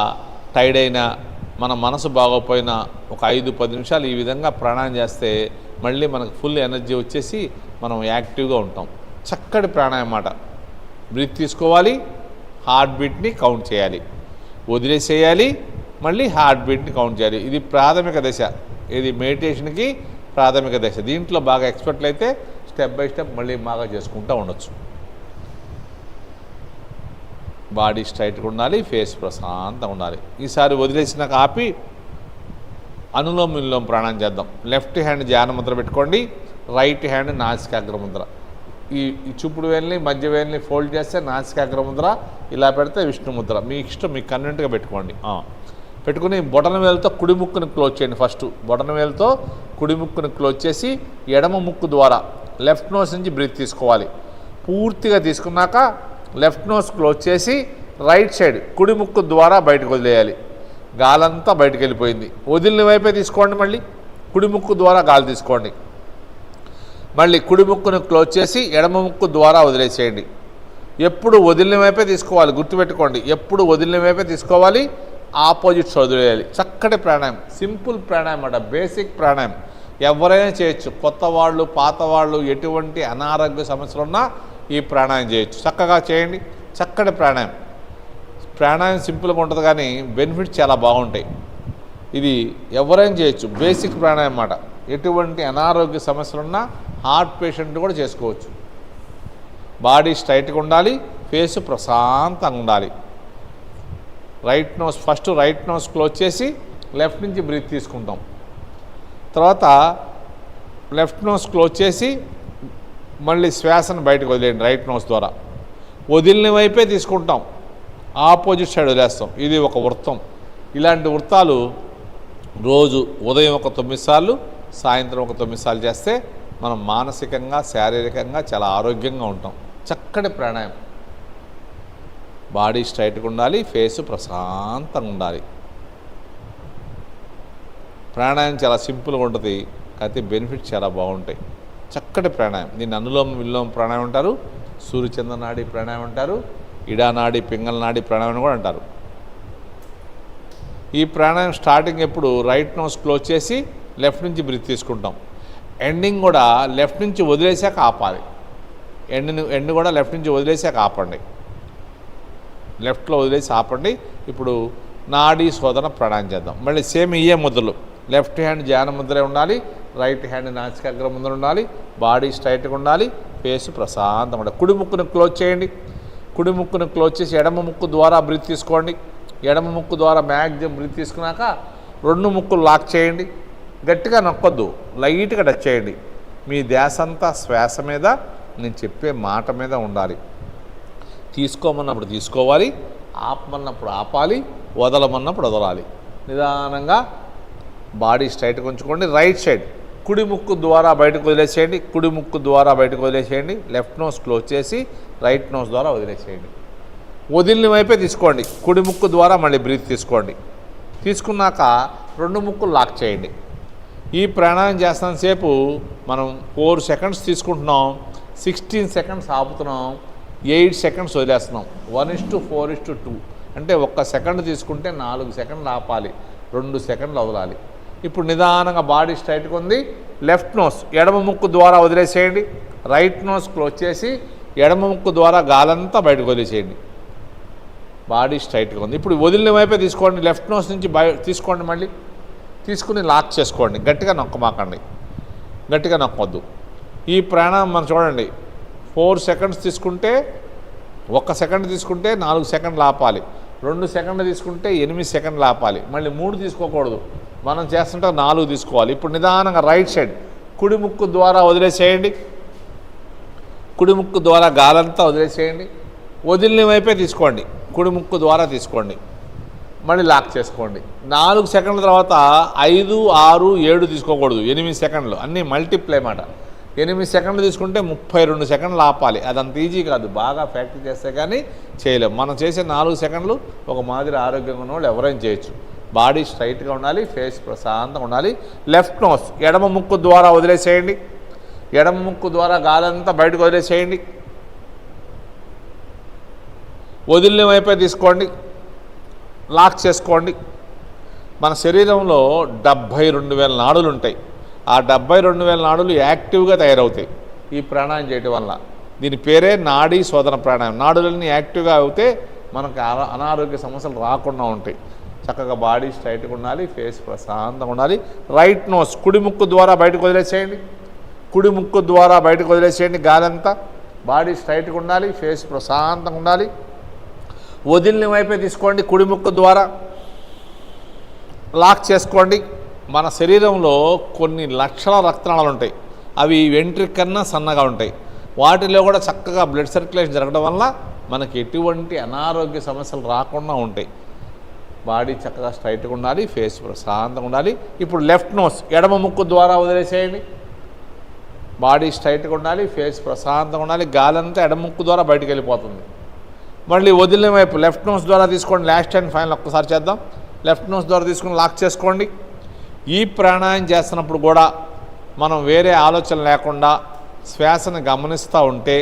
టైర్డ్ అయినా, మన మనసు బాగోపోయినా ఒక 5-10 నిమిషాలు ఈ విధంగా ప్రాణాయామం చేస్తే మళ్ళీ మనకు ఫుల్ ఎనర్జీ వచ్చేసి మనం యాక్టివ్గా ఉంటాం. చక్కటి ప్రాణాయామం మాట. బ్రీత్ తీసుకోవాలి, హార్ట్ బీట్ని కౌంట్ చేయాలి, వదిలేసేయాలి, మళ్ళీ హార్ట్ బీట్ని కౌంట్ చేయాలి. ఇది ప్రాథమిక దశ. ఇది మెడిటేషన్కి ప్రాథమిక దశ. దీంట్లో బాగా ఎక్స్పర్ట్లు అయితే స్టెప్ బై స్టెప్ మళ్ళీ బాగా చేసుకుంటూ ఉండొచ్చు. బాడీ స్ట్రైట్గా ఉండాలి, ఫేస్ ప్రశాంతంగా ఉండాలి. ఈసారి వదిలేసినాక ఆపి అనులోమ విలోమ ప్రాణాయామం చేద్దాం. లెఫ్ట్ హ్యాండ్ ధ్యాన ముద్ర పెట్టుకోండి, రైట్ హ్యాండ్ నాసికాగ్ర ముద్ర. ఈ చూపుడు వేలిని మధ్య వేలిని ఫోల్డ్ చేస్తే నాసికాగ్ర ముద్ర, ఇలా పెడితే విష్ణు ముద్ర. మీ ఇష్టం, మీకు కన్వెంట్గా పెట్టుకోండి. పెట్టుకుని బొటన వేలుతో కుడి ముక్కుని క్లోజ్ చేయండి. ఫస్ట్ బొటన వేలుతో కుడి ముక్కుని క్లోజ్ చేసి ఎడమ ముక్కు ద్వారా లెఫ్ట్ నోస్ నుంచి బ్రీత్ తీసుకోవాలి. పూర్తిగా తీసుకున్నాక లెఫ్ట్ నోస్ క్లోజ్ చేసి రైట్ సైడ్ కుడి ముక్కు ద్వారా బయటకు వదిలేయాలి. గాలంతా బయటకు వెళ్ళిపోయింది. వదిలిన వైపే తీసుకోండి. మళ్ళీ కుడి ముక్కు ద్వారా గాలి తీసుకోండి. మళ్ళీ కుడి ముక్కును క్లోజ్ చేసి ఎడమ ముక్కు ద్వారా వదిలేసేయండి. ఎప్పుడు వదిలిన వైపే తీసుకోవాలి, గుర్తుపెట్టుకోండి. ఎప్పుడు వదిలిన వైపే తీసుకోవాలి, ఆపోజిట్స్ వదిలేయాలి. చక్కటి ప్రాణాయామం, సింపుల్ ప్రాణాయామం అన్నమాట, బేసిక్ ప్రాణాయామం. ఎవరైనా చేయొచ్చు, కొత్త వాళ్ళు, పాత వాళ్ళు, ఎటువంటి అనారోగ్య సమస్యలు ఉన్నా ఈ ప్రాణాయామం చేయొచ్చు. చక్కగా చేయండి. చక్కటి ప్రాణాయామం. ప్రాణాయామం సింపుల్గా ఉంటుంది కానీ బెనిఫిట్స్ చాలా బాగుంటాయి. ఇది ఎవరైనా చేయొచ్చు, బేసిక్ ప్రాణాయామం అన్నమాట. ఎటువంటి అనారోగ్య సమస్యలున్నా హార్ట్ పేషెంట్ కూడా చేసుకోవచ్చు. బాడీ స్ట్రైట్గా ఉండాలి, ఫేస్ ప్రశాంతంగా ఉండాలి. ఫస్ట్ రైట్ నోస్ క్లోజ్ చేసి లెఫ్ట్ నుంచి బ్రీత్ తీసుకుంటాం. తర్వాత లెఫ్ట్ నోస్ క్లోజ్ చేసి మళ్ళీ శ్వాసను బయటకు వదిలేయండి రైట్ నోస్ ద్వారా. వదిలిన వైపే తీసుకుంటాం, ఆపోజిట్ సైడ్ వదిలేస్తాం. ఇది ఒక వృత్తం. ఇలాంటి వృత్తాలు రోజు ఉదయం ఒక 9 సార్లు, సాయంత్రం ఒక 9 సార్లు చేస్తే మనం మానసికంగా శారీరకంగా చాలా ఆరోగ్యంగా ఉంటాం. చక్కటి ప్రాణాయామం. బాడీ స్ట్రైట్గా ఉండాలి, ఫేస్ ప్రశాంతంగా ఉండాలి. ప్రాణాయామం చాలా సింపుల్గా ఉంటుంది, అయితే బెనిఫిట్స్ చాలా బాగుంటాయి. చక్కటి ప్రాణాయామం. దీన్ని అనులోమ విలోమ ప్రాణాయామం అంటారు, సూర్యచంద్ర నాడి ప్రాణాయామం అంటారు, ఇడానాడి పింగళ నాడి ప్రాణాయామం కూడా అంటారు. ఈ ప్రాణాయామం స్టార్టింగ్ ఎప్పుడు రైట్ నోస్ క్లోజ్ చేసి లెఫ్ట్ నుంచి బ్రీత్ తీసుకుంటాం. ఎండింగ్ కూడా లెఫ్ట్ నుంచి వదిలేసాక ఆపాలి. ఎండ్ కూడా లెఫ్ట్ నుంచి వదిలేసాక ఆపండి. లెఫ్ట్లో వదిలేసి ఆపండి. ఇప్పుడు నాడీ శోధన ప్రాణాయామం చేద్దాం. మళ్ళీ సేమ్ ఇయే ముద్రలు. లెఫ్ట్ హ్యాండ్ ధ్యాన ముద్రే ఉండాలి, రైట్ హ్యాండ్ నాసికాగ్ర ముద్ర ఉండాలి, బాడీ స్ట్రైట్గా ఉండాలి, ఫేస్ ప్రశాంతంగా ఉండాలి. కుడి ముక్కును క్లోజ్ చేయండి. కుడి ముక్కును క్లోజ్ చేసి ఎడమ ముక్కు ద్వారా బ్రీత్ తీసుకోండి. ఎడమ ముక్కు ద్వారా మ్యాక్సిమం బ్రీత్ తీసుకున్నాక 2 ముక్కులు లాక్ చేయండి. గట్టిగా నొక్కొద్దు, లైట్గా టచ్ చేయండి. మీ ధ్యాస అంతా శ్వాస మీద, నేను చెప్పే మాట మీద ఉండాలి. తీసుకోమన్నప్పుడు తీసుకోవాలి, ఆపమన్నప్పుడు ఆపాలి, వదలమన్నప్పుడు వదలాలి. నిదానంగా బాడీ స్ట్రైట్గా ఉంచుకోండి. రైట్ సైడ్ కుడి ముక్కు ద్వారా బయటకు వదిలేసేయండి. కుడి ముక్కు ద్వారా బయటకు వదిలేసేయండి. లెఫ్ట్ నోస్ క్లోజ్ చేసి రైట్ నోస్ ద్వారా వదిలేసేయండి. వదిలిన వైపే తీసుకోండి. కుడి ముక్కు ద్వారా మళ్ళీ బ్రీత్ తీసుకోండి. తీసుకున్నాక 2 ముక్కులు లాక్ చేయండి. ఈ ప్రాణాయామం చేస్తున్నంతసేపు మనం 4 సెకండ్స్ తీసుకుంటున్నాం, 16 సెకండ్స్ ఆపుతున్నాం, 8 సెకండ్స్ వదిలేస్తున్నాం. 1:4:2 అంటే 1 సెకండ్ తీసుకుంటే 4 సెకండ్లు ఆపాలి, 2 సెకండ్లు వదలాలి. ఇప్పుడు నిదానంగా బాడీ స్ట్రైట్గా ఉంది. లెఫ్ట్ నోస్ ఎడమ ముక్కు ద్వారా వదిలేసేయండి. రైట్ నోస్ క్లోజ్ చేసి ఎడమ ముక్కు ద్వారా గాలంతా బయటకు వదిలేసేయండి. బాడీ స్ట్రైట్గా ఉంది. ఇప్పుడు వదిలిన వైపే తీసుకోండి. లెఫ్ట్ నోస్ నుంచి తీసుకోండి. మళ్ళీ తీసుకుని లాక్ చేసుకోండి. గట్టిగా నొక్కమాకండి, గట్టిగా నొక్కొద్దు. ఈ ప్రాణాయామం మనం చూడండి, 4 సెకండ్స్ తీసుకుంటే 1 సెకండ్ తీసుకుంటే 4 సెకండ్లు ఆపాలి, 2 సెకండ్లు తీసుకుంటే 8 సెకండ్లు ఆపాలి, మళ్ళీ 3 తీసుకోకూడదు. మనం చేస్తుంటే 4 తీసుకోవాలి. ఇప్పుడు నిదానంగా రైట్ సైడ్ కుడి ముక్కు ద్వారా వదిలేసేయండి. కుడి ముక్కు ద్వారా గాలంతా వదిలేసేయండి. వదిలిన వైపే తీసుకోండి. కుడి ముక్కు ద్వారా తీసుకోండి, మళ్ళీ లాక్ చేసుకోండి. 4 సెకండ్ల తర్వాత 5, 6, 7 తీసుకోకూడదు, 8 సెకండ్లు. అన్నీ మల్టిప్లై మాట. 8 సెకండ్లు తీసుకుంటే 32 సెకండ్లు ఆపాలి. అదంత ఈజీ కాదు, బాగా ప్రాక్టీస్ చేస్తే కానీ చేయలేము. మనం చేసే 4 సెకండ్లు ఒక మాదిరి ఆరోగ్యంగా ఉన్న వాళ్ళు ఎవరైనా చేయొచ్చు. బాడీ స్ట్రైట్గా ఉండాలి, ఫేస్ ప్రశాంతంగా ఉండాలి. లెఫ్ట్ నోస్ ఎడమ ముక్కు ద్వారా వదిలేసేయండి. ఎడమ ముక్కు ద్వారా గాలంతా బయటకు వదిలేసేయండి. వదిలిన వైపే తీసుకోండి, లాక్ చేసుకోండి. మన శరీరంలో 72,000 నాడులు ఉంటాయి. ఆ 72,000 నాడులు యాక్టివ్గా తయారవుతాయి ఈ ప్రాణాయామం చేయటం వల్ల. దీని పేరే నాడీ శోధన ప్రాణాయామం. నాడులన్నీ యాక్టివ్గా అవుతే మనకు అనారోగ్య సమస్యలు రాకుండా ఉంటాయి. చక్కగా బాడీ స్ట్రైట్గా ఉండాలి, ఫేస్ ప్రశాంతంగా ఉండాలి. రైట్ నోస్ కుడి ముక్కు ద్వారా బయటకు వదిలేసేయండి. కుడి ముక్కు ద్వారా బయటకు వదిలేసేయండి గాలంతా. బాడీ స్ట్రైట్గా ఉండాలి, ఫేస్ ప్రశాంతంగా ఉండాలి. వదిలిన వైపే తీసుకోండి. కుడి ముక్కు ద్వారా లాక్ చేసుకోండి. మన శరీరంలో కొన్ని లక్షల రక్తనాళాలు ఉంటాయి. అవి వెంట్రుక కన్నా సన్నగా ఉంటాయి. వాటిలో కూడా చక్కగా బ్లడ్ సర్క్యులేషన్ జరగడం వల్ల మనకి ఎటువంటి అనారోగ్య సమస్యలు రాకుండా ఉంటాయి. బాడీ చక్కగా స్ట్రైట్గా ఉండాలి, ఫేస్ ప్రశాంతంగా ఉండాలి. ఇప్పుడు లెఫ్ట్ నోస్ ఎడమ ముక్కు ద్వారా వదిలేసేయండి. బాడీ స్ట్రైట్గా ఉండాలి, ఫేస్ ప్రశాంతంగా ఉండాలి. గాలంతా ఎడమ ముక్కు ద్వారా బయటకు వెళ్ళిపోతుంది. మళ్ళీ వదిలిన వైపు లెఫ్ట్ నోస్ ద్వారా తీసుకోండి. లాస్ట్ అండ్ ఫైనల్ ఒక్కసారి చేద్దాం. లెఫ్ట్ నోస్ ద్వారా తీసుకుని లాక్ చేసుకోండి. ఈ ప్రాణాయామం చేస్తున్నప్పుడు కూడా మనం వేరే ఆలోచన లేకుండా శ్వాసను గమనిస్తూ ఉంటే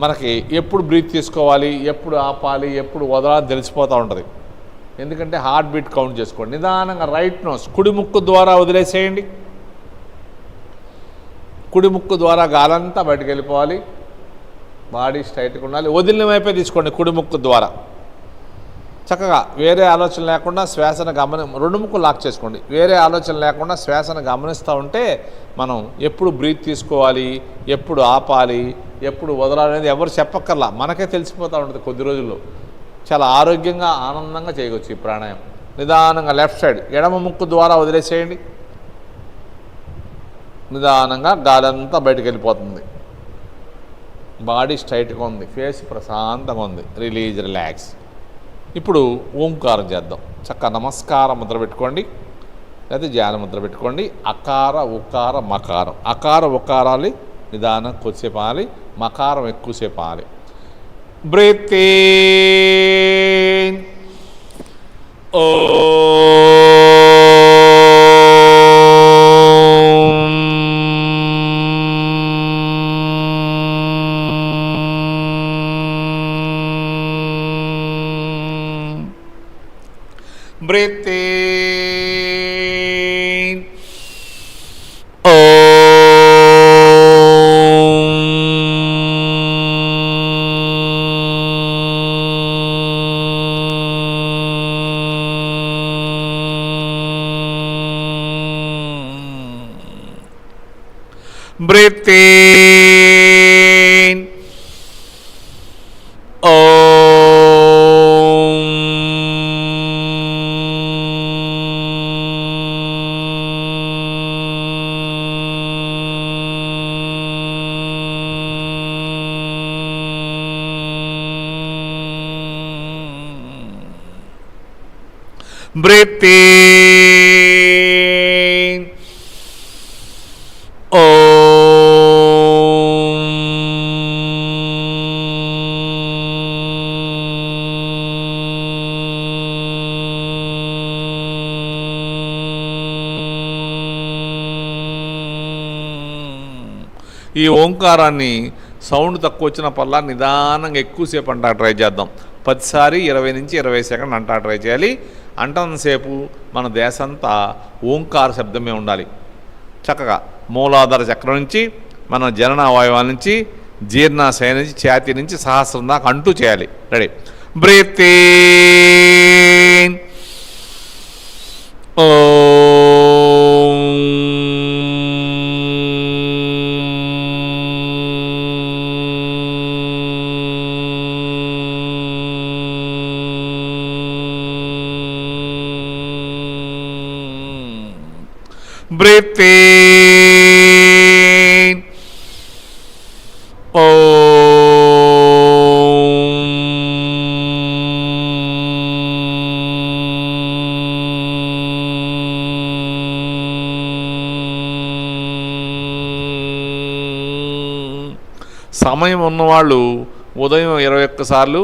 మనకి ఎప్పుడు బ్రీత్ తీసుకోవాలి, ఎప్పుడు ఆపాలి, ఎప్పుడు వదలాలి తెలిసిపోతూ ఉంటుంది. ఎందుకంటే హార్ట్ బీట్ కౌంట్ చేసుకోండి. నిదానంగా రైట్ నోస్ కుడి ముక్కు ద్వారా వదిలేసేయండి. కుడి ముక్కు ద్వారా గాలంతా బయటకు వెళ్ళిపోవాలి. బాడీ స్ట్రైట్గా ఉండాలి. వదిలిన వైపే తీసుకోండి కుడి ముక్కు ద్వారా. చక్కగా వేరే ఆలోచన లేకుండా శ్వాసను రెండు ముక్కులు లాక్ చేసుకోండి. వేరే ఆలోచన లేకుండా శ్వాసను గమనిస్తూ ఉంటే మనం ఎప్పుడు బ్రీత్ తీసుకోవాలి, ఎప్పుడు ఆపాలి, ఎప్పుడు వదలాలి అనేది ఎవరు చెప్పక్కర్లా, మనకే తెలిసిపోతూ ఉంటుంది. కొద్ది రోజుల్లో చాలా ఆరోగ్యంగా ఆనందంగా చేయవచ్చు ఈ ప్రాణాయామం. నిదానంగా లెఫ్ట్ సైడ్ ఎడమ ముక్కు ద్వారా వదిలేసేయండి. నిదానంగా గాలంతా బయటకు వెళ్ళిపోతుంది. బాడీ స్ట్రైట్గా ఉంది, ఫేస్ ప్రశాంతంగా ఉంది. రిలాక్స్. ఇప్పుడు ఓంకారం చేద్దాం. చక్కగా నమస్కారం ముద్ర పెట్టుకోండి, లేదా ధ్యాన ముద్ర పెట్టుకోండి. అకార ఉకార మకారం. అకార ఉకారాలు నిదానం కొద్దిసేపు ఆలి, మకారం ఎక్కువసేపు ఆలి. Breathe in. Breathe in. Breathe in. Breathe in. ఈ ఓంకారాన్ని సౌండ్ తక్కువ వచ్చిన పల్లా నిదానంగా ఎక్కువసేపు అంటా ట్రై చేద్దాం. 10 సారి 20 నుంచి 20 సెకండ్లు అంటా ట్రై చేయాలి. అంటంతసేపు మన దేశంతా ఓంకార శబ్దమే ఉండాలి. చక్కగా మూలాధార చక్రం నుంచి మన జననావయవాల నుంచి జీర్ణాశయ నుంచి ఛాతీ నుంచి సహస్రం దాకా అంటూ చేయాలి. Ready. Breathe in. Breathe in. సమయం ఉన్నవాళ్ళు ఉదయం 21 సార్లు,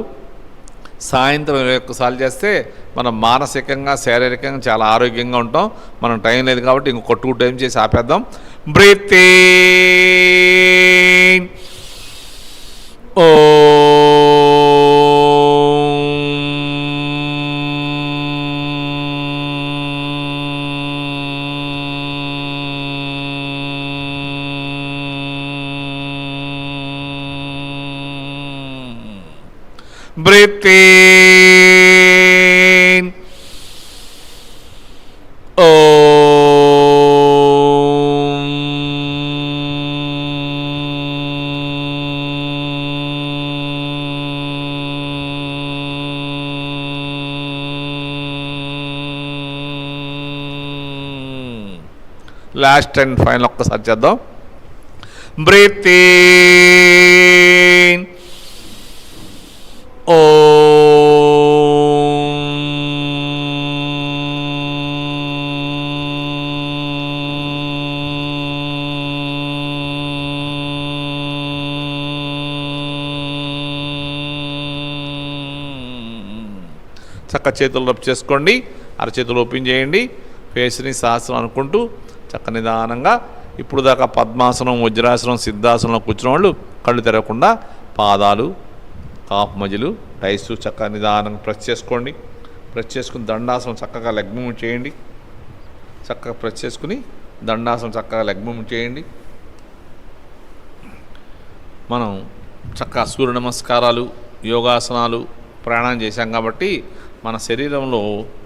సాయంత్రం 21 సార్లు చేస్తే మనం మానసికంగా శారీరకంగా చాలా ఆరోగ్యంగా ఉంటాం. మనం టైం లేదు కాబట్టి ఇంకొక 2 టైం చేసి ఆపేద్దాం. Breathe in. Breathe in. Last and final ఒక్కసారి చేద్దాం. Breathe in. చక్క చేతులు రబ్ చేసుకోండి, అరచేతులు ఓపెన్ చేయండి, ఫేస్ని సహస్రం అనుకుంటూ చక్క నిదానంగా. ఇప్పుడు దాకా పద్మాసనం, వజ్రాసనం, సిద్ధాసనంలో కూర్చున్న వాళ్ళు కళ్ళు తెరవకుండా పాదాలు, కాపు మధ్యలు, టైస్ చక్కగా నిదానంగా ప్రెస్ చేసుకోండి. ప్రెస్ చేసుకుని దండాసనం చక్కగా లెగ్ మూవ్మెంట్ చేయండి. చక్కగా ప్రెస్ చేసుకుని దండాసనం చక్కగా లెగ్ మూవ్మెంట్ చేయండి. మనం చక్కగా సూర్య నమస్కారాలు, యోగాసనాలు, ప్రాణాయామం చేశాం కాబట్టి మన శరీరంలో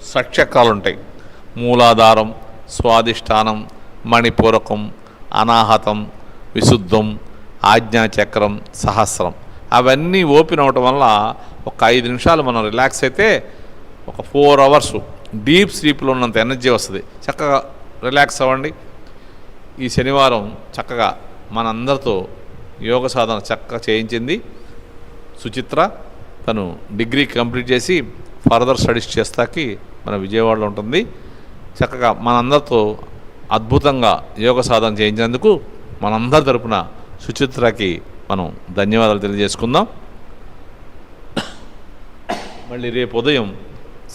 షట్చక్రాలు ఉంటాయి. మూలాధారం, స్వాదిష్టానం, మణిపూరకం, అనాహతం, విశుద్ధం, ఆజ్ఞాచక్రం, సహస్రం. అవన్నీ ఓపెన్ అవటం వల్ల ఒక 5 నిమిషాలు మనం రిలాక్స్ అయితే ఒక 4 అవర్స్ డీప్ స్లీప్లో ఉన్నంత ఎనర్జీ వస్తుంది. చక్కగా రిలాక్స్ అవ్వండి. ఈ శనివారం చక్కగా మనందరితో యోగ సాధన చక్కగా చేయించింది సుచిత్ర. తను డిగ్రీ కంప్లీట్ చేసి ఫర్దర్ స్టడీస్ చేస్తాకి మన విజయవాడలో ఉంటుంది. చక్కగా మనందరితో అద్భుతంగా యోగ సాధన చేయించినందుకు మనందరి తరపున సుచిత్రకి మనం ధన్యవాదాలు తెలియజేసుకుందాం. మళ్ళీ రేపు ఉదయం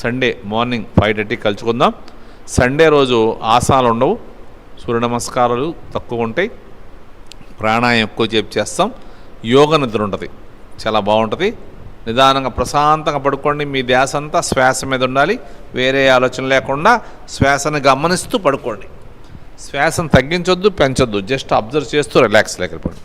సండే మార్నింగ్ 5:30 కలుసుకుందాం. సండే రోజు ఆసనాలు ఉండవు, సూర్య నమస్కారాలు తక్కువ ఉంటాయి, ప్రాణాయామం ఎక్కువ చేస్తాం, యోగ నిద్ర ఉంటుంది, చాలా బాగుంటుంది. నిదానంగా ప్రశాంతంగా పడుకోండి. మీ ధ్యాస అంతా శ్వాస మీద ఉండాలి, వేరే ఆలోచన లేకుండా శ్వాసను గమనిస్తూ పడుకోండి. శ్వాసను తగ్గించొద్దు, పెంచొద్దు, జస్ట్ అబ్జర్వ్ చేస్తూ రిలాక్స్ లేకపోండి.